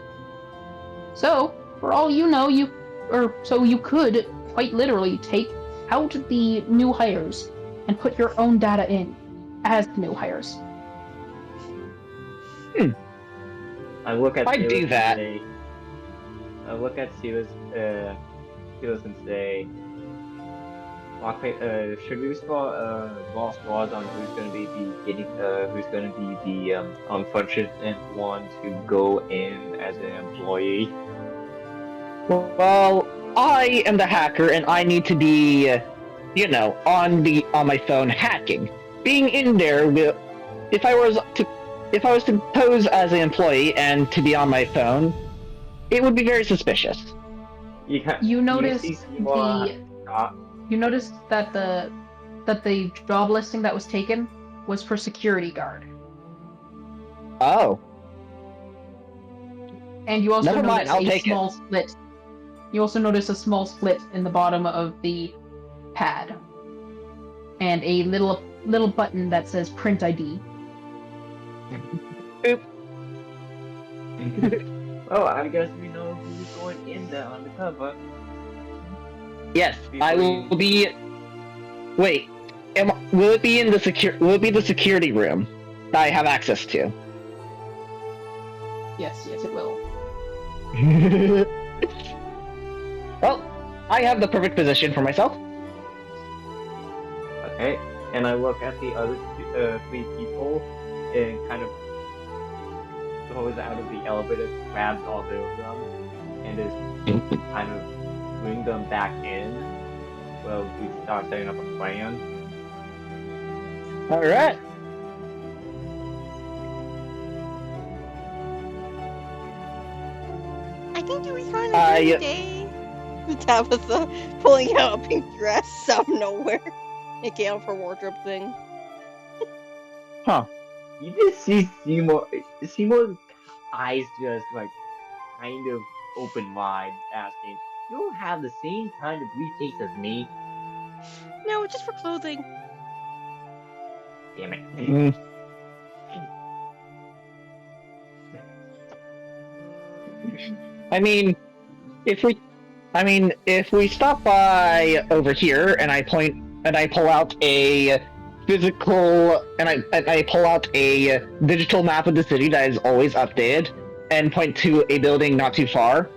Speaker 4: So, for all you know, you could quite literally take out the new hires and put your own data in as new hires.
Speaker 1: I look at
Speaker 3: I'd do
Speaker 1: Silas
Speaker 3: that.
Speaker 1: and say, I look at Silas and say, should we draw straws on who's going to be who's going to be the unfortunate one to go in as an employee?
Speaker 3: Well, I am the hacker, and I need to be, on my phone hacking. Being in there will, if I was to pose as an employee and to be on my phone, it would be very suspicious.
Speaker 4: You noticed that the job listing that was taken was for security guard.
Speaker 3: Oh.
Speaker 4: And you also
Speaker 3: Never mind,
Speaker 4: notice
Speaker 3: I'll
Speaker 4: a
Speaker 3: take it.
Speaker 4: small split. You also notice a small split in the bottom of the pad. And a little button that says print ID.
Speaker 3: Oop.
Speaker 1: Oh, I guess we know who's going in there undercover.
Speaker 3: Yes, I will be. Wait, will it be in the Will it be the security room that I have access to?
Speaker 4: Yes, it will.
Speaker 3: Well, I have the perfect position for myself.
Speaker 1: Okay, and I look at the other three people and kind of goes out of the elevator, grabs all three of them, and is kind of bring them back in. Well, we start setting up a plan.
Speaker 3: All right.
Speaker 2: I think you responded the other day. Tabitha pulling out a pink dress out of nowhere. It came out of her wardrobe thing.
Speaker 3: Huh.
Speaker 1: You just see Seymour's eyes just like kind of open wide, asking, "You don't have the same kind of briefcase as me?"
Speaker 2: No, just for clothing.
Speaker 1: Damn it.
Speaker 3: I mean, if we stop by over here and I pull out a physical and I pull out a digital map of the city that is always updated and point to a building not too far,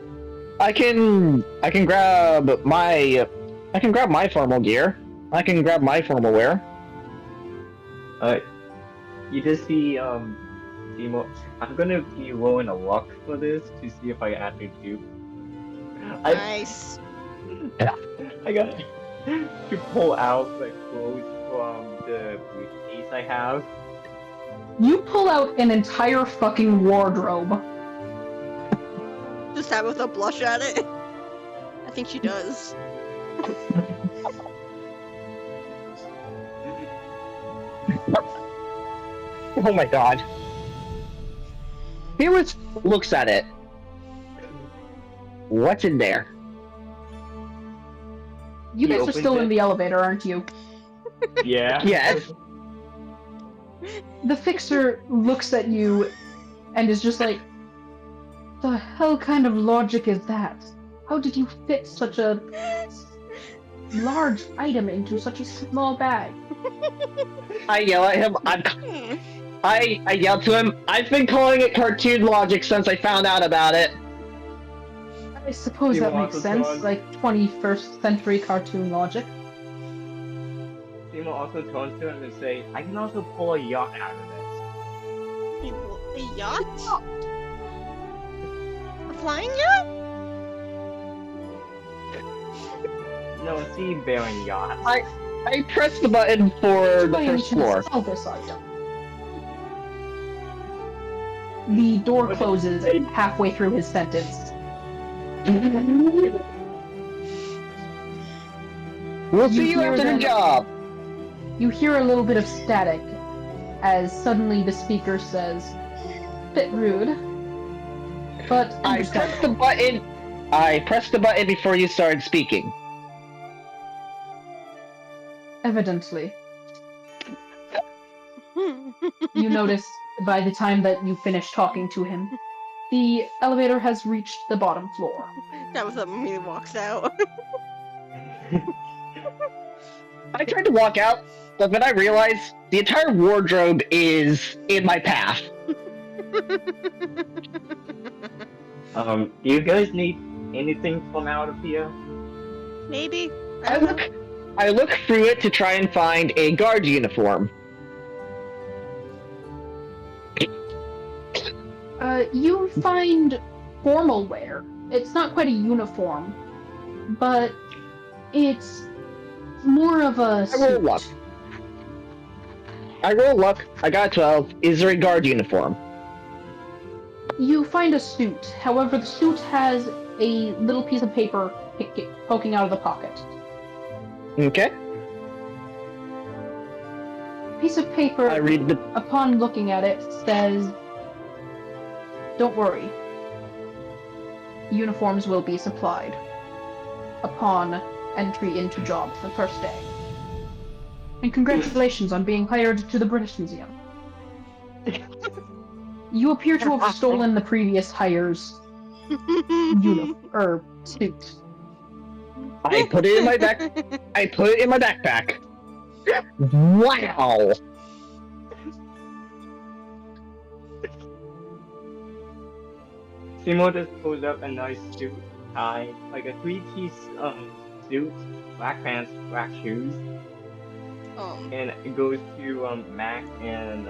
Speaker 3: I can grab my formal gear. I can grab my formal wear.
Speaker 1: You just see Seymour. I'm gonna be rolling a luck for this to see if I actually do.
Speaker 2: Nice.
Speaker 1: I got to pull out the clothes from the briefcase I have.
Speaker 4: You pull out an entire fucking wardrobe.
Speaker 2: Just Tabitha blush at it. I think she does.
Speaker 3: Oh my god. Felix looks at it. What's in there?
Speaker 4: You
Speaker 1: He
Speaker 4: guys are
Speaker 1: opens
Speaker 4: still in
Speaker 1: it.
Speaker 4: the elevator, aren't you?
Speaker 1: Yeah.
Speaker 3: Yes.
Speaker 4: The fixer looks at you and is just like, the hell kind of logic is that? How did you fit such a large item into such a small bag?
Speaker 3: I yell at him. I yell to him. I've been calling it cartoon logic since I found out about it.
Speaker 4: I suppose
Speaker 1: You
Speaker 4: that
Speaker 1: want
Speaker 4: makes
Speaker 1: to
Speaker 4: sense,
Speaker 1: turn-
Speaker 4: like 21st century cartoon logic.
Speaker 1: Seymour also turns to him and say, "I can also pull a yacht out of this."
Speaker 2: A yacht? A flying yacht?
Speaker 1: No, a sea-bearing yacht.
Speaker 3: I press the button for the
Speaker 4: Why you
Speaker 3: first
Speaker 4: can
Speaker 3: floor.
Speaker 4: sell this item. The door
Speaker 1: What did
Speaker 4: closes
Speaker 1: you say?
Speaker 4: halfway through his sentence.
Speaker 3: We'll
Speaker 4: You
Speaker 3: see you
Speaker 4: hear
Speaker 3: after the
Speaker 4: them-
Speaker 3: job.
Speaker 4: You hear a little bit of static as suddenly the speaker says, "Bit rude, but
Speaker 3: I pressed the button. I pressed the button before you started speaking.
Speaker 4: evidently." You notice by the time that you finish talking to him, the elevator has reached the bottom floor.
Speaker 2: Tabitha immediately walks out.
Speaker 3: I tried to walk out, but then I realized the entire wardrobe is in my path.
Speaker 1: Do you guys need anything from out of here?
Speaker 2: Maybe. I don't know.
Speaker 3: I look through it to try and find a guard uniform.
Speaker 4: You find formal wear. It's not quite a uniform, but it's more of a suit.
Speaker 3: I roll luck. I got a 12. Is there a guard uniform?
Speaker 4: You find a suit. However, the suit has a little piece of paper poking out of the pocket.
Speaker 3: Okay.
Speaker 4: Piece of paper,
Speaker 3: I read the...
Speaker 4: upon looking at it, says, "Don't worry. Uniforms will be supplied upon entry into job the first day. And congratulations on being hired to the British Museum. You appear to have stolen the previous hire's suit."
Speaker 3: I put it in my backpack. Wow.
Speaker 1: Simo just pulls up a nice suit tie, like a three-piece suit, black pants, black shoes, and it goes to Mac and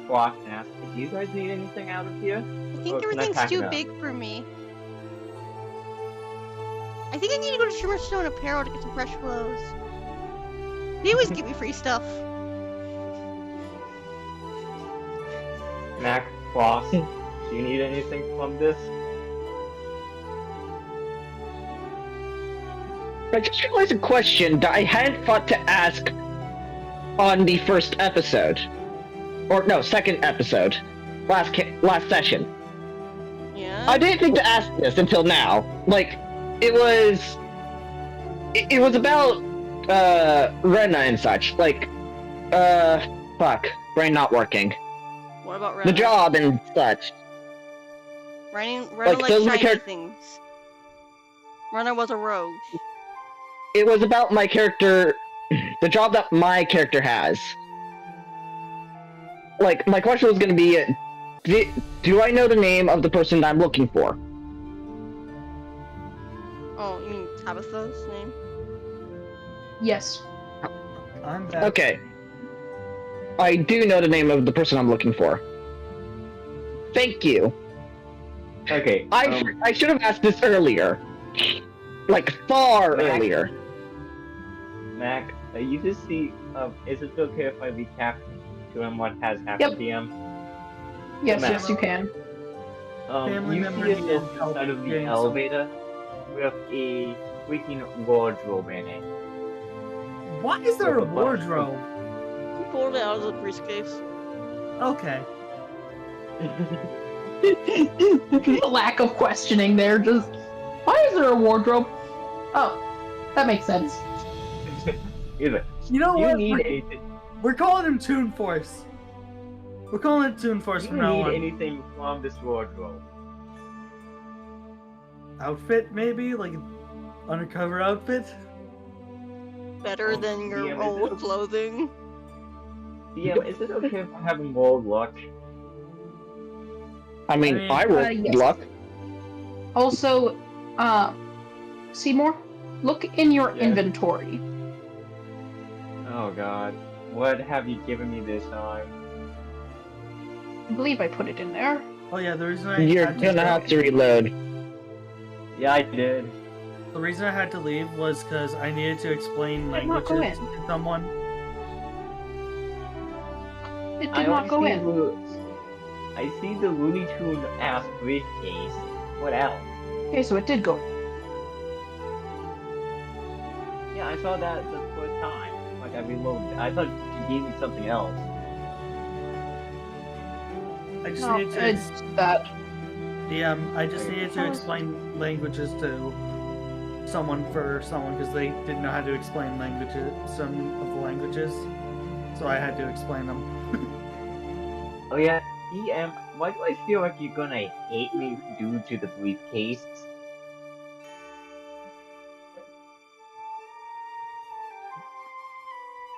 Speaker 1: Squash and asks, "Do you guys need anything out of here?"
Speaker 2: I think everything's too big for me. I think I need to go to Shimmerstone Apparel to get some fresh clothes. They always give me free stuff.
Speaker 1: Mac, Boss, do you need anything from this?
Speaker 3: I just realized a question that I hadn't thought to ask on the first episode. Or, no, second episode. Last session.
Speaker 2: Yeah?
Speaker 3: I didn't think to ask this until now. Like, it was about, Rena and such. Like, fuck. Brain not working.
Speaker 2: What about Rena?
Speaker 3: The job and such.
Speaker 2: Rena
Speaker 3: Like,
Speaker 2: likes
Speaker 3: those are
Speaker 2: shiny
Speaker 3: char-
Speaker 2: things. Rena was a rogue.
Speaker 3: It was about my character, the job that my character has. Like, my question was gonna be, do I know the name of the person that I'm looking for?
Speaker 2: Oh, you mean Tabitha's name?
Speaker 4: Yes.
Speaker 5: I'm back.
Speaker 3: Okay. I do know the name of the person I'm looking for. Thank you.
Speaker 1: Okay.
Speaker 3: I should have asked this earlier. Like, far
Speaker 1: Mac.
Speaker 3: earlier.
Speaker 1: Mac, you just see, is it okay if I recap to him what has happened to him?
Speaker 4: Yes,
Speaker 1: Mac.
Speaker 4: yes, you can.
Speaker 5: Family
Speaker 1: You
Speaker 5: member
Speaker 1: see us
Speaker 5: needs
Speaker 1: inside of the
Speaker 5: help.
Speaker 1: elevator with a freaking wardrobe in it.
Speaker 5: Why is there a wardrobe?
Speaker 2: He pulled it out of the briefcase.
Speaker 5: Okay.
Speaker 4: Lack of questioning there, just... Why is there a wardrobe? Oh, that makes sense.
Speaker 1: Either.
Speaker 5: You know
Speaker 1: Do you
Speaker 5: what?
Speaker 1: need anything?
Speaker 5: We're calling him Toon Force. We're calling it Toon Force
Speaker 1: Do
Speaker 5: from
Speaker 1: you
Speaker 5: now
Speaker 1: need
Speaker 5: on.
Speaker 1: anything from this wardrobe?
Speaker 5: Outfit, maybe? Like an undercover outfit?
Speaker 2: Better than your
Speaker 1: DM, is
Speaker 2: old
Speaker 1: it-
Speaker 2: clothing.
Speaker 1: DM, is it okay if I have him roll luck?
Speaker 3: I mean,
Speaker 5: I mean,
Speaker 3: I rolled
Speaker 4: yes.
Speaker 3: luck.
Speaker 4: Also, Seymour, look in your
Speaker 1: Yes.
Speaker 4: inventory.
Speaker 1: Oh god. What have you given me this time?
Speaker 4: I believe I put it in there.
Speaker 5: Oh yeah, the reason I
Speaker 3: You're
Speaker 5: had
Speaker 3: gonna have to reload.
Speaker 1: Yeah, I did.
Speaker 5: The reason I had to leave was because I needed to explain
Speaker 4: Did not
Speaker 5: languages
Speaker 4: go
Speaker 5: to someone.
Speaker 4: It
Speaker 1: I
Speaker 4: did not
Speaker 1: only
Speaker 4: go
Speaker 1: see
Speaker 4: in.
Speaker 1: I see the Looney Tune ass briefcase. What else?
Speaker 4: Okay, so it did go in.
Speaker 1: Yeah, I saw that the first time. Like, I reloaded. I thought you gave me something else.
Speaker 5: I just
Speaker 4: No,
Speaker 5: needed to
Speaker 4: it's that.
Speaker 5: I just needed to explain languages to someone because they didn't know how to explain some of the languages, so I had to explain them.
Speaker 1: Oh yeah, DM, why do I feel like you're gonna hate me due to the briefcase?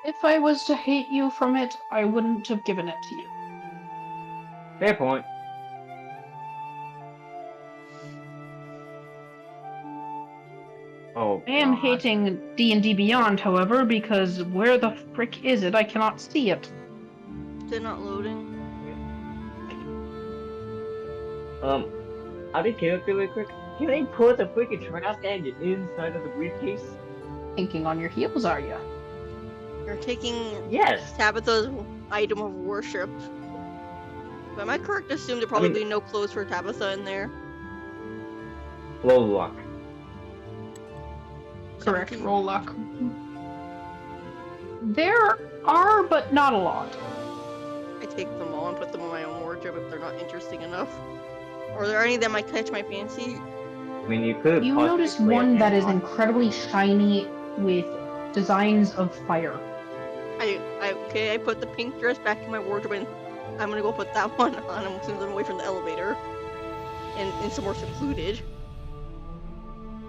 Speaker 4: If I was to hate you from it, I wouldn't have given it to you.
Speaker 1: Fair point. Oh,
Speaker 4: I am
Speaker 1: God.
Speaker 4: hating D&D Beyond, however, because where the frick is it? I cannot see it.
Speaker 2: They're not loading.
Speaker 1: Out of character real quick, can they put a freaking trash can inside of the briefcase?
Speaker 4: Thinking on your heels, are you?
Speaker 2: You're taking
Speaker 1: Yes!
Speaker 2: Tabitha's item of worship. But am I correct to assume there probably be no clothes for Tabitha in there?
Speaker 1: Low luck.
Speaker 4: Correct,
Speaker 2: 17.
Speaker 4: roll luck. There are, but not a lot.
Speaker 2: I take them all and put them in my own wardrobe if they're not interesting enough. Or are there any that might catch my fancy?
Speaker 1: I mean, you could
Speaker 4: You
Speaker 1: possibly
Speaker 4: notice
Speaker 1: play a
Speaker 4: one that is
Speaker 1: handball.
Speaker 4: incredibly shiny with designs of fire.
Speaker 2: I put the pink dress back in my wardrobe and I'm gonna go put that one on as soon as I'm away from the elevator. And somewhere secluded.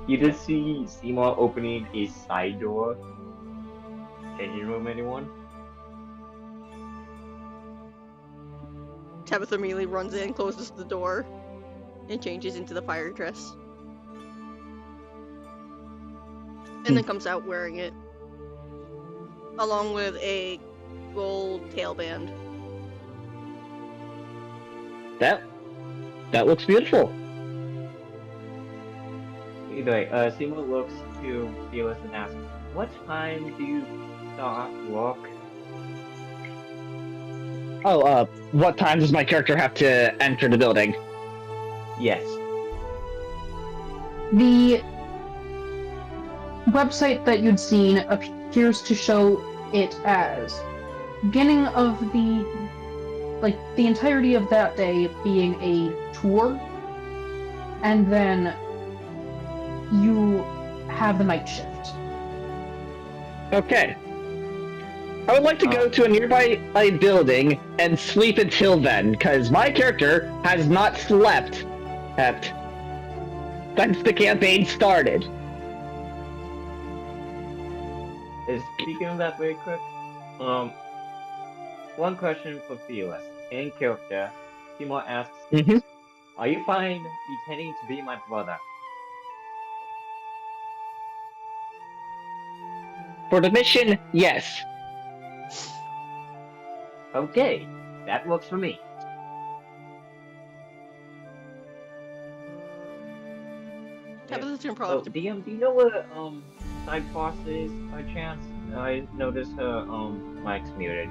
Speaker 1: You did see Seymour opening a side door. Changing room, anyone?
Speaker 2: Tabitha immediately runs in, closes the door, and changes into the fire dress. And then comes out wearing it. Along with a gold tailband.
Speaker 3: That looks beautiful.
Speaker 1: Either way, Seymour looks to Felix and asks, "What time do you start work?"
Speaker 3: Oh, what time does my character have to enter the building?
Speaker 1: Yes.
Speaker 4: The website that you'd seen appears to show it as beginning of the entirety of that day being a tour, and then you have the night shift.
Speaker 3: Okay. I would like to go to a nearby building and sleep until then, because my character has not slept since the campaign started.
Speaker 1: Speaking of that very quick, one question for Felix. In character, Seymour asks, "Are you fine pretending to be my brother?"
Speaker 3: For the mission, yes.
Speaker 1: Okay, that works for me.
Speaker 2: Tabitha's gonna
Speaker 1: Oh,
Speaker 2: probably
Speaker 1: DM, do you know what side boss is by chance? I noticed her mic's muted.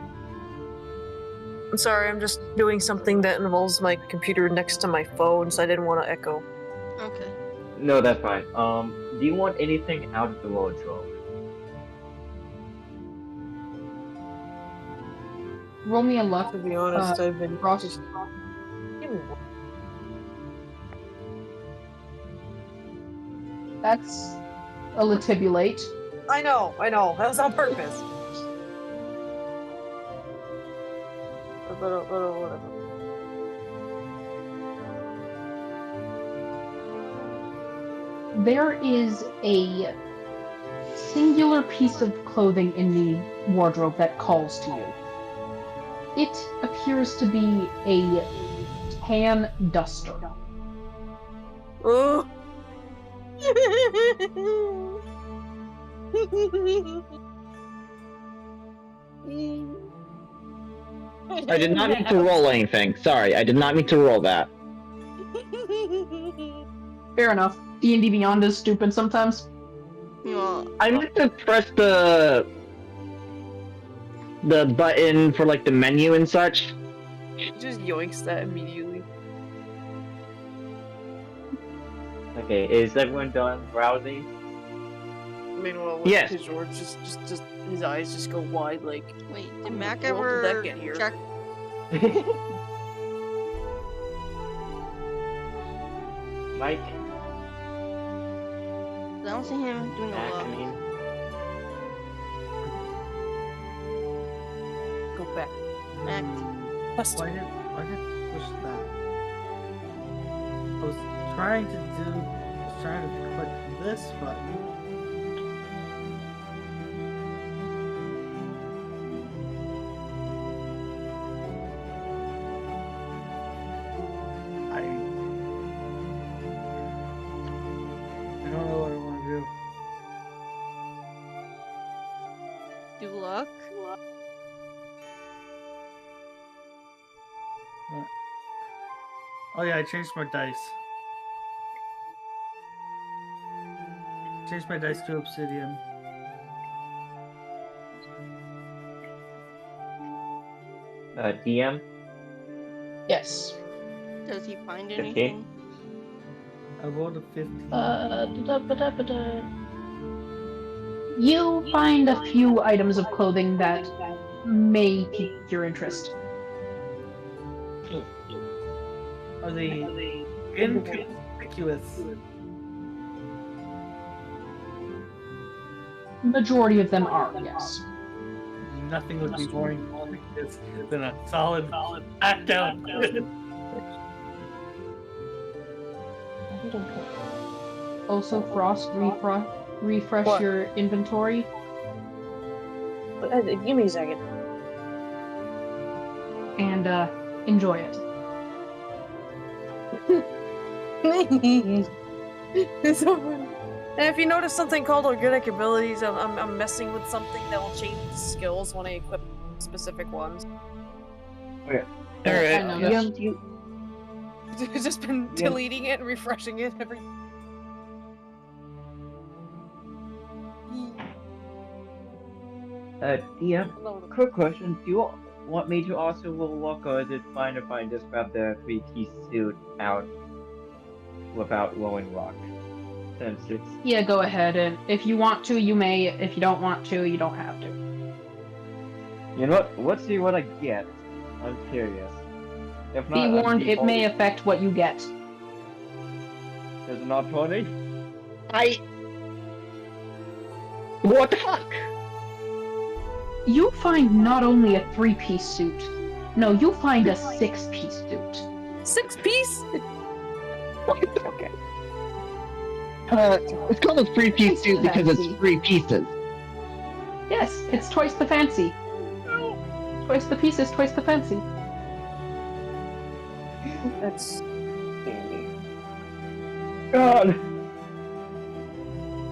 Speaker 6: I'm sorry, I'm just doing something that involves my computer next to my phone, so I didn't want to echo.
Speaker 2: Okay.
Speaker 1: No, that's fine. Do you want anything out of the wardrobe?
Speaker 4: Roll me a luck.
Speaker 6: To be honest, I've been
Speaker 4: Ross.
Speaker 6: just...
Speaker 4: That's a letibulate.
Speaker 6: I know, that was on purpose. Whatever.
Speaker 4: There is a singular piece of clothing in the wardrobe that calls to you. It appears to be a tan duster.
Speaker 6: Oh.
Speaker 3: I did not mean to roll anything. Sorry, I did not mean to roll that.
Speaker 4: Fair enough. D&D Beyond is stupid sometimes.
Speaker 2: Well,
Speaker 3: I meant to press the button for like the menu and such.
Speaker 6: Just yoinks that immediately.
Speaker 1: Okay, is everyone done browsing?
Speaker 6: Meanwhile,
Speaker 3: Yes.
Speaker 6: George just his eyes just go wide like.
Speaker 2: wait, did Mac
Speaker 6: Well, did
Speaker 2: ever
Speaker 6: that get here?
Speaker 2: check?
Speaker 1: Mike?
Speaker 2: I don't see him doing a
Speaker 1: I
Speaker 2: look.
Speaker 1: mean,
Speaker 6: Go back.
Speaker 2: Act.
Speaker 6: Bust.
Speaker 5: Why did I push that? I was trying to click this button. I don't know what I want to do.
Speaker 2: Do luck.
Speaker 5: Oh yeah, I changed my dice. Changed my dice to obsidian.
Speaker 1: DM.
Speaker 4: Yes.
Speaker 2: Does he find
Speaker 1: 15?
Speaker 2: anything?
Speaker 5: I rolled a 15.
Speaker 4: You find a few items of clothing that may pique your interest.
Speaker 5: Are they inconspicuous?
Speaker 4: Majority of them are, yes.
Speaker 5: Nothing would be more inconspicuous than a solid act out.
Speaker 4: Also, Frost, refresh
Speaker 6: What?
Speaker 4: your inventory.
Speaker 6: Give me a second.
Speaker 4: And enjoy it.
Speaker 6: It's so funny. And if you notice something called organic abilities, I'm messing with something that will change the skills when I equip specific ones.
Speaker 1: Okay.
Speaker 4: I noticed.
Speaker 6: I've just been
Speaker 1: Yeah.
Speaker 6: deleting it and refreshing it every.
Speaker 1: DM.
Speaker 6: Hello.
Speaker 1: Quick question: do you want me to also look, or is it fine if I just grab the 3-piece suit out without rolling rock? Since it's
Speaker 4: Yeah, go ahead, and if you want to, you may. If you don't want to, you don't have to.
Speaker 1: you know what? Let's see what I get. I'm curious. If not,
Speaker 4: Be
Speaker 1: I'm
Speaker 4: warned, it may
Speaker 1: defaulting.
Speaker 4: affect what you get.
Speaker 1: There's an not 20.
Speaker 3: What the fuck?
Speaker 4: You find not only a 3-piece suit. No, you find a 6-piece suit.
Speaker 6: 6-piece?
Speaker 3: Okay. It's called a 3-piece suit because it's 3 pieces.
Speaker 4: Yes, it's twice the fancy. Twice the pieces, twice the fancy.
Speaker 6: That's dandy.
Speaker 1: God.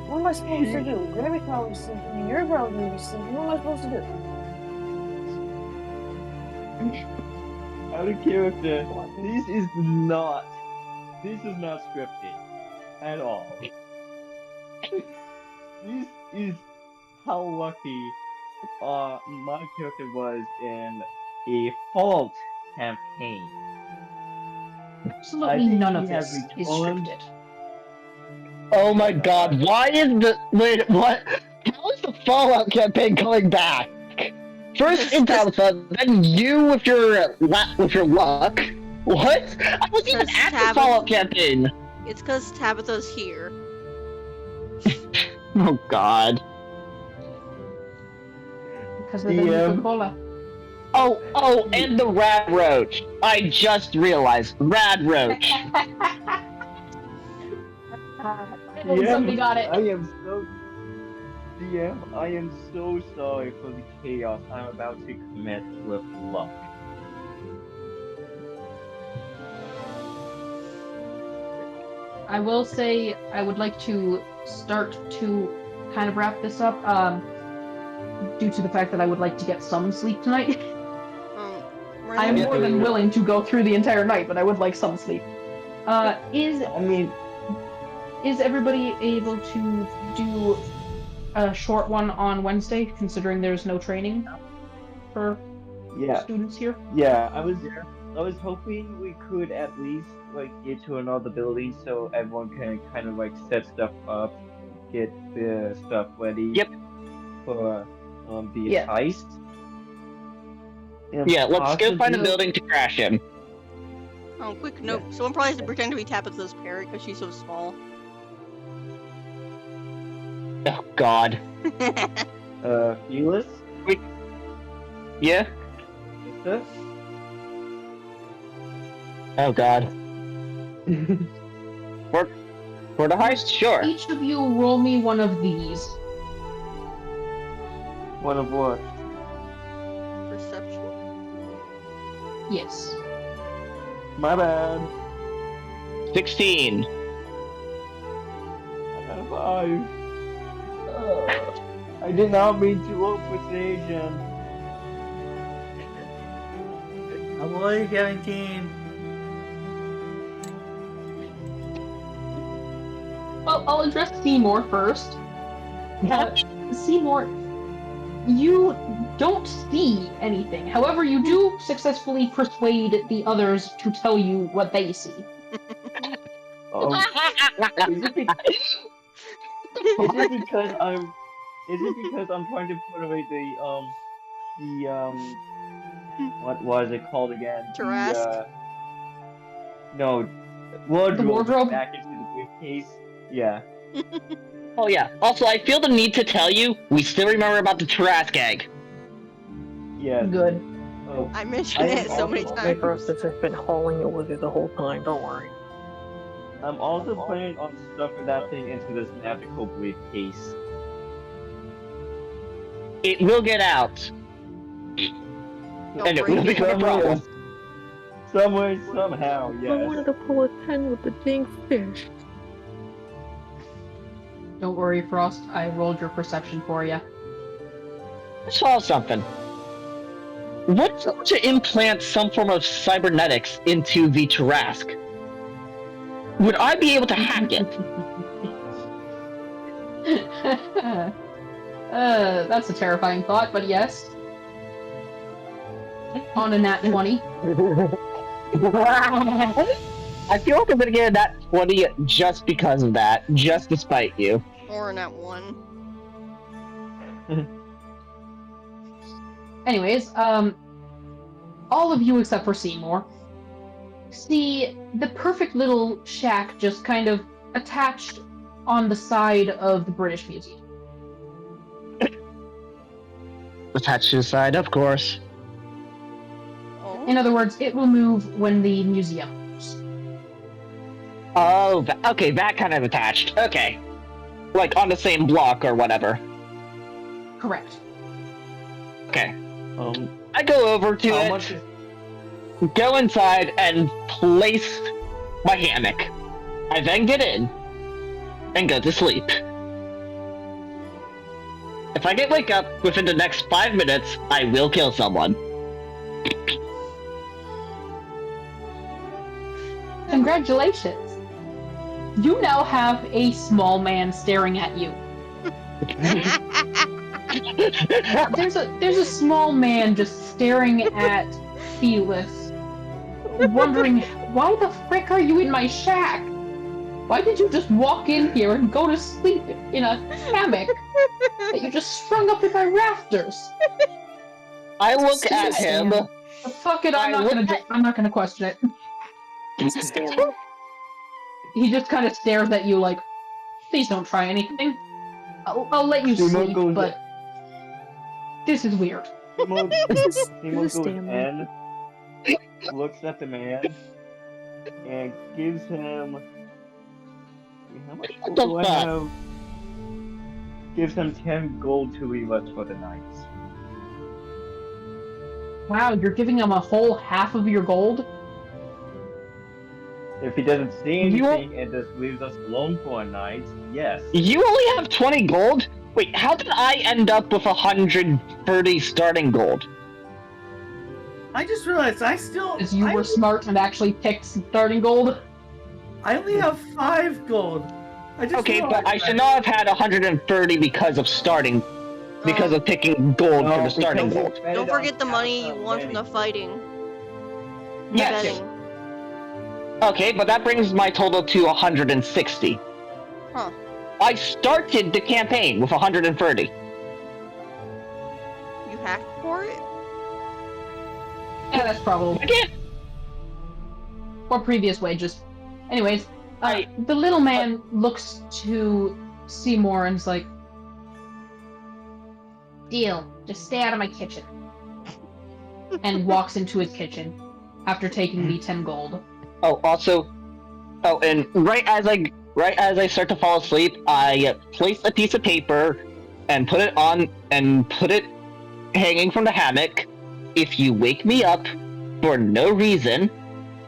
Speaker 6: What am I supposed to do? Gonna be probably sleeping. You're probably gonna be sleeping. What am I supposed to do?
Speaker 1: Out of character. This is not scripted at all. This is how lucky my character was in a Fallout campaign. I
Speaker 4: Absolutely
Speaker 1: think
Speaker 4: none
Speaker 1: he
Speaker 4: of
Speaker 1: has
Speaker 4: this is
Speaker 1: returned.
Speaker 4: scripted.
Speaker 3: Oh my god, why is the wait, what? How is the Fallout campaign coming back? First in Tabitha, then you with your luck. What? I wasn't even
Speaker 2: Because
Speaker 3: at the Fallout campaign.
Speaker 2: It's because Tabitha's here.
Speaker 3: Oh god.
Speaker 4: Because of the
Speaker 1: DM.
Speaker 4: Nuka-Cola.
Speaker 3: Oh, and the Rad Roach. I just realized. Rad Roach.
Speaker 4: Somebody got it.
Speaker 1: I am so DM. I am so sorry for the chaos I'm about to commit with luck.
Speaker 4: I will say I would like to start to kind of wrap this up, due to the fact that I would like to get some sleep tonight. I am more than willing to go through the entire night, but I would like some sleep. Is everybody able to do a short one on Wednesday, considering there's no training for students here?
Speaker 1: Yeah, I was hoping we could at least get to another building so everyone can kind of set stuff up, get the stuff ready.
Speaker 3: Yep.
Speaker 1: For the heist.
Speaker 3: Yeah, let's go find a building to crash in.
Speaker 2: Oh, quick note. Someone probably has to pretend to be Tabitha's parrot because she's so small.
Speaker 3: Oh God.
Speaker 1: Fearless?
Speaker 3: Yeah?
Speaker 1: This?
Speaker 3: Oh God. For the heist? Sure.
Speaker 4: Each of you roll me one of these.
Speaker 1: One of what?
Speaker 2: Perception?
Speaker 4: Yes.
Speaker 1: My bad.
Speaker 3: 16.
Speaker 1: I got a 5. I did not mean to roll precision.
Speaker 5: A boy 17.
Speaker 4: Well, I'll address Seymour first. Seymour, you don't see anything. However, you do successfully persuade the others to tell you what they see.
Speaker 1: Is it because I'm trying to put away what was it called again?
Speaker 2: Tarrasque?
Speaker 1: No, wardrobe,
Speaker 4: wardrobe?
Speaker 1: back into the briefcase. Yeah.
Speaker 3: Oh yeah. Also, I feel the need to tell you, we still remember about the Tarrasque egg.
Speaker 1: Yeah.
Speaker 4: Good.
Speaker 1: Oh,
Speaker 2: I mentioned
Speaker 1: I am
Speaker 2: it so many
Speaker 1: also-
Speaker 6: My
Speaker 2: times.
Speaker 6: first has just been hauling it with you the whole time, don't worry.
Speaker 1: I'm also planning on stuffing that thing into this magical briefcase.
Speaker 3: It will get out.
Speaker 2: Don't
Speaker 3: And it
Speaker 2: break
Speaker 3: will become a problem.
Speaker 1: Some way, somehow,
Speaker 6: I
Speaker 1: yes.
Speaker 6: wanted to pull a 10 with the dang fish.
Speaker 4: Don't worry, Frost. I rolled your perception for you.
Speaker 3: I saw something. What if I were to implant some form of cybernetics into the Tarrasque? Would I be able to hack it?
Speaker 4: That's a terrifying thought, but yes. On a nat 20.
Speaker 3: I feel like I'm gonna get that 20 just because of that, just to spite you.
Speaker 2: Or not one.
Speaker 4: Anyways, all of you except for Seymour see the perfect little shack just kind of attached on the side of the British Museum.
Speaker 3: Attached to the side, of course.
Speaker 2: Oh.
Speaker 4: In other words, it will move when the museum moves.
Speaker 3: Oh, okay, that kind of attached. Okay. Like on the same block or whatever.
Speaker 4: Correct.
Speaker 3: Okay.
Speaker 1: Um,
Speaker 3: I go over to
Speaker 1: how
Speaker 3: it,
Speaker 1: much is...
Speaker 3: go inside, and place my hammock. I then get in and go to sleep. If I get wake up within the next 5 minutes, I will kill someone.
Speaker 4: Congratulations! You now have a small man staring at you. There's a small man just staring at Felis, wondering, why the frick are you in my shack? Why did you just walk in here and go to sleep in a hammock that you just sprung up in my rafters?
Speaker 3: I look at him.
Speaker 4: Fuck it, I'm not gonna question it. He just kind of stares at you like, please don't try anything. I'll let you sleep, but this is weird.
Speaker 1: Seymour goes
Speaker 6: stamina.
Speaker 1: in, looks at the man, and gives him... How much
Speaker 3: What
Speaker 1: gold do
Speaker 3: the
Speaker 1: I
Speaker 3: fuck?
Speaker 1: have? Gives him 10 gold to leave us for the night.
Speaker 4: Wow, you're giving him a whole half of your gold?
Speaker 1: If he doesn't see
Speaker 3: You-
Speaker 1: anything and just leaves us alone for a night, yes.
Speaker 3: You only have 20 gold? Wait, how did I end up with 130 starting gold?
Speaker 5: I just realized
Speaker 4: Because you were smart and actually picked starting gold?
Speaker 5: I only have 5 gold. I just
Speaker 3: Okay, but
Speaker 5: realized
Speaker 3: I should
Speaker 5: that.
Speaker 3: not have had 130 because of picking gold for
Speaker 1: No,
Speaker 3: the starting
Speaker 1: because
Speaker 3: gold.
Speaker 1: you bet
Speaker 2: Don't
Speaker 1: it on
Speaker 2: forget the money you
Speaker 1: Capcom
Speaker 2: won from the
Speaker 1: winning.
Speaker 2: fighting.
Speaker 3: Yes.
Speaker 2: Betting.
Speaker 3: Okay, but that brings my total to 160.
Speaker 2: Huh.
Speaker 3: I started the campaign with 130.
Speaker 2: You hacked for it?
Speaker 4: Yeah, that's probably.
Speaker 3: Again,
Speaker 4: Or previous wages. Anyways,
Speaker 3: I-
Speaker 4: the little man looks to Seymour and is like, Deal. Just stay out of my kitchen. And walks into his kitchen after taking the 10 gold.
Speaker 3: Oh, also, and right as I start to fall asleep, I place a piece of paper and put it hanging from the hammock. If you wake me up for no reason,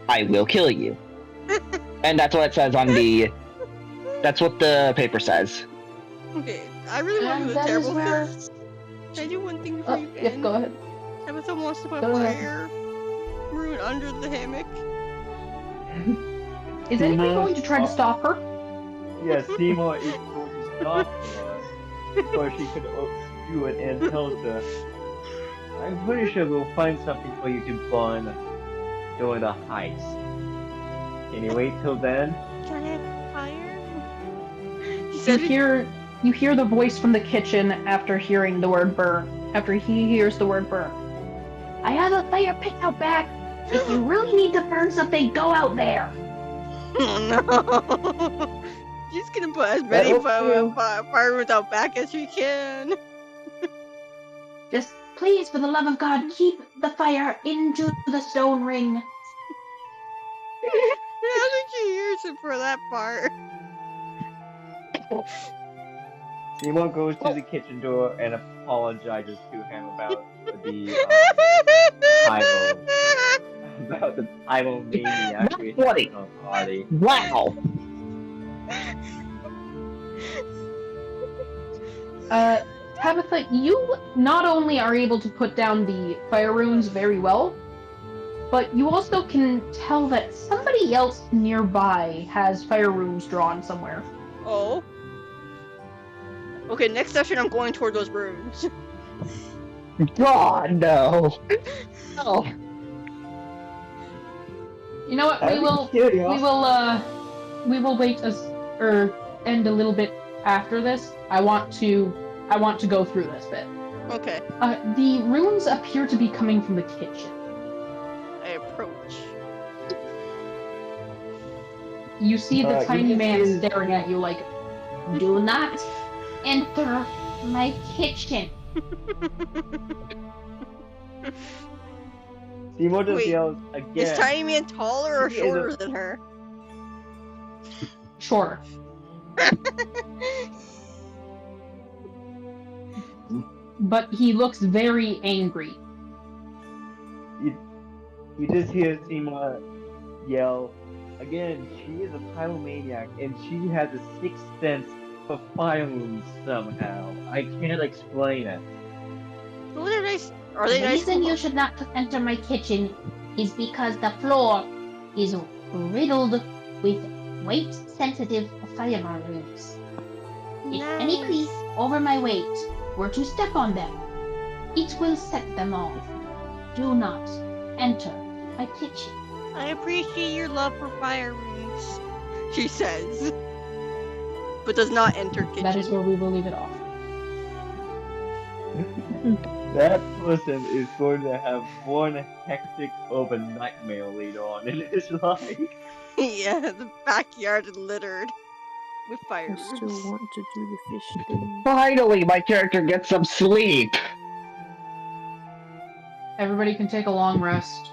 Speaker 3: I will kill you. And that's what it says on the. That's what the paper says.
Speaker 2: Okay, I really want to do a
Speaker 4: that is
Speaker 2: terrible
Speaker 4: where-
Speaker 2: thing. Can I do one thing before you
Speaker 4: Yeah,
Speaker 2: end?
Speaker 4: go ahead.
Speaker 2: Tabitha wants to put
Speaker 4: Go ahead.
Speaker 2: fire rune under the hammock.
Speaker 4: Is anybody going to try to stop her?
Speaker 1: Yeah, Seymour is going to stop her before she could do it and tells her, I'm pretty sure we'll find something for you to burn during the heist. Can you wait till then?
Speaker 2: Can I have fire? He
Speaker 4: You
Speaker 2: said
Speaker 4: hear the voice from the kitchen after hearing the word burn. After he hears the word burn. I have a fire pit out back. If you really need to burn something, go out there.
Speaker 2: Oh no! She's gonna put as many fire runes out back as she can.
Speaker 4: Just please, for the love of God, keep the fire into the stone ring.
Speaker 2: I think she hears it for that part.
Speaker 1: Seymour goes to the kitchen door and apologizes to him about the pyromaniac we had
Speaker 3: Bloody.
Speaker 1: on the party.
Speaker 3: Wow.
Speaker 4: Tabitha, you not only are able to put down the fire runes very well, but you also can tell that somebody else nearby has fire runes drawn somewhere.
Speaker 2: Oh. Okay, next session I'm going toward those runes.
Speaker 3: God no. Oh.
Speaker 4: You know what? We will wait end a little bit after this. I want to go through this bit.
Speaker 2: Okay,
Speaker 4: The runes appear to be coming from the kitchen.
Speaker 2: I approach.
Speaker 4: You see the
Speaker 1: you
Speaker 4: tiny
Speaker 1: just
Speaker 4: man
Speaker 1: use-
Speaker 4: staring at you like, do not enter my kitchen.
Speaker 1: Seymour just
Speaker 2: Wait,
Speaker 1: yells
Speaker 2: Is
Speaker 1: again.
Speaker 2: Tiny Man taller or
Speaker 1: She is a-
Speaker 2: shorter than her?
Speaker 4: Shorter. But he looks very angry.
Speaker 1: You just hear Seymour yell again. She is a pyromaniac and she has a sixth sense for fire runes somehow. I can't explain it.
Speaker 2: Are they nice? Are they
Speaker 7: The
Speaker 2: nice?
Speaker 7: reason you should not enter my kitchen is because the floor is riddled with weight-sensitive fire runes. If any
Speaker 2: Nice.
Speaker 7: piece over my weight were to step on them, it will set them off. Do not enter my kitchen.
Speaker 2: I appreciate your love for fire runes, she says, but does not enter kitchen.
Speaker 4: That is where we will leave it off.
Speaker 1: That person is going to have one hectic of a nightmare later on in his life.
Speaker 2: Yeah, the backyard is littered with fire
Speaker 8: I still
Speaker 2: runes.
Speaker 8: want to do the fish thing.
Speaker 3: Finally, my character gets some sleep.
Speaker 4: Everybody can take a long rest.